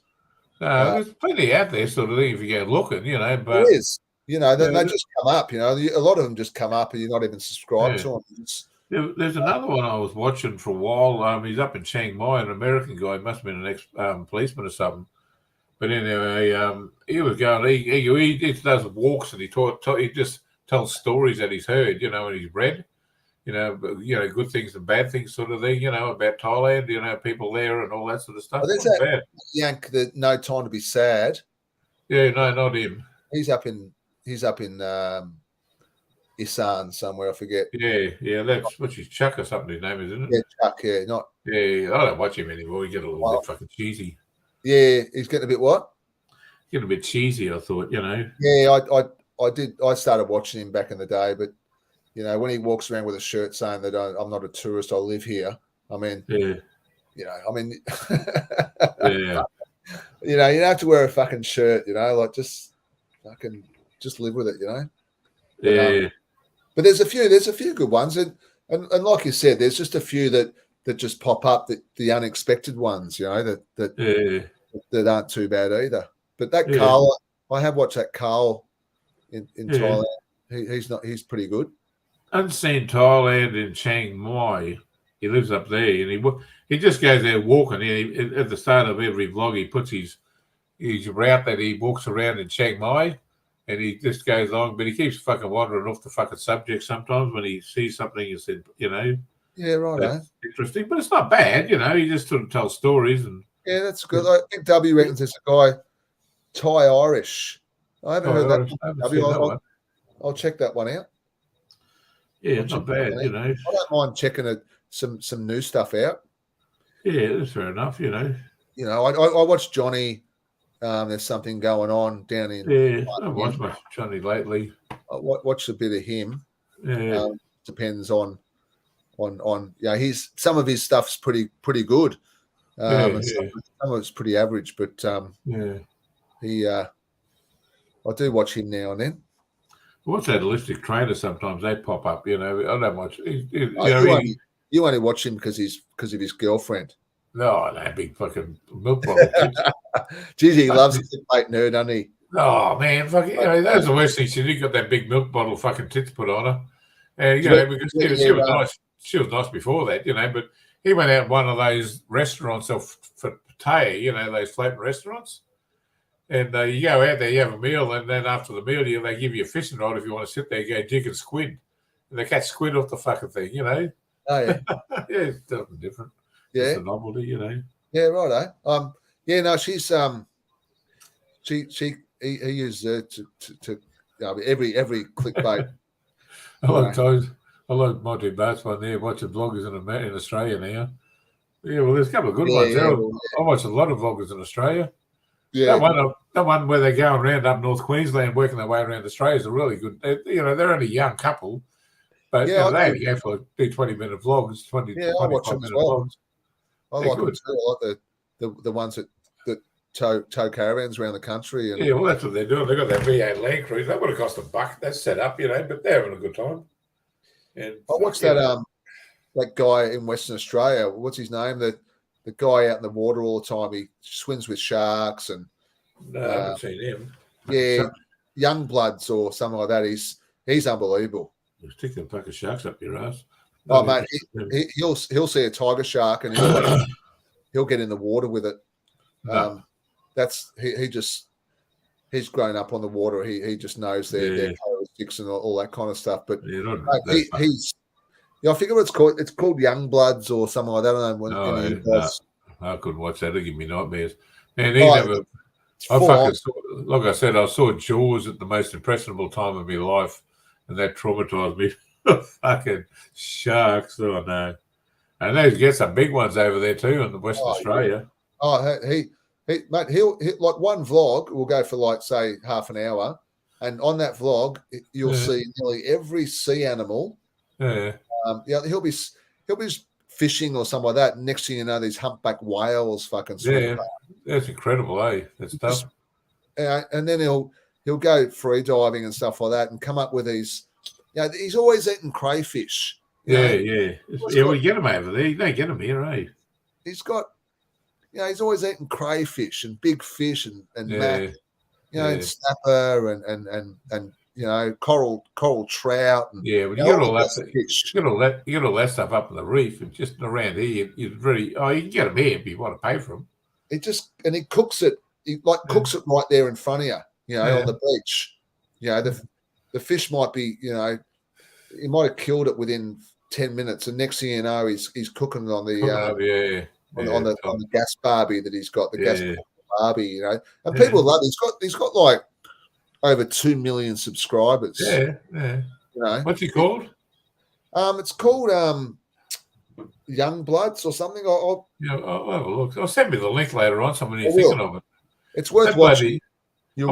There's plenty out there, sort of thing, if you go looking, But there is, they just come up. A lot of them just come up, and you're not even subscribed to them. There's another one I was watching for a while. He's up in Chiang Mai, an American guy. He must have been an ex-policeman or something. But anyway, he was going. He does walks and he just tells stories that he's heard, and he's read, good things and bad things, sort of thing, about Thailand, people there and all that sort of stuff. Well, there's that Yank that No Time to Be Sad. Yeah, no, not him. He's up in Isan somewhere, I forget. Yeah, that's what's his Chuck or something. His name is, isn't it? Yeah, Chuck. Yeah, not. Yeah, I don't watch him anymore. He get a little bit fucking cheesy. Yeah, he's getting a bit what? Getting a bit cheesy, I thought. Yeah, I did. I started watching him back in the day, but when he walks around with a shirt saying that I'm not a tourist, I live here. I mean, yeah. Yeah. You don't have to wear a fucking shirt. Like just fucking just live with it. Yeah. But there's a few good ones, and like you said, there's just a few that just pop up, that the unexpected ones, that aren't too bad either. But that Carl, I have watched that Carl in Thailand. He's pretty good. Unseen Thailand in Chiang Mai. He lives up there, and he just goes there walking. At the start of every vlog, he puts his route that he walks around in Chiang Mai, and he just goes along. But he keeps fucking wandering off the fucking subject sometimes when he sees something. He said, Yeah, right. That's interesting, but it's not bad. He just sort of tells stories and. Yeah, that's good. I think W reckons there's a guy, Thai Irish. I haven't heard that. I'll check that one out. Yeah, it's not bad, I don't mind checking some new stuff out. Yeah, that's fair enough, I watched Johnny. There's something going on down in. Yeah, I haven't watched much Johnny lately. I watched a bit of him. Yeah. Depends on some of his stuff's pretty good. Some of it's pretty average, but I do watch him now and then. What's that holistic trainer? Sometimes they pop up. I don't watch. You only watch him because of his girlfriend. No, that big fucking milk bottle. Geez, he loves a clickbait nerd, doesn't he? Oh man, fucking, that's the worst thing. She got that big milk bottle fucking tits put on her, and because she was nice. She was nice before that, but he went out one of those restaurants for Pattaya, those floating restaurants. And you go out there, you have a meal, and then after the meal, they give you a fishing rod if you want to sit there and go jigging squid. And they catch squid off the fucking thing, Oh, yeah. Yeah, it's something different. Yeah. It's a novelty, Yeah, right, Yeah, no, she's he uses her to every clickbait. I like Monty Bates one there, watching vloggers in Australia now. Yeah, well, there's a couple of good ones. I watch a lot of vloggers in Australia. Yeah, that one where they're going around up North Queensland, working their way around Australia is a really good. They're only a young couple, but they only go for 20-minute vlogs, 25-minute vlogs. I like them too. I like the ones that tow caravans around the country. And, well, that's what they're doing. They've got that V8 Land Cruiser. That would have cost $1. That's set up, but they're having a good time. And I watched that guy in Western Australia. What's his name? The guy out in the water all the time. He swims with sharks and. No, I haven't seen him. Yeah, Young Bloods or something like that. He's unbelievable. You're sticking a pack of sharks up your ass. Oh, mate, he'll see a tiger shark and he'll get in the water with it. No. He's grown up on the water. He just knows their characteristics and all that kind of stuff. But I forget what it's called. It's called Young Bloods or something like that. I don't know. I couldn't watch that. It'll give me nightmares. And like I said, I saw Jaws at the most impressionable time of my life, and that traumatized me. Fucking sharks, oh no! And they get some big ones over there too in Western Australia. Oh, mate, he'll like one vlog will go for like say half an hour, and on that vlog you'll see nearly every sea animal. Yeah. He'll be fishing or something like that. Next thing you know, these humpback whales fucking swimming. Yeah, that's incredible, eh? That's tough. And then he'll go free diving and stuff like that, and come up with these. He's always eating crayfish. Yeah. We get him over there. You don't get him here, eh? He's got, he's always eating crayfish and big fish and mac, and snapper and coral trout. And, when you get all that, you get all that stuff up in the reef, and just around here, you can get them here if you want to pay for them. He cooks it. he like cooks it right there in front of you, on the beach. The fish might be, he might have killed it within 10 minutes, and next thing you know, he's cooking on the on the gas barbie that he's got, the gas barbie, and people love it. He's got like over 2 million subscribers. What's he called? It's called Young Bloods or something. I'll have a look. I'll send me the link later on. Someone you're thinking of it. It's worth watching. I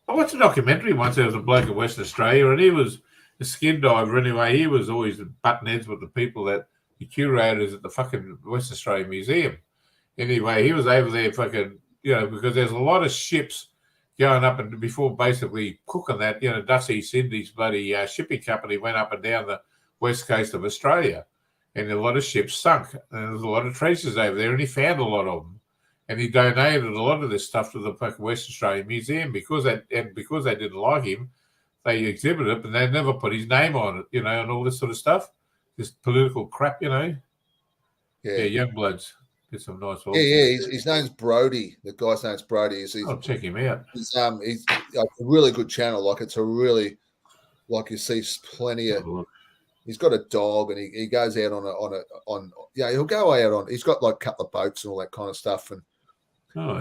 watched a documentary once. There was a bloke in Western Australia, and he was a skin diver anyway. He was always butting heads with the people the curators at the fucking Western Australia Museum. Anyway, he was over there fucking, because there's a lot of ships going up, and before basically cooking that, Dutch East Indies bloody shipping company went up and down the west coast of Australia, and a lot of ships sunk, and there's a lot of treasures over there, and he found a lot of them, and he donated a lot of this stuff to the fucking Western Australian Museum because they didn't like him. They exhibited it, but they never put his name on it, and all this sort of stuff, this political crap, Yeah, Youngbloods. Get some nice. His name's Brody. The guy's name's Brody. I'll check him out. He's a really good channel. Like it's a really, like you see plenty of. He's got a dog, and he goes out he'll go out on. He's got like a couple of boats and all that kind of stuff, and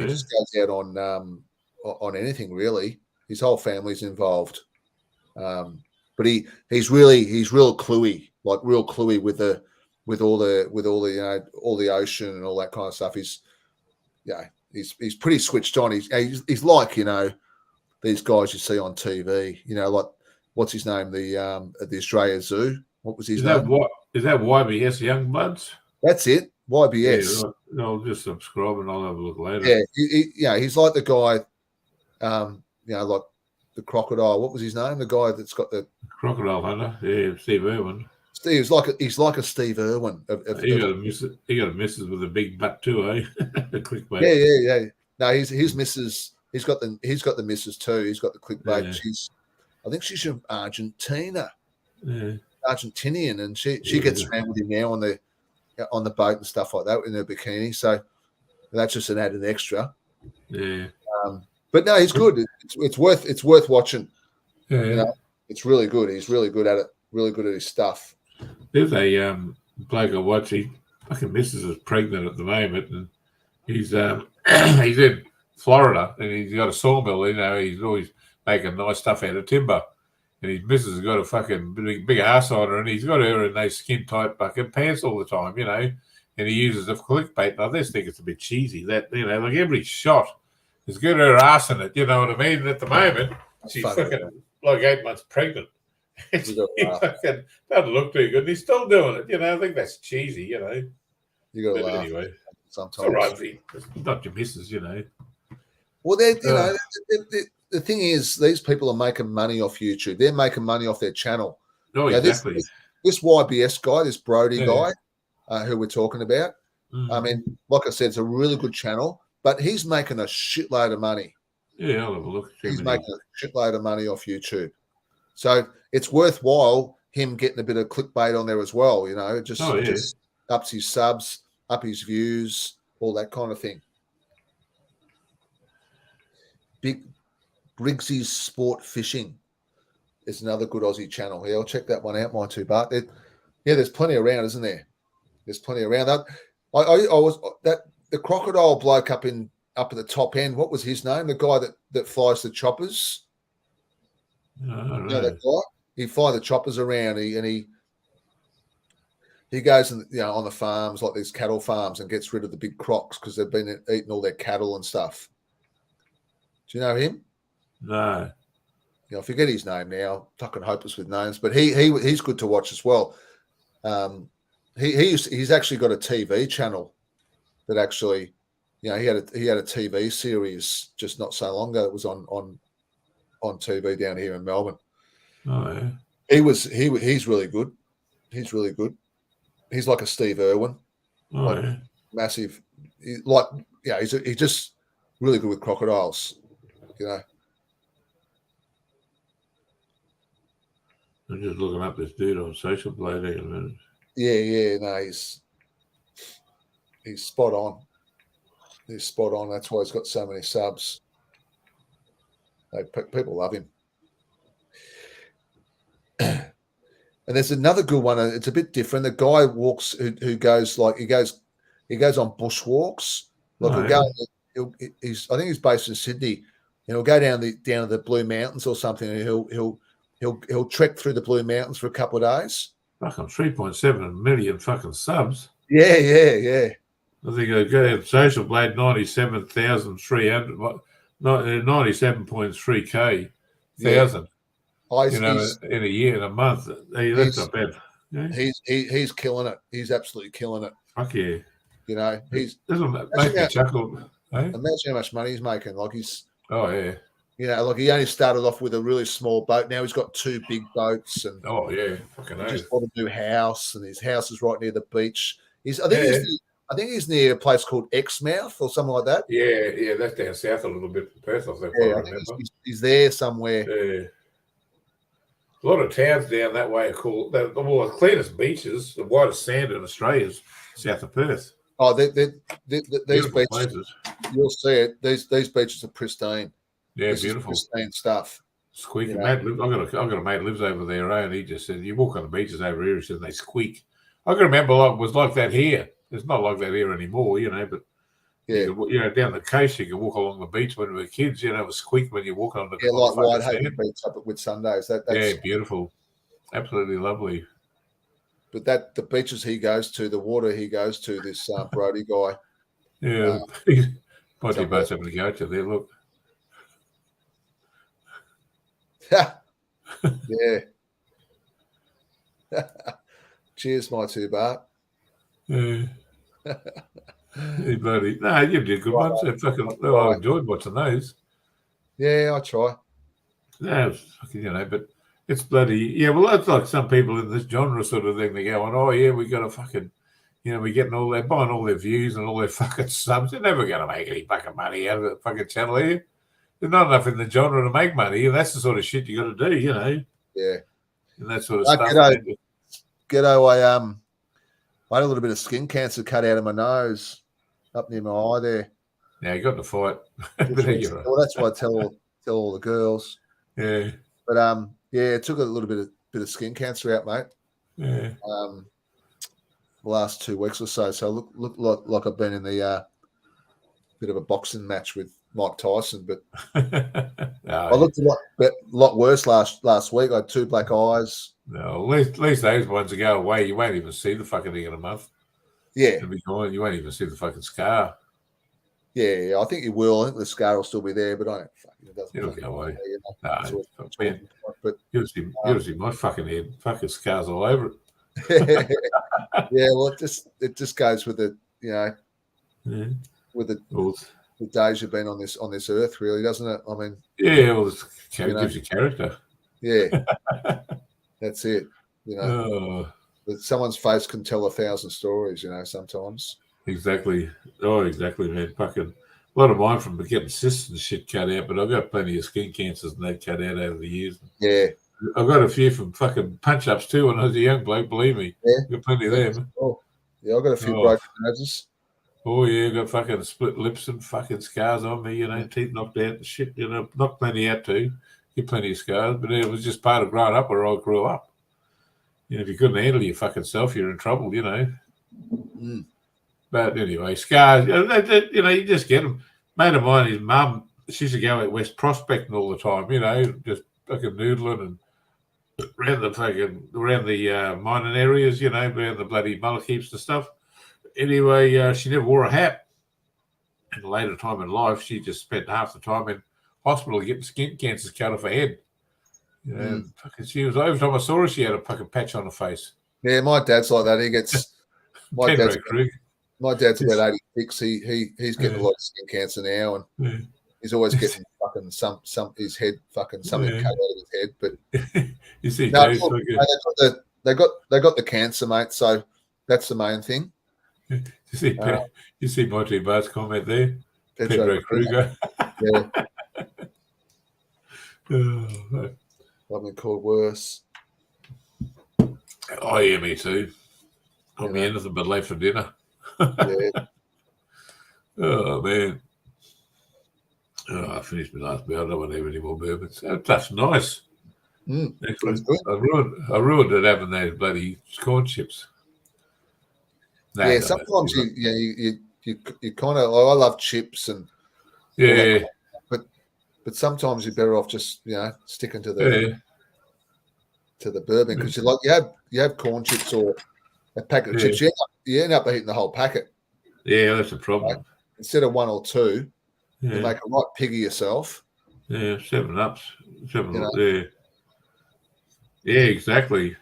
he just goes out on anything really. His whole family's involved, but he's real cluey, like real cluey with all the ocean and all that kind of stuff. He's pretty switched on. He's like these guys you see on TV. Like what's his name? At the Australia Zoo. What was his name? Is that YBS Youngbloods? That's it. YBS. Yeah, I'll just subscribe and I'll have a look later. Yeah, he's like the guy. Like the crocodile. What was his name? The guy that's got the crocodile hunter. Yeah, Steve Irwin. He's like a Steve Irwin. He got a missus with a big butt too, eh? Clickbait. Yeah. No, his missus. He's got the missus too. He's got the clickbait. Yeah. I think she's from Argentina. Yeah. Argentinian, and she gets around with him now on the boat and stuff like that in her bikini. So that's just an added extra. Yeah. But no, he's good. It's worth watching. Yeah. It's really good. He's really good at it. Really good at his stuff. There's a bloke I watch. He fucking missus is pregnant at the moment, and he's he's in Florida, and he's got a sawmill. He's always making nice stuff out of timber, and his missus has got a fucking big ass on her, and he's got her in those skin tight fucking pants all the time, and he uses the clickbait. And I just think it's a bit cheesy that like every shot has got her ass in it. You know what I mean? And at the moment, she's fucking like 8 months pregnant. He fucking doesn't look too good, and he's still doing it. I think that's cheesy. You got to laugh. Anyway, sometimes it's all right. It's not your missus, Well, the thing is, these people are making money off YouTube. They're making money off their channel. Oh, exactly. This YBS guy, this Brody guy, who we're talking about. I mean, like I said, it's a really good channel, but he's making a shitload of money. Yeah, I'll have a look. He's making a shitload of money off YouTube. So it's worthwhile him getting a bit of clickbait on there as well, just ups his subs, up his views, all that kind of thing. Big Briggsy's Sport Fishing is another good Aussie channel. Yeah, I'll check that one out, my two. But there's plenty around, isn't there? There's plenty around. I was the crocodile bloke up at the top end. What was his name? The guy that flies the choppers. That guy. He fly the choppers around. He goes on the farms, like these cattle farms, and gets rid of the big crocs because they've been eating all their cattle and stuff. Do you know him? No. I forget his name now. Fucking hopeless with names, but he's good to watch as well. He's actually got a TV channel that actually, he had a TV series just not so long ago. It was on TV down here in Melbourne. Oh yeah. He's really good. He's really good. He's like a Steve Irwin. Oh yeah. Massive. He's just really good with crocodiles. I'm just looking up this dude on social blade in a minute. Yeah, no, he's spot on. He's spot on. That's why he's got so many subs. People love him. And there's another good one. It's a bit different. The guy walks who goes like he goes on bushwalks. Like he's I think he's based in Sydney. And he'll go down to the Blue Mountains or something, and he'll trek through the Blue Mountains for a couple of days. Fucking 3.7 million fucking subs. Yeah. I think I got Social Blade 97,300, 97.3K thousand. In a year, in a month. Hey, that's not bad. Yeah. He's killing it. He's absolutely killing it. Fuck yeah. You know, doesn't make me chuckle. Eh? Imagine how much money he's making. Like oh yeah. You know, like he only started off with a really small boat. Now he's got 2 big boats, and oh yeah, fucking just bought a new house, and his house is right near the beach. I think he's near a place called Exmouth or something like that. Yeah, that's down south a little bit from Perth. I remember. He's there somewhere. Yeah. A lot of towns down that way are called the cleanest beaches, the whitest sand in Australia is south of Perth. Oh, these beaches, places. You'll see it. These beaches are pristine. Yeah, beautiful, pristine stuff. Squeak. I've got a mate lives over there, and he just said, "You walk on the beaches over here," he said, "They squeak." I can remember it was like that here. It's not like that here anymore, but down the coast you can walk along the beach when we were kids. It was squeak when you walk on the like Whitehaven Beach up at Whitsundays. That's beautiful, absolutely lovely. But the beaches he goes to, the water he goes to, this Brody guy. Yeah, Ponty boats having to go to there. Look. Yeah. Cheers, my 2 Bart. Yeah. Hey, bloody. No, you did good ones. I enjoyed watching those. Yeah, I try. No, fucking, but it's bloody. Yeah, well, that's like some people in this genre sort of thing. They go on, oh, yeah, we got to fucking, we're getting buying all their views and all their fucking subs. They're never going to make any fucking money out of the fucking channel here. There's not enough in the genre to make money, and that's the sort of shit you got to do, Yeah. And that sort of stuff. G'day, I had a little bit of skin cancer cut out of my nose, up near my eye there. Yeah, you got to fight. Well, that's what I tell all the girls. Yeah. But it took a little bit of skin cancer out, mate. Yeah. The last 2 weeks or so. So look like I've been in the bit of a boxing match with Mike Tyson, but I looked a lot worse last week. I had 2 black eyes. No, at least those ones will go away. You won't even see the fucking thing in a month. Yeah. You won't even see the fucking scar. Yeah, I think you will. I think the scar will still be there, but it'll go away. But you'll see my fucking head, fucking scars all over it. Yeah, well, it just goes with the with the days you've been on this earth, really, doesn't it? I mean, yeah, well, it gives you character. Yeah, that's it. That someone's face can tell 1,000 stories. Sometimes. Exactly. Oh, exactly, man. Fucking a lot of mine from getting cysts and shit cut out, but I've got plenty of skin cancers and that cut out over the years. Yeah. I've got a few from fucking punch ups too when I was a young bloke, believe me. Yeah. I've got plenty of them. Oh. Yeah, I've got a few broken noses. Oh yeah, I've got fucking split lips and fucking scars on me, teeth knocked out and shit, knocked plenty out too. Get plenty of scars, but it was just part of growing up where I grew up. If you couldn't handle your fucking self, you're in trouble, Mm. But anyway, scars, you just get them. Mate of mine, his mum, she used to go at West Prospecting all the time, just fucking noodling and around the mining areas, around the bloody mullock heaps and stuff. Anyway, she never wore a hat. In a later time in life, she just spent half the time in hospital getting skin cancers cut off her head. Fucking, she was every time I saw her, she had a fucking patch on her face. Yeah, my dad's like that. He gets my dad's about 86. He's getting a lot of skin cancer now, and he's always getting fucking some his head fucking something cut out of his head. But you see, they got the cancer, mate. So that's the main thing. You see Monty Bart's comment there? Pedro Kruger. Yeah. I've been called worse. Oh, yeah, me too. Got me anything but late for dinner. Yeah. Oh, man. Oh, I finished my last beer. I don't want to have any more bourbons. That's nice. That's good. I ruined it having those bloody corn chips. Yeah, sometimes you kind of. I love chips and yeah, but sometimes you're better off just sticking to the bourbon because you have corn chips or a packet of chips. You end up eating the whole packet. Yeah, that's a problem. Right? Instead of one or two, you make a right pig of yourself. Yeah, 7-Ups. Yeah, exactly.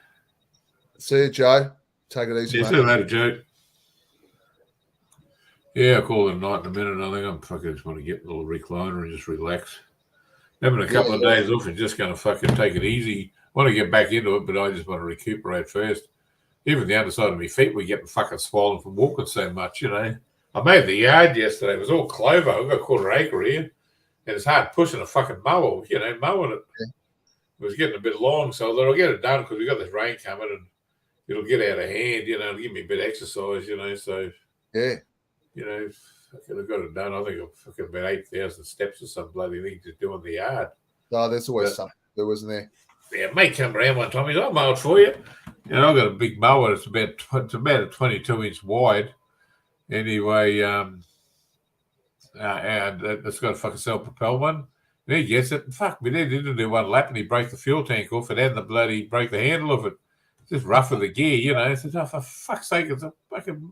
See you, Joe. Take it easy, mate. See you later, Joe. Yeah, I'll call it a night in a minute. I think I'm fucking just want to get a little recliner and just relax. Having a couple of days off and just going to fucking take it easy. Want to get back into it, but I just want to recuperate first. Even the underside of my feet were getting fucking swollen from walking so much, I made the yard yesterday. It was all clover. I've got a quarter acre here. And it's hard pushing a fucking mower, mowing it. Yeah. It was getting a bit long, so I thought I'll get it done because we got this rain coming and it'll get out of hand, it'll give me a bit of exercise, so. Yeah. I've got it done. I think I've fucking about 8,000 steps or some bloody thing to do in the yard. No, there's always something there, wasn't there? Yeah, mate come around one time. He's like, I'll mow it for you. I've got a big mower. It's about a 22-inch wide. Anyway, and it's got a fucking self-propelled one. And he gets it. And fuck me, they didn't do one lap and he broke the fuel tank off and then broke the handle of it. Just rough with the gear, I said, oh, for fuck's sake, it's a fucking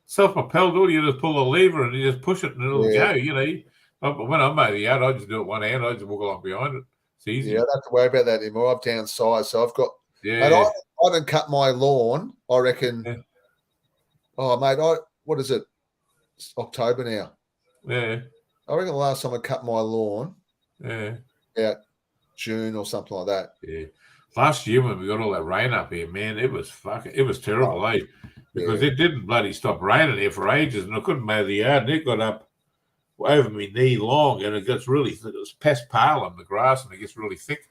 self-propelled. All you just pull the lever and you just push it and it'll go, But when I mow the yard, I just do it one hand. I just walk along behind it. It's easy. Yeah, I don't have to worry about that anymore. I've downsized, so I've got. Yeah. Mate, I haven't cut my lawn. I reckon. Yeah. Oh, mate, what is it? It's October now. Yeah. I reckon the last time I cut my lawn. Yeah. About June or something like that. Yeah. Last year when we got all that rain up here, man, it was terrible, because it didn't bloody stop raining here for ages, and I couldn't mow the yard, and it got up over my knee long, and it gets really thick. It was past pale on the grass, and it gets really thick.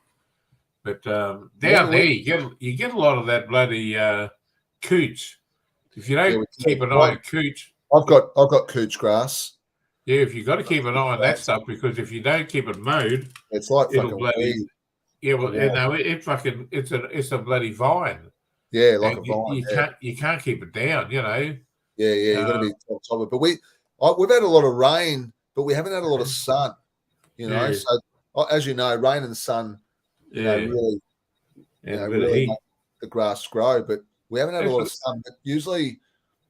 But down there, you get a lot of that bloody cooch. If you don't keep an eye on cooch, I've got cooch grass. Yeah, if you got to keep an eye on that stuff, because if you don't keep it mowed, it's like fucking bloody. Yeah, well, no, it's a bloody vine. Yeah, like a vine. You can't keep it down, Yeah, you've got to be on top of it. But we've had a lot of rain, but we haven't had a lot of sun. So as you know, rain and sun, really make the grass grow. But we haven't had a lot of sun. But usually,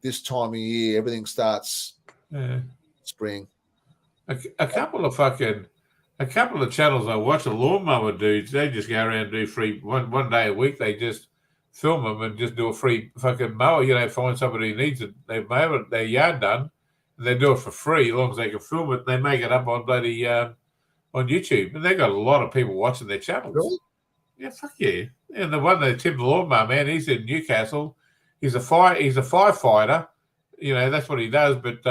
this time of year, everything starts spring. A couple of channels I watch, the lawnmower dudes, they just go around and do free one day a week. They just film them and just do a free fucking mower. Find somebody who needs it. They mow it, their yard done, and they do it for free as long as they can film it. They make it up on bloody on YouTube, and they got a lot of people watching their channels. Really? Yeah, fuck yeah. And the one that Tim the lawnmower man, he's in Newcastle. He's a firefighter. That's what he does. But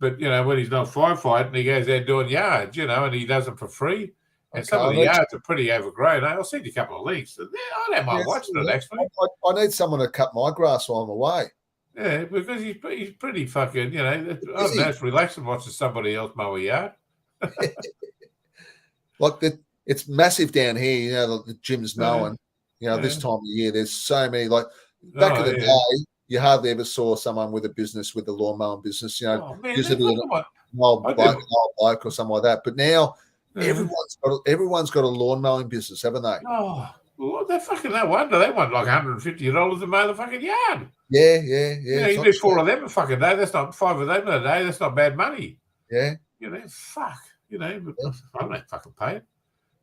when he's not firefighting, he goes there doing yards. And he does them for free. And some of the yards are pretty overgrown. I'll send you a couple of links. I don't mind watching it, actually. I need someone to cut my grass while I'm away. Yeah, because he's pretty fucking, I don't know, it's relaxing watching somebody else mow a yard. It's massive down here, the gym's mowing. This time of year, there's so many, back in the day, you hardly ever saw someone with a business, with a lawn mowing business, used to be an old bloke or something like that. But now, everyone's got a lawn mowing business, haven't they? Oh, well, they're fucking no wonder. They want like $150 to mow the fucking yard. Yeah. You do 4 of them a fucking day. That's not 5 of them in a day. That's not bad money. Yeah. Fuck. But I don't fucking pay it.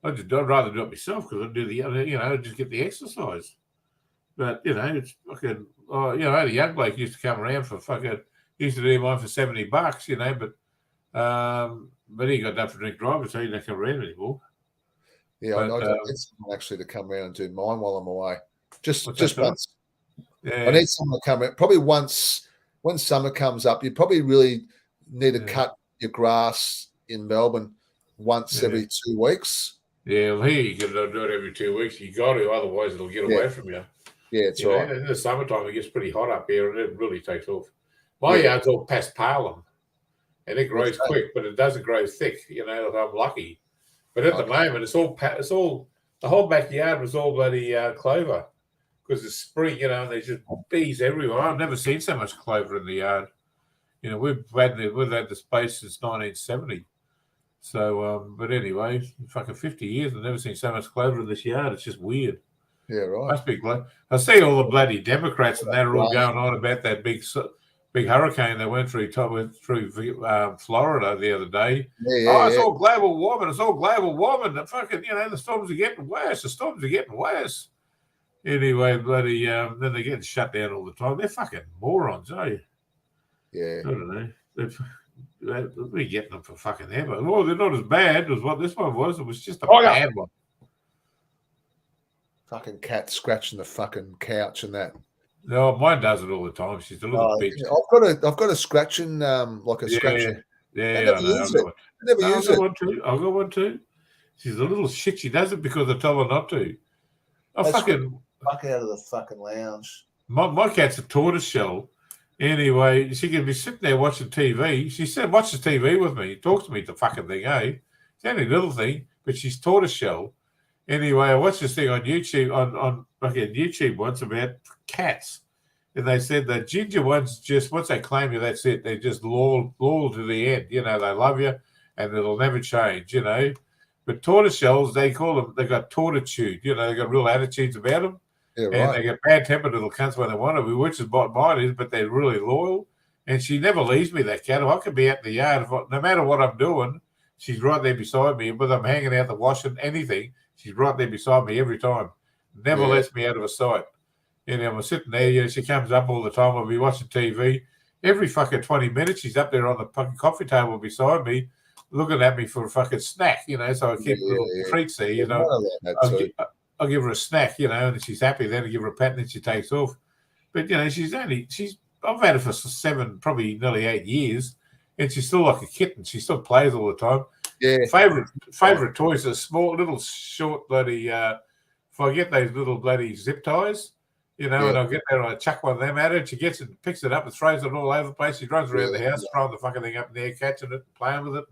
I'd rather do it myself because I do the, just get the exercise. But, it's fucking, I had a young bloke used to come around for fucking, used to do mine for $70, but he got done for drink driving, so he don't come around anymore. Yeah, I need someone actually to come around and do mine while I'm away. Just once. Yeah. I need someone to come around. Probably once, when summer comes up, you probably really need to cut your grass in Melbourne once every 2 weeks. Yeah, well, here you can do it every 2 weeks. You got to, otherwise it'll get away from you. Yeah, it's right. In the summertime, it gets pretty hot up here, and it really takes off. My yard's all past Palem. and it grows quick, but it doesn't grow thick. You know, if I'm lucky. But at the moment, it's all the whole backyard was all bloody clover because it's spring, you know, and there's just bees everywhere. I've never seen so much clover in the yard. You know, we've had the space since 1970. So, but anyway, fucking 50 years, I've never seen so much clover in this yard. It's just weird. Yeah, right. Must be glad. I see all the bloody Democrats and they're all going on about that big hurricane that went through Florida the other day. It's all global warming. It's all global warming. The fucking, you know, the storms are getting worse. The storms are getting worse. Anyway, bloody, then they're getting shut down all the time. They're fucking morons, eh? Yeah. I don't know. We're getting them for fucking ever. Well, they're not as bad as what this one was. It was just a bad one. Fucking cat scratching the fucking couch and that. No, mine does it all the time. She's a little bitch. I've got a scratching, like a scratching. Yeah, I never use it. I've got one too. She's a little shit. She does it because I tell her not to. Fuck out of the fucking lounge. My cat's a tortoiseshell. Anyway, she can be sitting there watching TV. She said, watches TV with me. Talks to me, the fucking thing, eh? It's only a little thing, but she's tortoiseshell. Anyway, I watched this thing on YouTube, on fucking YouTube once about cats. And they said the ginger ones just, once they claim you, that's it. They just loyal to the end. You know, they love you and it'll never change, you know. But tortoiseshells, they call them, they got tortitude. You know, they got real attitudes about them. Yeah, right. And they get bad-tempered little cunts when they want to be, which is what mine is, but they're really loyal. And she never leaves me, that cat. I could be out in the yard. No matter what I'm doing, she's right there beside me. Whether I'm hanging out the washing, anything, she's right there beside me every time. Never lets me out of her sight. You know, I'm sitting there, you know, she comes up all the time. I'll be watching TV. Every fucking 20 minutes, she's up there on the fucking coffee table beside me, looking at me for a fucking snack, you know, so I keep little treats there, you know. I'll give her a snack, you know, and she's happy. Then I give her a pat, and then she takes off. But, you know, I've had her for 7, probably nearly 8 years, and she's still like a kitten. She still plays all the time. Yeah. Favorite toys are small, little, short, bloody, if I get those little bloody zip ties, you know, and I'll get there and I chuck one of them at her, and she gets it, picks it up and throws it all over the place. She runs around the house, throwing the fucking thing up in the air, catching it, playing with it.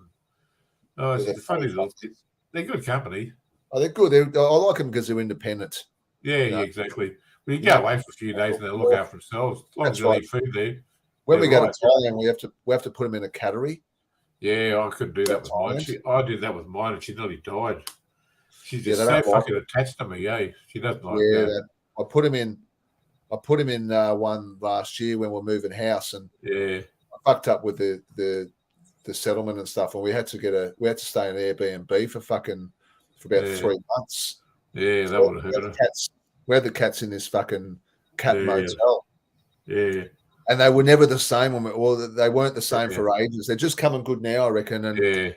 It's funny little kids. They're good company. Oh, they're good. I like them because they're independent. Yeah, exactly. We can go away for a few days and they'll look after themselves. As long as they eat food there. When we go to Thailand, we have to put them in a cattery. Yeah, I couldn't do that with mine. I did that with mine and she nearly died. She's just so fucking attached to me, eh? She doesn't like that. I put him in one last year when we were moving house, and I fucked up with the settlement and stuff, and we had to stay in Airbnb for about 3 months. Yeah, that would have hurt her. We had the cats in this fucking cat motel. Yeah. And they were never the same. They weren't the same for ages. They're just coming good now, I reckon. And they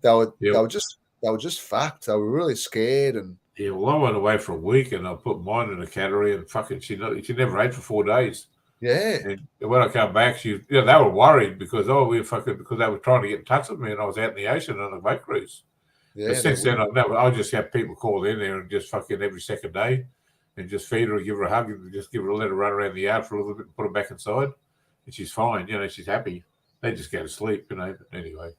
were just fucked. They were really scared. And well, I went away for a week and I put mine in a cattery and fucking she never ate for 4 days. Yeah. And when I come back, they were worried because they were trying to get in touch with me and I was out in the ocean on a boat cruise. Yeah, but since then, I just have people call in there and just fucking every second day and just feed her, give her a hug, and just let her run around the yard for a little bit and put her back inside. And she's fine, you know, she's happy. They just go to sleep, you know, but anyway.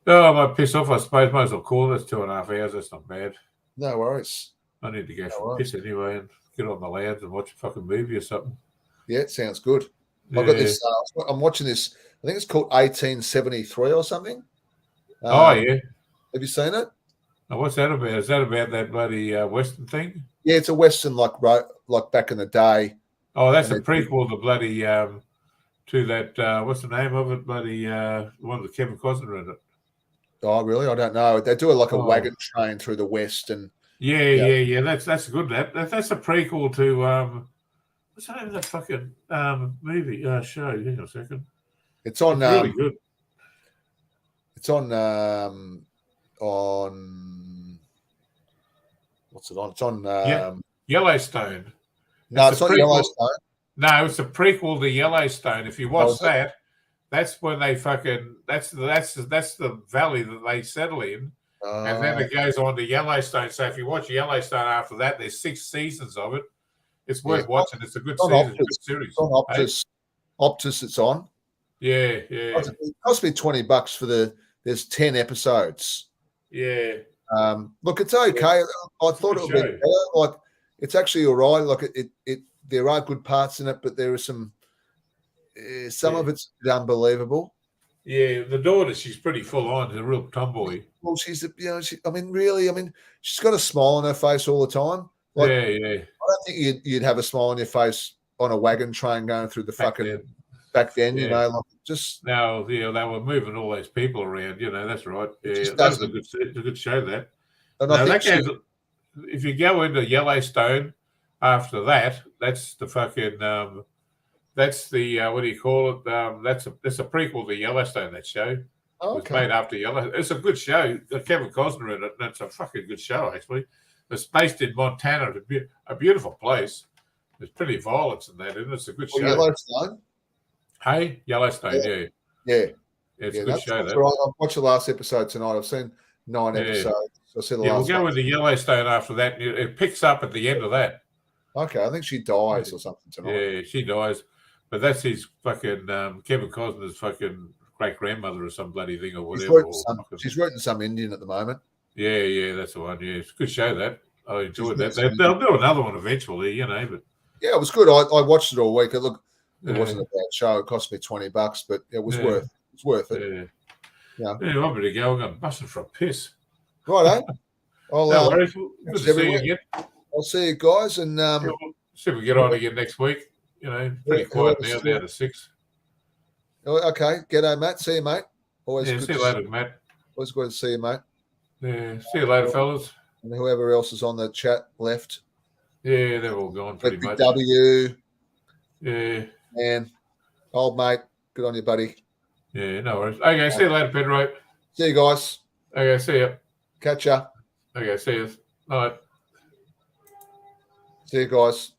I might piss off, I suppose. Might as well call. That's 2.5 hours. That's not bad. No worries. I need to go for a piss anyway and get on the lounge and watch a fucking movie or something. Yeah, it sounds good. Yeah. I've got this. I'm watching this. I think it's called 1873 or something. Yeah. Have you seen it? Oh, what's that about? Is that about that bloody Western thing? Yeah, it's a Western like back in the day. Oh, that's a prequel to bloody to that. What's the name of it? Bloody one with Kevin Costner in it. Oh, really? I don't know. They do it like a wagon train through the West, and yeah. That's good. That's a prequel to what's the name of that fucking movie show? Hang on a second. It's on. It's really good. It's on what's it on? It's on Yellowstone. No, it's not Yellowstone. No, it's a prequel to Yellowstone. If you watch that's when they fucking that's the valley that they settle in, and then it goes on to Yellowstone. So if you watch Yellowstone after that, there's 6 seasons of it. It's worth watching. It's a good season, good series. It's on Optus. Optus, it's on. Yeah, yeah, It cost me $20 for there's 10 episodes. yeah. Look, it's okay. I thought Good it would be show. better. Like, it's actually all right. Like, it there are good parts in it, but there are some of it's unbelievable. Yeah, the daughter, she's pretty full on. She's a real tomboy. Well, she's got a smile on her face all the time. Like, Yeah, yeah. I don't think you'd have a smile on your face on a wagon train going through the back then, you know, like just now, they were moving all those people around, that's right. Yeah, just that was a good show, that. and Now, I think if you go into Yellowstone after that, that's the fucking, that's the, what do you call it? That's a prequel to Yellowstone, that show. It was made after Yellowstone. It's a good show. Got Kevin Costner in it, and it's a fucking good show, actually. It's based in Montana, a beautiful place. There's plenty of violence in that, and it's a good show. Yellowstone. Hey, Yellowstone, yeah. It's a good show. That's right. I've watched the last episode tonight. I've seen 9 episodes. I see the last. We'll go into Yellowstone after that. It picks up at the end of that. Okay, I think she dies or something tonight. Yeah, she dies, but that's his fucking Kevin Costner's fucking great grandmother or some bloody thing or whatever. She's rooting some Indian at the moment. Yeah, that's the one. Yeah, it's a good show, that. I enjoyed that. They'll do another one eventually, but yeah, it was good. I watched it all week. It wasn't a bad show. It cost me $20, but it was worth it. Yeah, I'm ready to go. I'm going busting for a piss. Right, no worries. Good to see you again. I'll see you guys, and see if we get on again next week. Pretty quiet now, down to 6. Okay, g'day, Matt. See you, mate. Always good see you later, Matt. Always good to see you, mate. Yeah, see you later, fellas. And whoever else is on the chat left. Yeah, they're all gone pretty much. W. Yeah. Man, old mate, good on you, buddy. Yeah, no worries. Okay, see you later, Pedro. See you guys. Okay, see ya. Catch ya. Okay, see you. All right. See you guys.